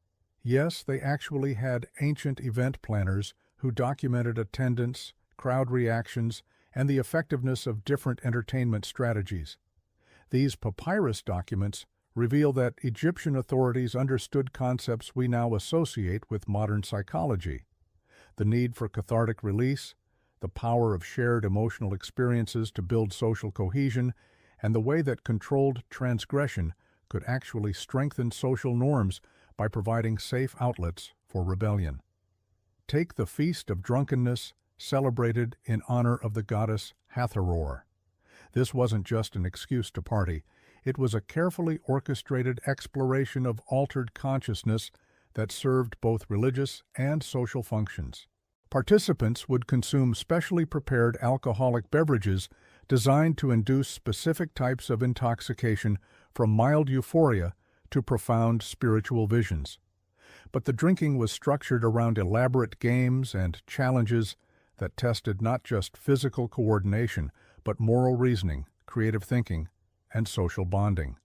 Yes, they actually had ancient event planners who documented attendance, crowd reactions, and the effectiveness of different entertainment strategies. These papyrus documents reveal that Egyptian authorities understood concepts we now associate with modern psychology: the need for cathartic release, the power of shared emotional experiences to build social cohesion, and the way that controlled transgression could actually strengthen social norms by providing safe outlets for rebellion. Take the Feast of Drunkenness, celebrated in honor of the goddess Hathor. This wasn't just an excuse to party. It was a carefully orchestrated exploration of altered consciousness that served both religious and social functions. Participants would consume specially prepared alcoholic beverages designed to induce specific types of intoxication, from mild euphoria to profound spiritual visions. But the drinking was structured around elaborate games and challenges that tested not just physical coordination, but moral reasoning, creative thinking, and social bonding.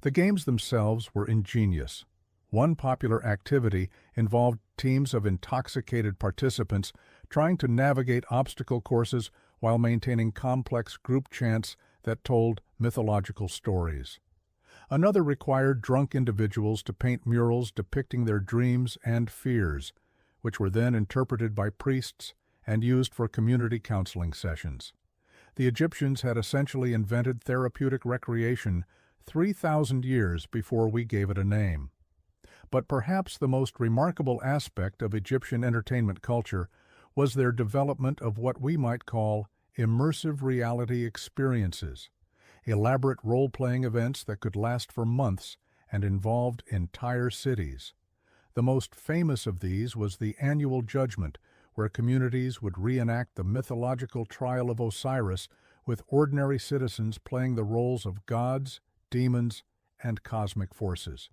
The games themselves were ingenious. One popular activity involved teams of intoxicated participants trying to navigate obstacle courses while maintaining complex group chants that told mythological stories. Another required drunk individuals to paint murals depicting their dreams and fears, which were then interpreted by priests and used for community counseling sessions. The Egyptians had essentially invented therapeutic recreation 3,000 years before we gave it a name. But perhaps the most remarkable aspect of Egyptian entertainment culture was their development of what we might call immersive reality experiences, elaborate role-playing events that could last for months and involved entire cities. The most famous of these was the annual judgment, where communities would reenact the mythological trial of Osiris with ordinary citizens playing the roles of gods, demons, and cosmic forces.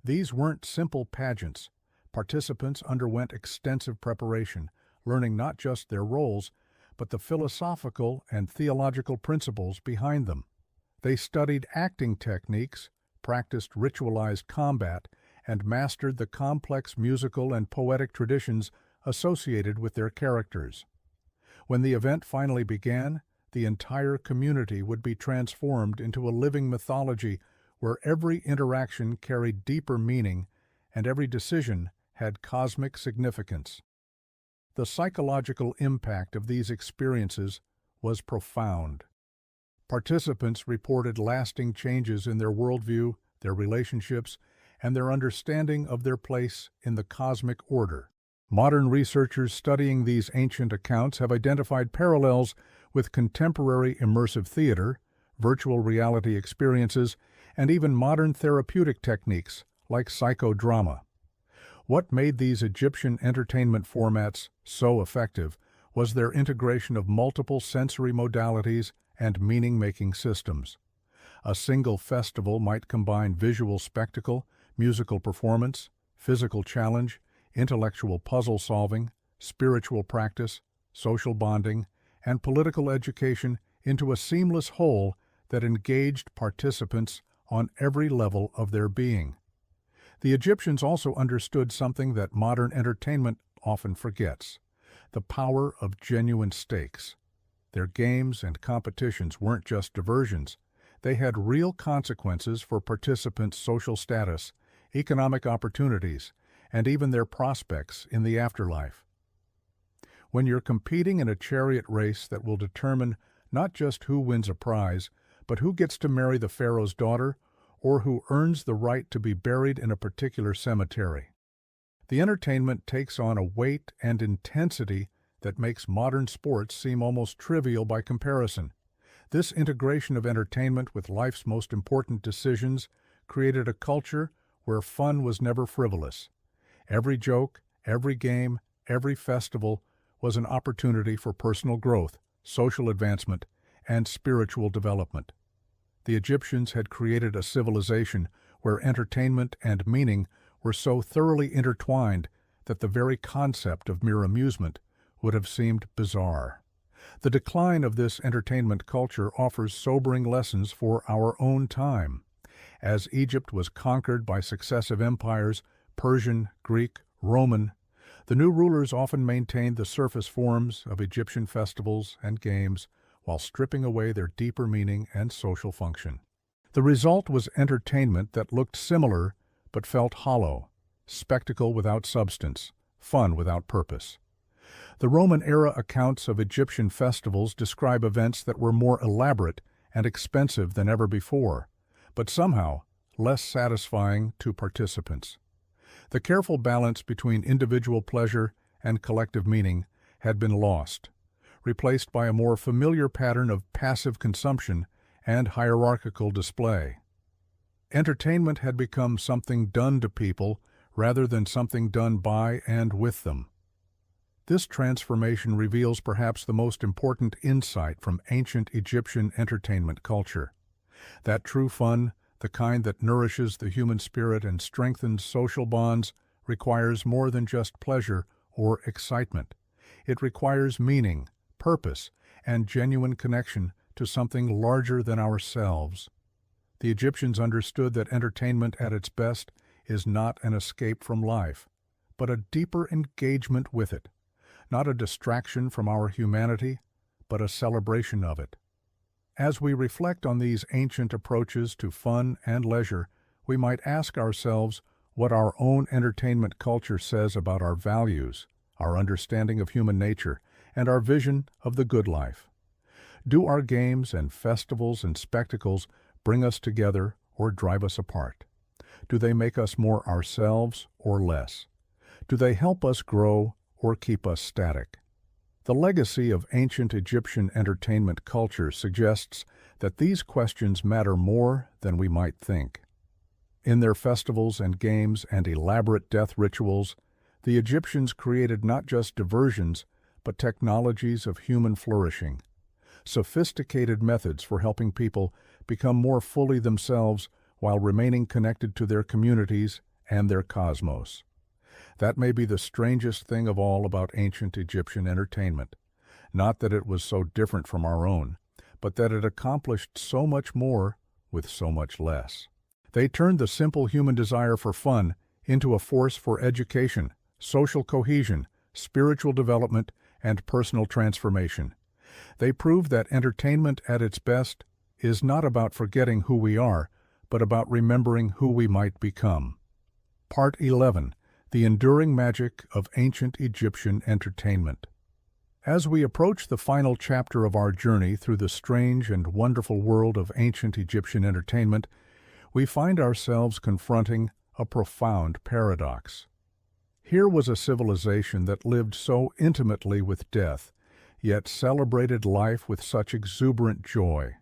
These weren't simple pageants. Participants underwent extensive preparation, learning not just their roles, but the philosophical and theological principles behind them. They studied acting techniques, practiced ritualized combat, and mastered the complex musical and poetic traditions associated with their characters. When the event finally began, the entire community would be transformed into a living mythology where every interaction carried deeper meaning and every decision had cosmic significance. The psychological impact of these experiences was profound. Participants reported lasting changes in their worldview, their relationships, and their understanding of their place in the cosmic order. Modern researchers studying these ancient accounts have identified parallels with contemporary immersive theater, virtual reality experiences, and even modern therapeutic techniques like psychodrama. What made these Egyptian entertainment formats so effective was their integration of multiple sensory modalities and meaning-making systems. A single festival might combine visual spectacle, musical performance, physical challenge, intellectual puzzle solving, spiritual practice, social bonding, and political education into a seamless whole that engaged participants on every level of their being. The Egyptians also understood something that modern entertainment often forgets: the power of genuine stakes. Their games and competitions weren't just diversions. They had real consequences for participants' social status, economic opportunities, and even their prospects in the afterlife. When you're competing in a chariot race that will determine not just who wins a prize, but who gets to marry the pharaoh's daughter, or who earns the right to be buried in a particular cemetery, the entertainment takes on a weight and intensity that makes modern sports seem almost trivial by comparison. This integration of entertainment with life's most important decisions created a culture where fun was never frivolous. Every joke, every game, every festival was an opportunity for personal growth, social advancement, and spiritual development. The Egyptians had created a civilization where entertainment and meaning were so thoroughly intertwined that the very concept of mere amusement would have seemed bizarre. The decline of this entertainment culture offers sobering lessons for our own time. As Egypt was conquered by successive empires, Persian, Greek, Roman, the new rulers often maintained the surface forms of Egyptian festivals and games while stripping away their deeper meaning and social function. The result was entertainment that looked similar but felt hollow, spectacle without substance, fun without purpose. The Roman-era accounts of Egyptian festivals describe events that were more elaborate and expensive than ever before, but somehow less satisfying to participants. The careful balance between individual pleasure and collective meaning had been lost, replaced by a more familiar pattern of passive consumption and hierarchical display. Entertainment had become something done to people rather than something done by and with them. This transformation reveals perhaps the most important insight from ancient Egyptian entertainment culture: that true fun, the kind that nourishes the human spirit and strengthens social bonds, requires more than just pleasure or excitement. It requires meaning, purpose, and genuine connection to something larger than ourselves. The Egyptians understood that entertainment at its best is not an escape from life, but a deeper engagement with it, not a distraction from our humanity, but a celebration of it. As we reflect on these ancient approaches to fun and leisure, we might ask ourselves what our own entertainment culture says about our values, our understanding of human nature, and our vision of the good life. Do our games and festivals and spectacles bring us together or drive us apart? Do they make us more ourselves or less? Do they help us grow or keep us static? The legacy of ancient Egyptian entertainment culture suggests that these questions matter more than we might think. In their festivals and games and elaborate death rituals, the Egyptians created not just diversions, but technologies of human flourishing, sophisticated methods for helping people become more fully themselves while remaining connected to their communities and their cosmos. That may be the strangest thing of all about ancient Egyptian entertainment. Not that it was so different from our own, but that it accomplished so much more with so much less. They turned the simple human desire for fun into a force for education, social cohesion, spiritual development, and personal transformation. They proved that entertainment at its best is not about forgetting who we are, but about remembering who we might become. Part 11. The Enduring Magic of Ancient Egyptian Entertainment. As we approach the final chapter of our journey through the strange and wonderful world of ancient Egyptian entertainment, we find ourselves confronting a profound paradox. Here was a civilization that lived so intimately with death, yet celebrated life with such exuberant joy.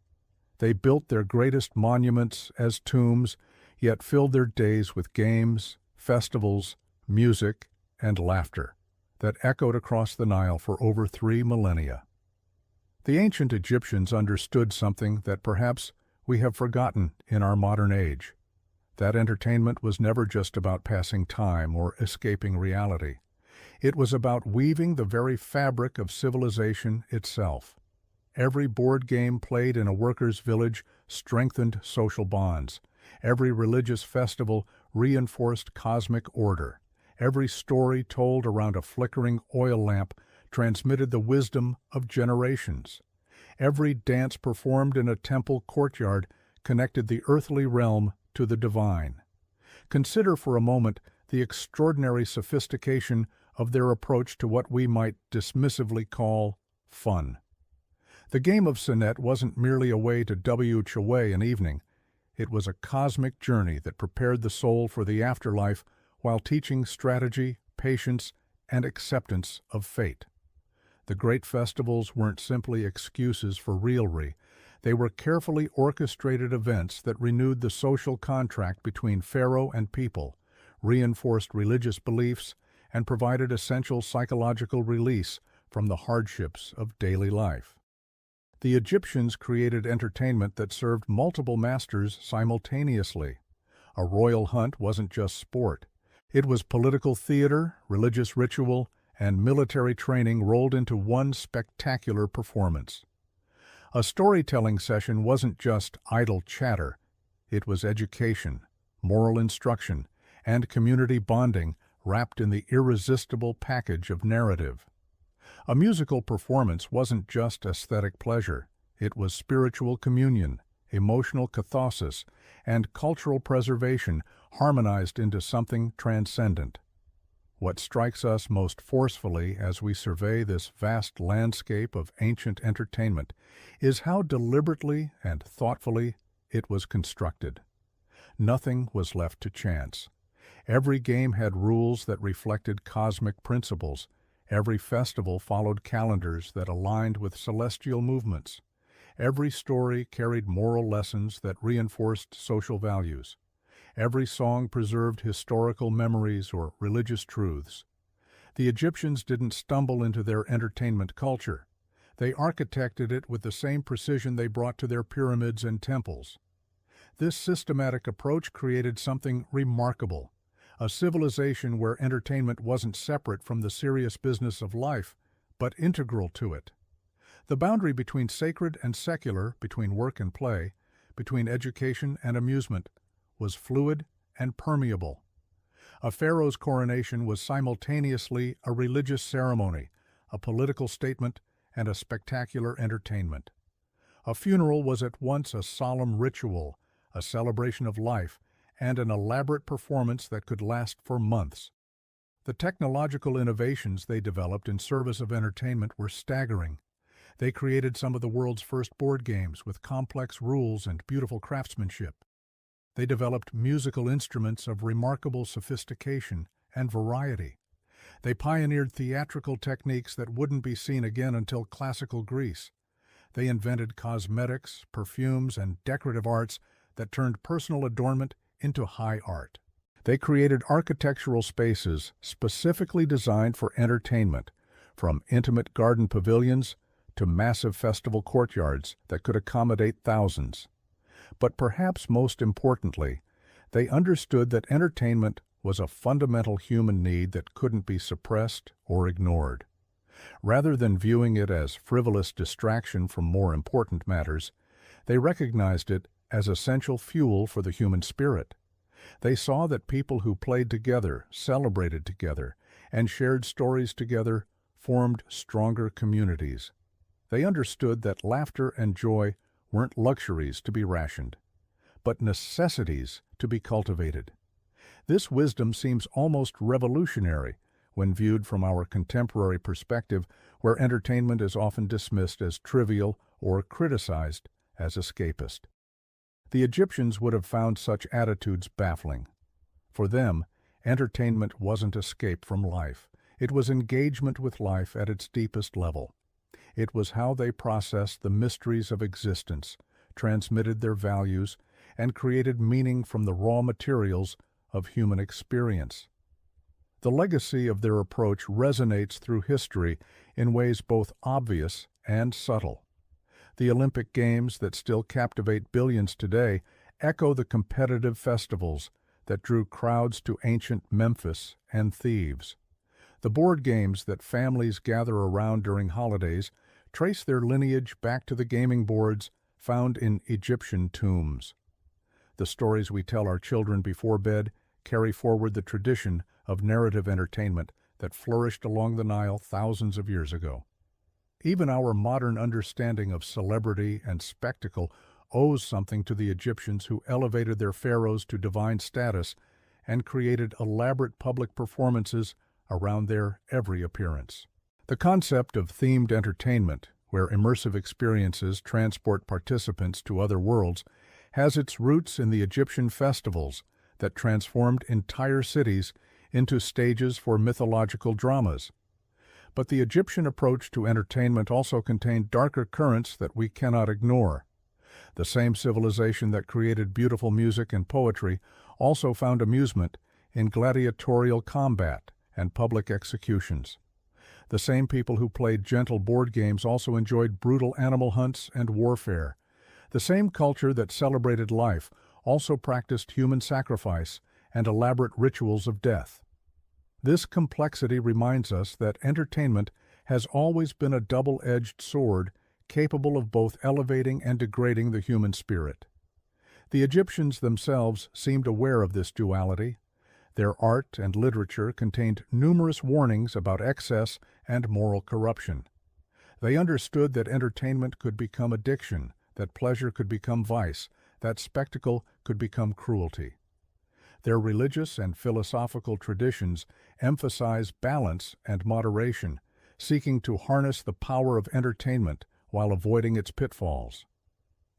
They built their greatest monuments as tombs, yet filled their days with games, festivals, music, and laughter that echoed across the Nile for over 3 millennia. The ancient Egyptians understood something that perhaps we have forgotten in our modern age. That entertainment was never just about passing time or escaping reality. It was about weaving the very fabric of civilization itself. Every board game played in a workers' village strengthened social bonds. Every religious festival reinforced cosmic order. Every story told around a flickering oil lamp transmitted the wisdom of generations. Every dance performed in a temple courtyard connected the earthly realm to the divine. Consider for a moment the extraordinary sophistication of their approach to what we might dismissively call fun. The game of Senet wasn't merely a way to WH away an evening. It was a cosmic journey that prepared the soul for the afterlife while teaching strategy, patience, and acceptance of fate. The great festivals weren't simply excuses for revelry. They were carefully orchestrated events that renewed the social contract between pharaoh and people, reinforced religious beliefs, and provided essential psychological release from the hardships of daily life. The Egyptians created entertainment that served multiple masters simultaneously. A royal hunt wasn't just sport. It was political theater, religious ritual, and military training rolled into one spectacular performance. A storytelling session wasn't just idle chatter. It was education, moral instruction, and community bonding wrapped in the irresistible package of narrative. A musical performance wasn't just aesthetic pleasure. It was spiritual communion, emotional catharsis, and cultural preservation harmonized into something transcendent. What strikes us most forcefully as we survey this vast landscape of ancient entertainment is how deliberately and thoughtfully it was constructed. Nothing was left to chance. Every game had rules that reflected cosmic principles. Every festival followed calendars that aligned with celestial movements. Every story carried moral lessons that reinforced social values. Every song preserved historical memories or religious truths. The Egyptians didn't stumble into their entertainment culture. They architected it with the same precision they brought to their pyramids and temples. This systematic approach created something remarkable, a civilization where entertainment wasn't separate from the serious business of life, but integral to it. The boundary between sacred and secular, between work and play, between education and amusement, was fluid and permeable. A pharaoh's coronation was simultaneously a religious ceremony, a political statement, and a spectacular entertainment. A funeral was at once a solemn ritual, a celebration of life, and an elaborate performance that could last for months. The technological innovations they developed in service of entertainment were staggering. They created some of the world's first board games with complex rules and beautiful craftsmanship. They developed musical instruments of remarkable sophistication and variety. They pioneered theatrical techniques that wouldn't be seen again until classical Greece. They invented cosmetics, perfumes, and decorative arts that turned personal adornment into high art. They created architectural spaces specifically designed for entertainment, from intimate garden pavilions to massive festival courtyards that could accommodate thousands. But perhaps most importantly, they understood that entertainment was a fundamental human need that couldn't be suppressed or ignored. Rather than viewing it as frivolous distraction from more important matters, they recognized it as essential fuel for the human spirit. They saw that people who played together, celebrated together, and shared stories together formed stronger communities. They understood that laughter and joy weren't luxuries to be rationed, but necessities to be cultivated. This wisdom seems almost revolutionary when viewed from our contemporary perspective, where entertainment is often dismissed as trivial or criticized as escapist. The Egyptians would have found such attitudes baffling. For them, entertainment wasn't escape from life. It was engagement with life at its deepest level. It was how they processed the mysteries of existence, transmitted their values, and created meaning from the raw materials of human experience. The legacy of their approach resonates through history in ways both obvious and subtle. The Olympic Games that still captivate billions today echo the competitive festivals that drew crowds to ancient Memphis and Thebes. The board games that families gather around during holidays trace their lineage back to the gaming boards found in Egyptian tombs. The stories we tell our children before bed carry forward the tradition of narrative entertainment that flourished along the Nile thousands of years ago. Even our modern understanding of celebrity and spectacle owes something to the Egyptians who elevated their pharaohs to divine status and created elaborate public performances around their every appearance. The concept of themed entertainment, where immersive experiences transport participants to other worlds, has its roots in the Egyptian festivals that transformed entire cities into stages for mythological dramas. But the Egyptian approach to entertainment also contained darker currents that we cannot ignore. The same civilization that created beautiful music and poetry also found amusement in gladiatorial combat and public executions. The same people who played gentle board games also enjoyed brutal animal hunts and warfare. The same culture that celebrated life also practiced human sacrifice and elaborate rituals of death. This complexity reminds us that entertainment has always been a double-edged sword capable of both elevating and degrading the human spirit. The Egyptians themselves seemed aware of this duality. Their art and literature contained numerous warnings about excess and moral corruption. They understood that entertainment could become addiction, that pleasure could become vice, that spectacle could become cruelty. Their religious and philosophical traditions emphasize balance and moderation, seeking to harness the power of entertainment while avoiding its pitfalls.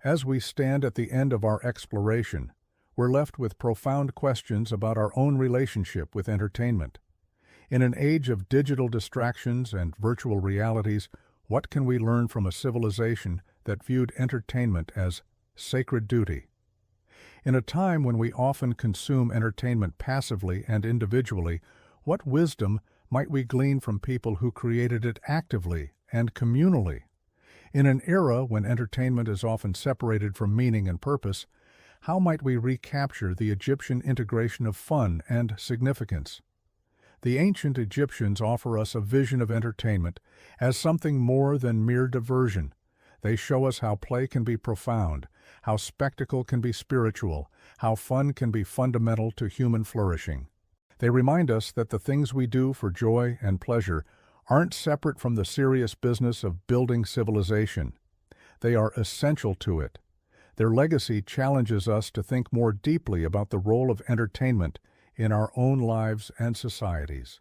As we stand at the end of our exploration, we're left with profound questions about our own relationship with entertainment. In an age of digital distractions and virtual realities, what can we learn from a civilization that viewed entertainment as sacred duty? In a time when we often consume entertainment passively and individually, what wisdom might we glean from people who created it actively and communally? In an era when entertainment is often separated from meaning and purpose, how might we recapture the Egyptian integration of fun and significance? The ancient Egyptians offer us a vision of entertainment as something more than mere diversion. They show us how play can be profound, how spectacle can be spiritual, how fun can be fundamental to human flourishing. They remind us that the things we do for joy and pleasure aren't separate from the serious business of building civilization. They are essential to it. Their legacy challenges us to think more deeply about the role of entertainment in our own lives and societies.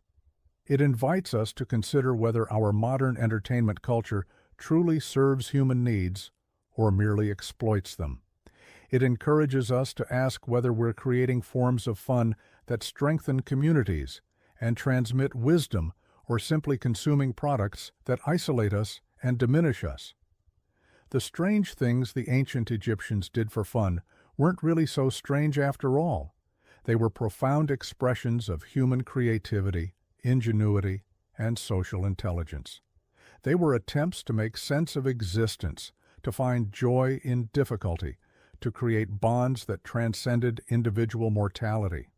It invites us to consider whether our modern entertainment culture truly serves human needs or merely exploits them. It encourages us to ask whether we're creating forms of fun that strengthen communities and transmit wisdom, or simply consuming products that isolate us and diminish us. The strange things the ancient Egyptians did for fun weren't really so strange after all. They were profound expressions of human creativity, ingenuity, and social intelligence. They were attempts to make sense of existence, to find joy in difficulty, to create bonds that transcended individual mortality.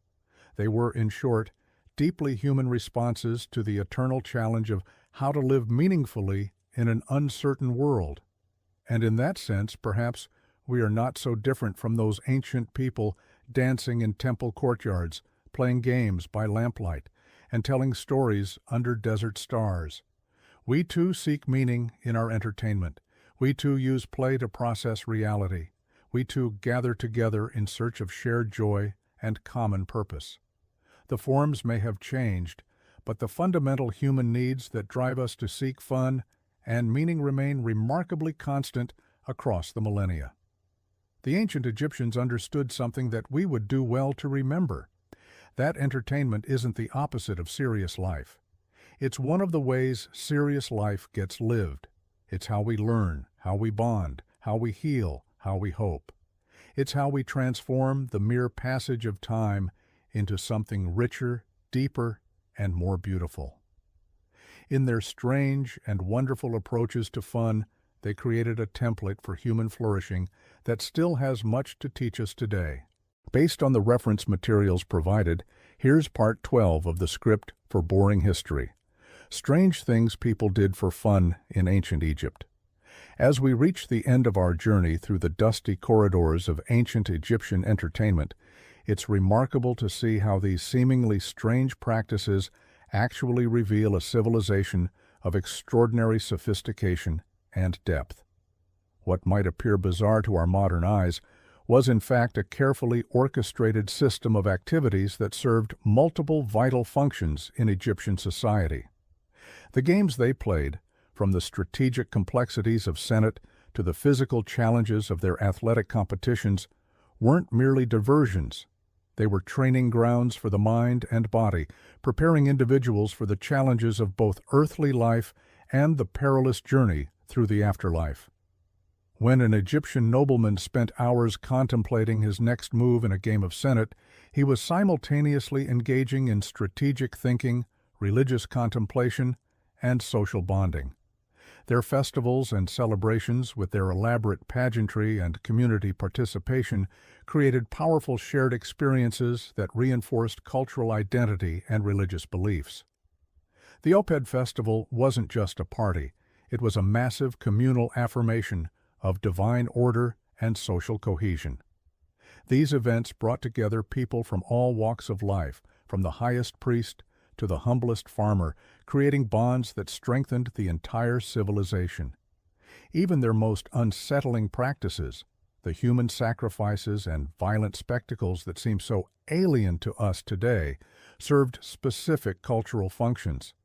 They were, in short, deeply human responses to the eternal challenge of how to live meaningfully in an uncertain world. And in that sense, perhaps, we are not so different from those ancient people dancing in temple courtyards, playing games by lamplight, and telling stories under desert stars. We too seek meaning in our entertainment. We too use play to process reality. We too gather together in search of shared joy and common purpose. The forms may have changed, but the fundamental human needs that drive us to seek fun and meaning remain remarkably constant across the millennia. The ancient Egyptians understood something that we would do well to remember. That entertainment isn't the opposite of serious life. It's one of the ways serious life gets lived. It's how we learn, how we bond, how we heal, how we hope. It's how we transform the mere passage of time into something richer, deeper, and more beautiful. In their strange and wonderful approaches to fun, they created a template for human flourishing that still has much to teach us today. Based on the reference materials provided, here's part 12 of the script for Boring History: Strange Things People Did for Fun in Ancient Egypt. As we reach the end of our journey through the dusty corridors of ancient Egyptian entertainment, it's remarkable to see how these seemingly strange practices actually reveal a civilization of extraordinary sophistication and depth. What might appear bizarre to our modern eyes was in fact a carefully orchestrated system of activities that served multiple vital functions in Egyptian society. The games they played, from the strategic complexities of Senet to the physical challenges of their athletic competitions, weren't merely diversions. They were training grounds for the mind and body, preparing individuals for the challenges of both earthly life and the perilous journey through the afterlife. When an Egyptian nobleman spent hours contemplating his next move in a game of Senet, he was simultaneously engaging in strategic thinking, religious contemplation, and social bonding. Their festivals and celebrations, with their elaborate pageantry and community participation, created powerful shared experiences that reinforced cultural identity and religious beliefs. The Oped Festival wasn't just a party. It was a massive communal affirmation of divine order and social cohesion. These events brought together people from all walks of life, from the highest priest to the humblest farmer, creating bonds that strengthened the entire civilization. Even their most unsettling practices, the human sacrifices and violent spectacles that seem so alien to us today, served specific cultural functions.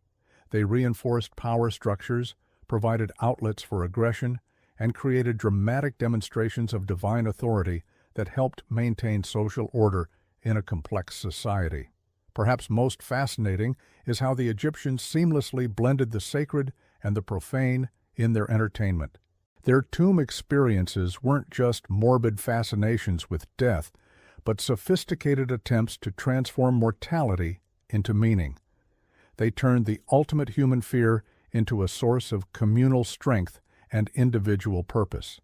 They reinforced power structures, provided outlets for aggression, and created dramatic demonstrations of divine authority that helped maintain social order in a complex society. Perhaps most fascinating is how the Egyptians seamlessly blended the sacred and the profane in their entertainment. Their tomb experiences weren't just morbid fascinations with death, but sophisticated attempts to transform mortality into meaning. They turned the ultimate human fear into a source of communal strength and individual purpose.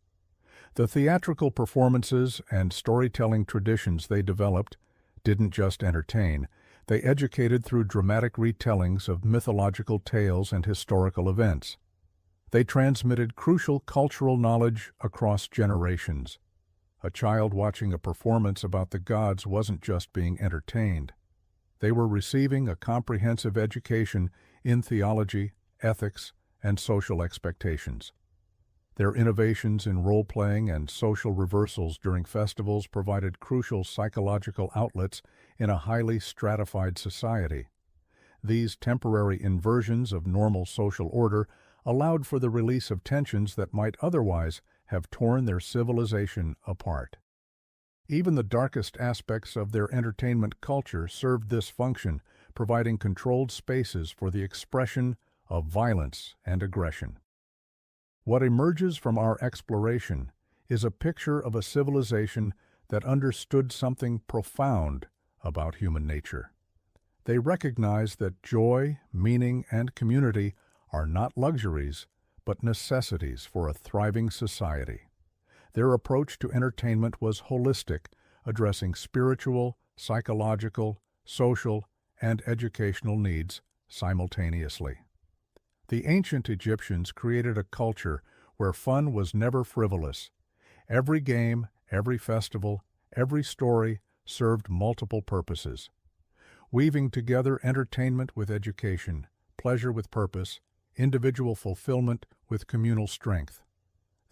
The theatrical performances and storytelling traditions they developed didn't just entertain. They educated through dramatic retellings of mythological tales and historical events. They transmitted crucial cultural knowledge across generations. A child watching a performance about the gods wasn't just being entertained. They were receiving a comprehensive education in theology, ethics, and social expectations. Their innovations in role-playing and social reversals during festivals provided crucial psychological outlets in a highly stratified society. These temporary inversions of normal social order allowed for the release of tensions that might otherwise have torn their civilization apart. Even the darkest aspects of their entertainment culture served this function, providing controlled spaces for the expression of violence and aggression. What emerges from our exploration is a picture of a civilization that understood something profound about human nature. They recognized that joy, meaning, and community are not luxuries, but necessities for a thriving society. Their approach to entertainment was holistic, addressing spiritual, psychological, social, and educational needs simultaneously. The ancient Egyptians created a culture where fun was never frivolous. Every game, every festival, every story served multiple purposes. Weaving together entertainment with education, pleasure with purpose, individual fulfillment with communal strength.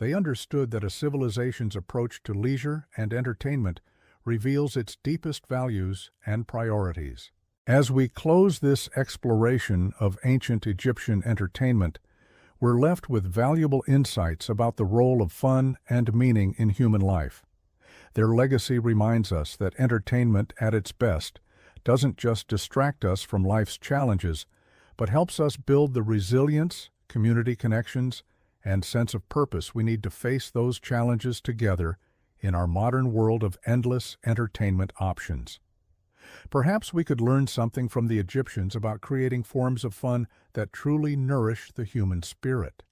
They understood that a civilization's approach to leisure and entertainment reveals its deepest values and priorities. As we close this exploration of ancient Egyptian entertainment, we're left with valuable insights about the role of fun and meaning in human life. Their legacy reminds us that entertainment at its best doesn't just distract us from life's challenges, but helps us build the resilience, community connections, and sense of purpose we need to face those challenges together in our modern world of endless entertainment options. Perhaps we could learn something from the Egyptians about creating forms of fun that truly nourish the human spirit.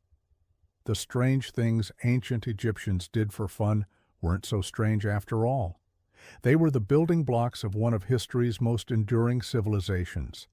The strange things ancient Egyptians did for fun weren't so strange after all. They were the building blocks of one of history's most enduring civilizations.